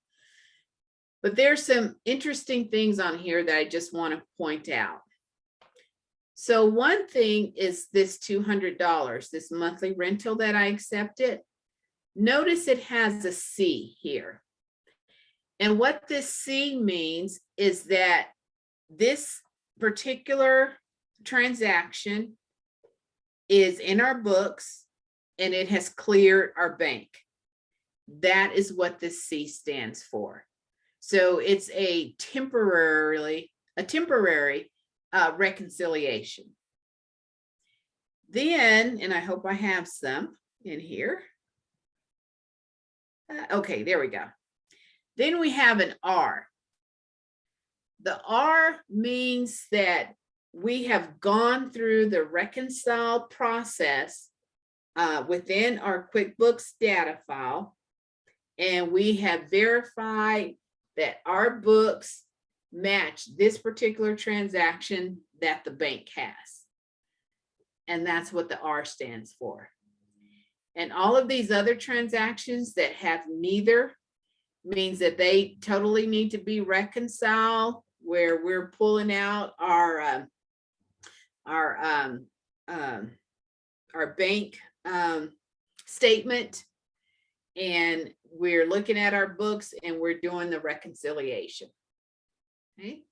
But there's some interesting things on here that I just want to point out. So one thing is this $200, this monthly rental that I accepted. Notice it has a C here. And what this C means is that this particular transaction is in our books and it has cleared our bank. That is what this C stands for. So it's a temporary reconciliation. Then, and I hope I have some in here. Okay, there we go. Then we have an R. The R means that we have gone through the reconcile process within our QuickBooks data file, and we have verified that our books match this particular transaction that the bank has. And that's what the R stands for. And all of these other transactions that have neither means that they totally need to be reconciled, where we're pulling out our bank statement, and we're looking at our books and we're doing the reconciliation. Okay.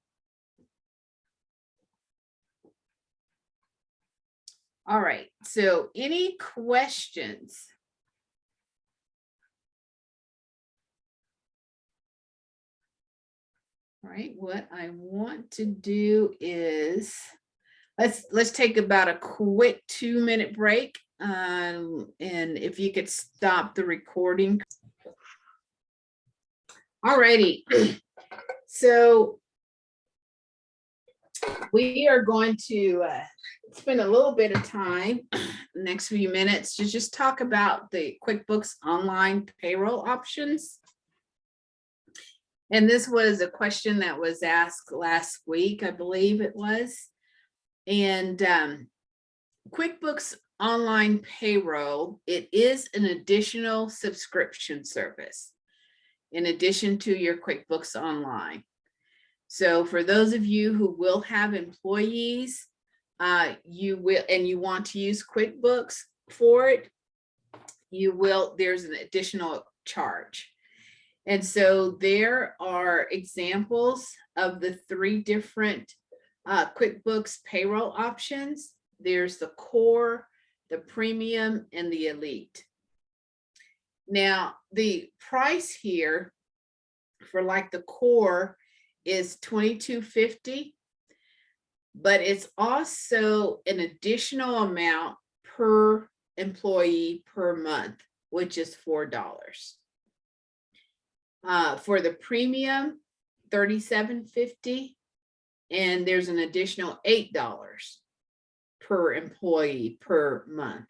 All right, so any questions? All right, what I want to do is let's take about a quick 2-minute break. And if you could stop the recording. All righty, so we are going to spend a little bit of time, the next few minutes, to just talk about the QuickBooks Online payroll options. And this was a question that was asked last week, I believe it was. And QuickBooks Online payroll, it is an additional subscription service in addition to your QuickBooks Online. So for those of you who will have employees, you will, and you want to use QuickBooks for it, you will, there's an additional charge. And so there are examples of the 3 different QuickBooks payroll options. There's the core, the premium, and the elite. Now, the price here for like the core is $22.50, but it's also an additional amount per employee per month, which is $4. For the premium, $37.50, and there's an additional $8 per employee per month.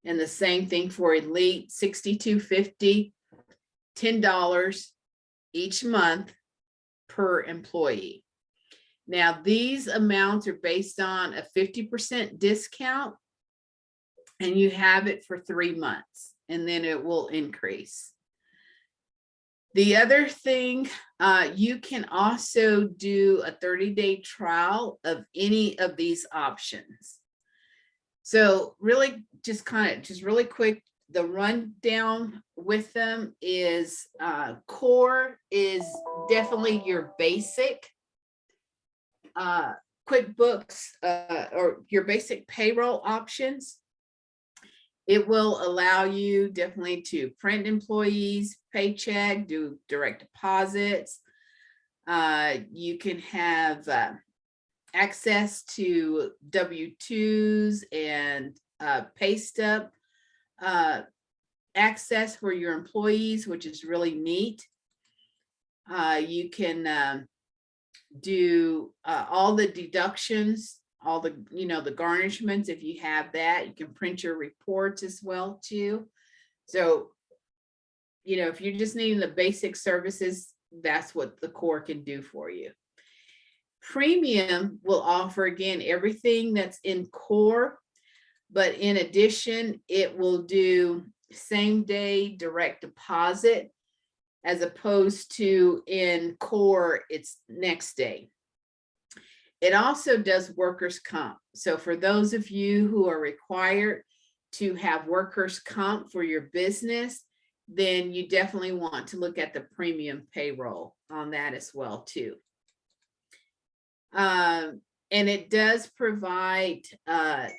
And the same thing for elite, $62.50, $10 each month per employee. Now, these amounts are based on a 50% discount, and you have it for 3 months, and then it will increase. The other thing, you can also do a 30-day trial of any of these options. So really just really quick, the rundown with them is core is definitely your basic QuickBooks or your basic payroll options. It will allow you definitely to print employees' paycheck, do direct deposits. You can have access to W-2s and pay stub access for your employees, which is really neat. You can do all the deductions, all the, the garnishments. If you have that, you can print your reports as well too. So, if you're just needing the basic services, that's what the core can do for you. Premium will offer, again, everything that's in core, but in addition, it will do same day direct deposit, as opposed to in core, it's next day. It also does workers' comp. So for those of you who are required to have workers' comp for your business, then you definitely want to look at the premium payroll on that as well too. And it does provide an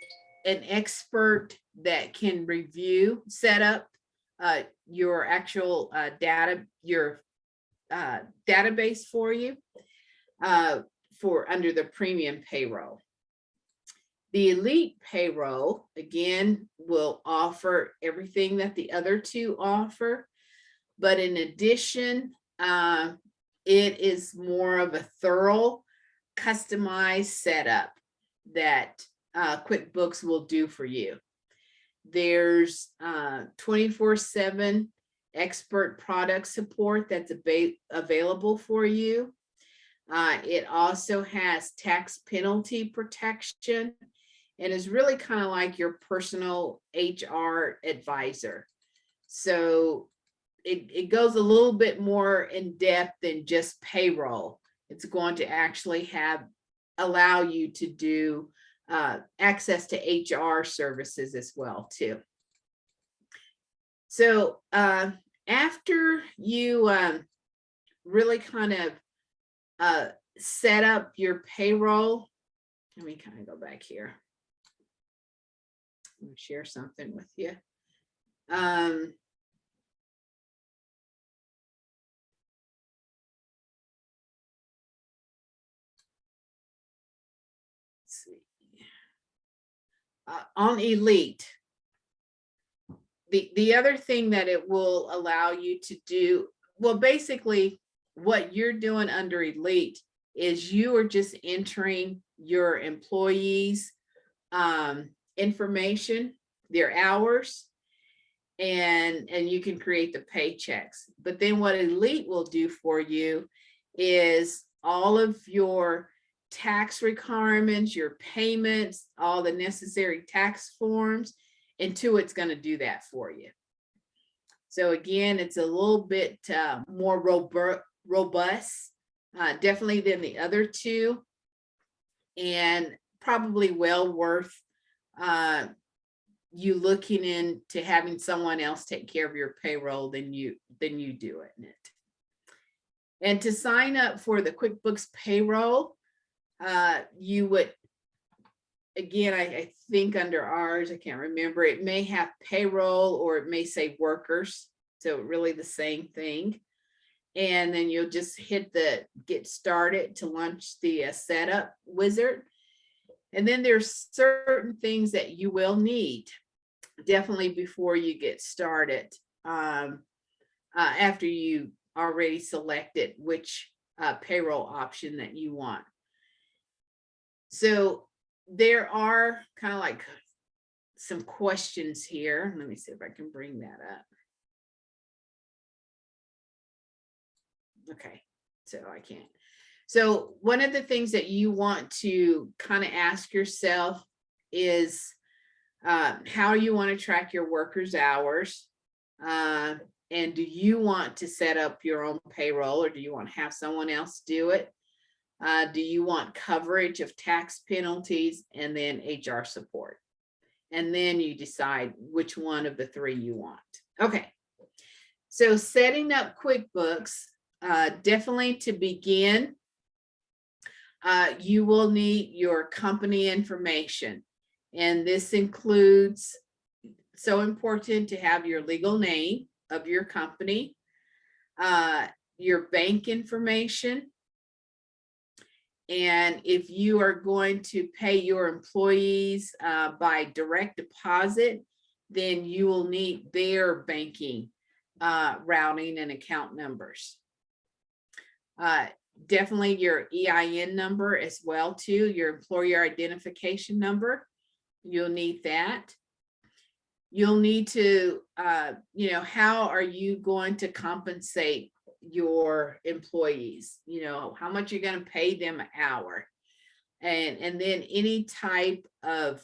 expert that can review, set up your actual database for you for under the premium payroll. The elite payroll, again, will offer everything that the other two offer, but in addition, it is more of a thorough, customized setup that QuickBooks will do for you. There's 24/7 expert product support that's available for you. It also has tax penalty protection and is really kind of like your personal HR advisor. So it goes a little bit more in depth than just payroll. It's going to actually allow you to do access to HR services as well too. So after you really kind of set up your payroll, let me kind of go back here. I'm going to share something with you. On Elite, the other thing that it will allow you to do, well, basically what you're doing under Elite is you are just entering your employees' information, their hours, and you can create the paychecks. But then what Elite will do for you is all of your tax requirements, your payments, all the necessary tax forms, Intuit's going to do that for you. So again, it's a little bit more robust, definitely than the other two, and probably well worth you looking into having someone else take care of your payroll than you do it. And to sign up for the QuickBooks payroll, you would, again, I think under ours, I can't remember, it may have payroll or it may say workers. So really the same thing. And then you'll just hit the get started to launch the setup wizard. And then there's certain things that you will need definitely before you get started, after you already selected which payroll option that you want. So there are kind of like some questions here. Let me see if I can bring that up. Okay, so I can't. So one of the things that you want to kind of ask yourself is how you want to track your workers' hours. And do you want to set up your own payroll, or do you want to have someone else do it? Do you want coverage of tax penalties and then HR support? And then you decide which one of the three you want. Okay, so setting up QuickBooks, definitely to begin, you will need your company information. And this includes, so important to have your legal name of your company, your bank information, and if you are going to pay your employees by direct deposit, then you will need their banking routing and account numbers. Definitely your EIN number as well too, your employer identification number. You'll need that. You'll need to, how are you going to compensate your employees? How much you're going to pay them an hour, and then any type of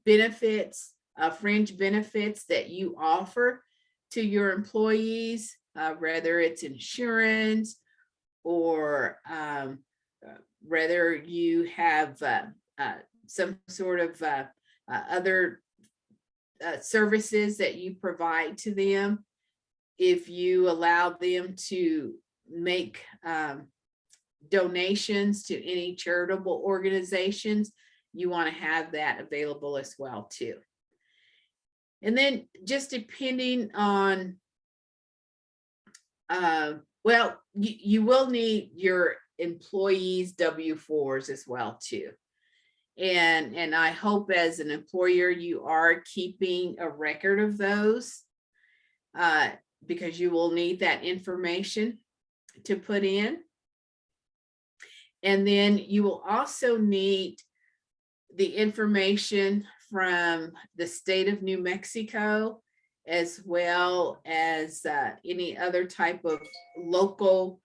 benefits, fringe benefits that you offer to your employees, whether it's insurance or whether you have some sort of other services that you provide to them. If you allow them to make donations to any charitable organizations, you want to have that available as well too. And then just depending on, well, you will need your employees' W-4s as well too. And I hope as an employer, you are keeping a record of those, because you will need that information to put in. And then you will also need the information from the state of New Mexico, as well as any other type of local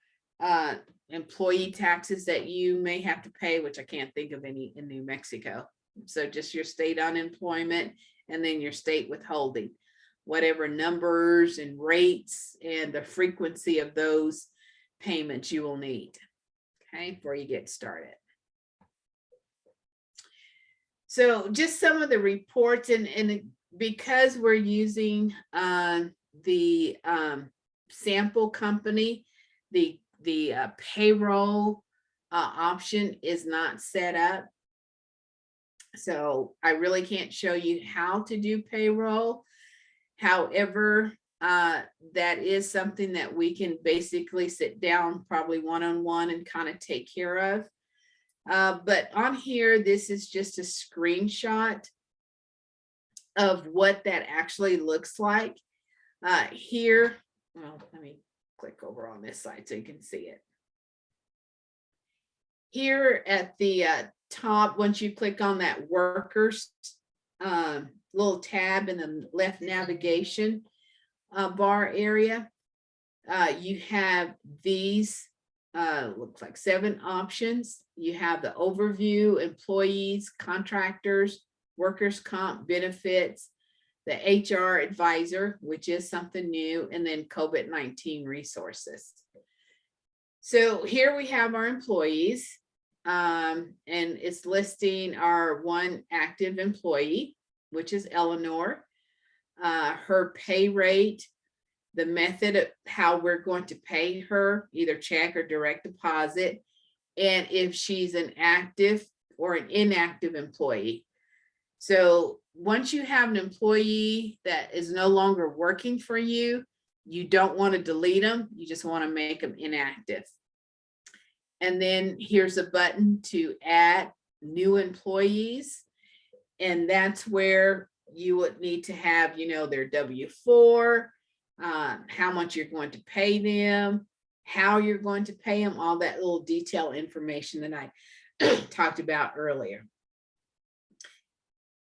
employee taxes that you may have to pay, which I can't think of any in New Mexico. So just your state unemployment and then your state withholding, whatever numbers and rates and the frequency of those payments you will need, okay, before you get started. So just some of the reports, and because we're using the sample company, the payroll option is not set up. So I really can't show you how to do payroll. However, that is something that we can basically sit down probably one-on-one and kind of take care of. But on here, this is just a screenshot of what that actually looks like. Here, well, let me click over on this side so you can see it. Here at the top, once you click on that workers little tab in the left navigation bar area, you have these looks like 7 options. You have the overview, employees, contractors, workers' comp, benefits, the HR advisor, which is something new, and then COVID-19 resources. So here we have our employees, and it's listing our one active employee, which is Eleanor, her pay rate, the method of how we're going to pay her, either check or direct deposit, and if she's an active or an inactive employee. So once you have an employee that is no longer working for you, you don't want to delete them. You just want to make them inactive. And then here's a button to add new employees. And that's where you would need to have, you know, their W-4, how much you're going to pay them, how you're going to pay them, all that little detail information that I talked about earlier.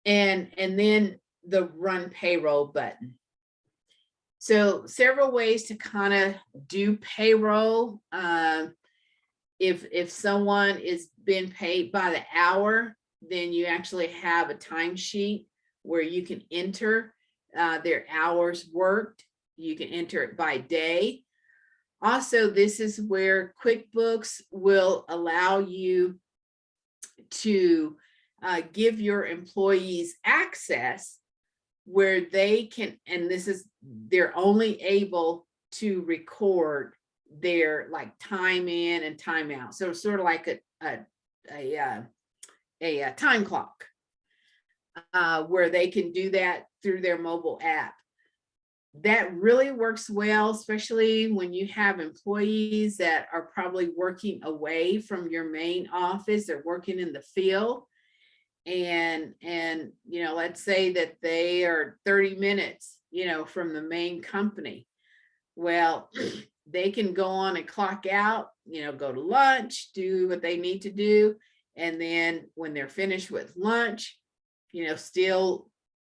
And then the run payroll button. So several ways to kind of do payroll. If someone is being paid by the hour, then you actually have a timesheet where you can enter their hours worked. You can enter it by day. Also, this is where QuickBooks will allow you to give your employees access where they can, and this is, they're only able to record their like time in and time out. So it's sort of like a time clock where they can do that through their mobile app. That really works well, especially when you have employees that are probably working away from your main office. They're working in the field. And you know, let's say that they are 30 minutes, you know, from the main company. Well, they can go on and clock out, you know, go to lunch, do what they need to do. And then when they're finished with lunch, you know, still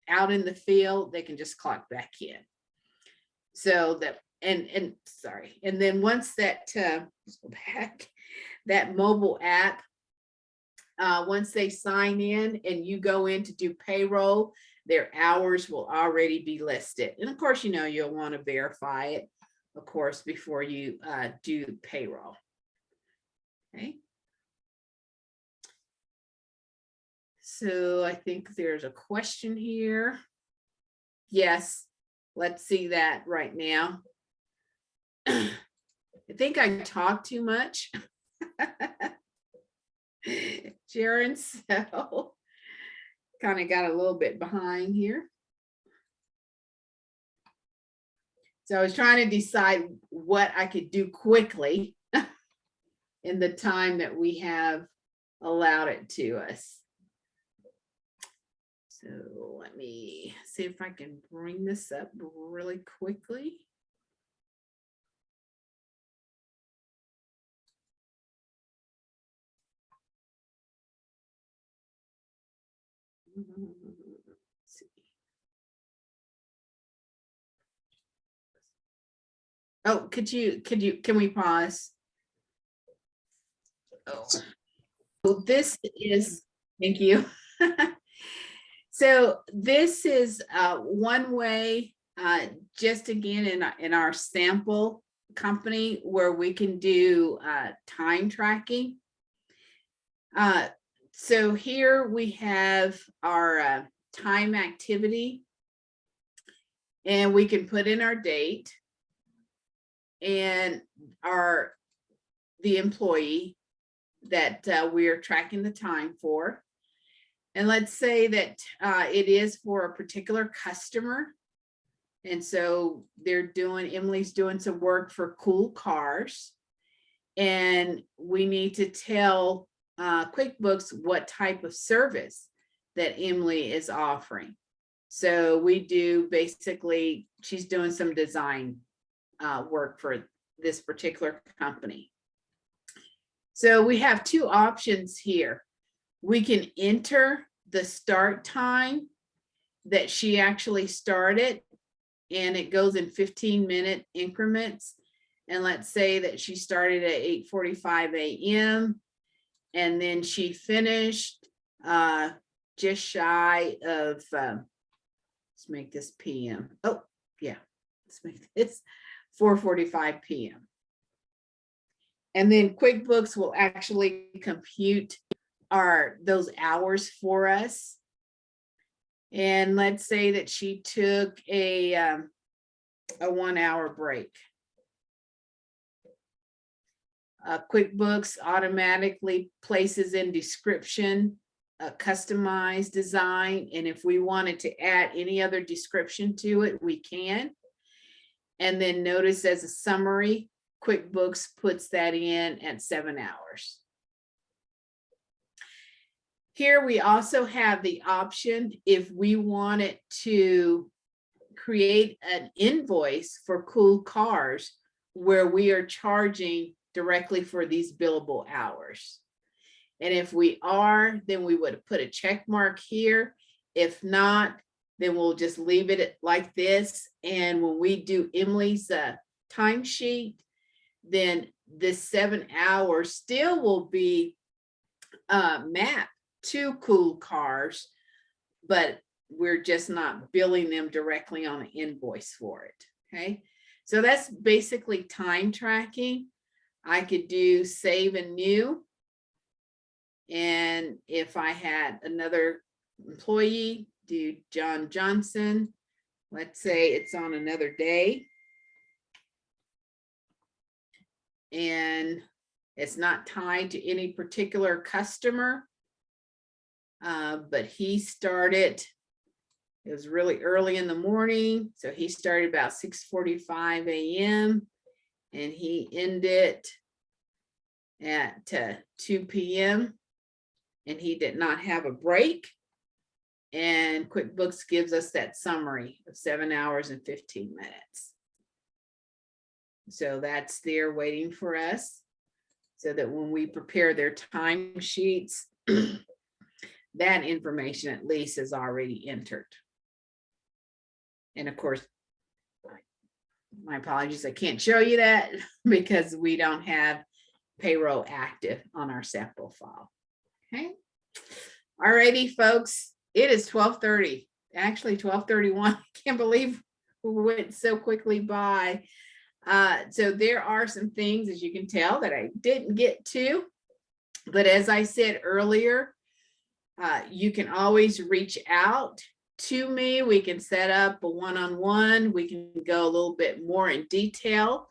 out in the field, they can just clock back in. So that, and sorry. And then once that, let's go back, that mobile app, once they sign in and you go in to do payroll, their hours will already be listed. And of course, you know, you'll want to verify it, of course, before you do payroll. Okay. So I think there's a question here. Yes, let's see that right now. I think I talk too much. Sharon, so kind of got a little bit behind here. So I was trying to decide what I could do quickly in the time that we have allowed it to us. So let me see if I can bring this up really quickly. Let's see. Oh, can we pause? Oh, so this is, thank you. So this is one way, just again in our sample company where we can do time tracking. So here we have our time activity, and we can put in our date and the employee that we are tracking the time for. And let's say that it is for a particular customer. And so Emily's doing some work for Cool Cars. And we need to tell QuickBooks what type of service that Emily is offering. So we do basically, she's doing some design work for this particular company. So we have two options here. We can enter the start time that she actually started, and it goes in 15-minute increments. And let's say that she started at 8:45 a.m. and then she finished just shy of, let's make this PM. Oh, yeah, let's make this 4:45 p.m. And then QuickBooks will actually compute those hours for us. And let's say that she took a 1 hour break. QuickBooks automatically places in description, a customized design. And if we wanted to add any other description to it, we can. And then notice as a summary, QuickBooks puts that in at 7 hours. Here we also have the option, if we wanted to create an invoice for Cool Cars where we are charging directly for these billable hours. And if we are, then we would put a check mark here. If not, then we'll just leave it like this. And when we do Emily's timesheet, then this 7 hours still will be mapped to Cool Cars, but we're just not billing them directly on an invoice for it. Okay, so that's basically time tracking. I could do save and new. And if I had another employee, do John Johnson, let's say it's on another day. And it's not tied to any particular customer, but he started, it was really early in the morning. So he started about 6:45 a.m. and he ended at 2 p.m. and he did not have a break. And QuickBooks gives us that summary of 7 hours and 15 minutes. So that's there waiting for us so that when we prepare their time sheets, that information at least is already entered. And of course, my apologies, I can't show you that because we don't have payroll active on our sample file. Okay. All righty, folks, it is 12:30, actually 12:31. I can't believe we went so quickly by. So there are some things, as you can tell, that I didn't get to, but as I said earlier, you can always reach out to me. We can set up a one-on-one. We can go a little bit more in detail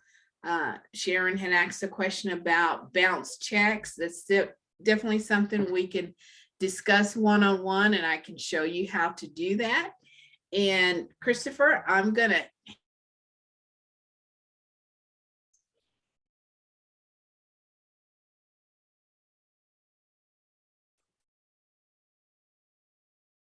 Sharon had asked a question about bounce checks. That's definitely something we can discuss one-on-one, and I can show you how to do that. And Christopher, I'm gonna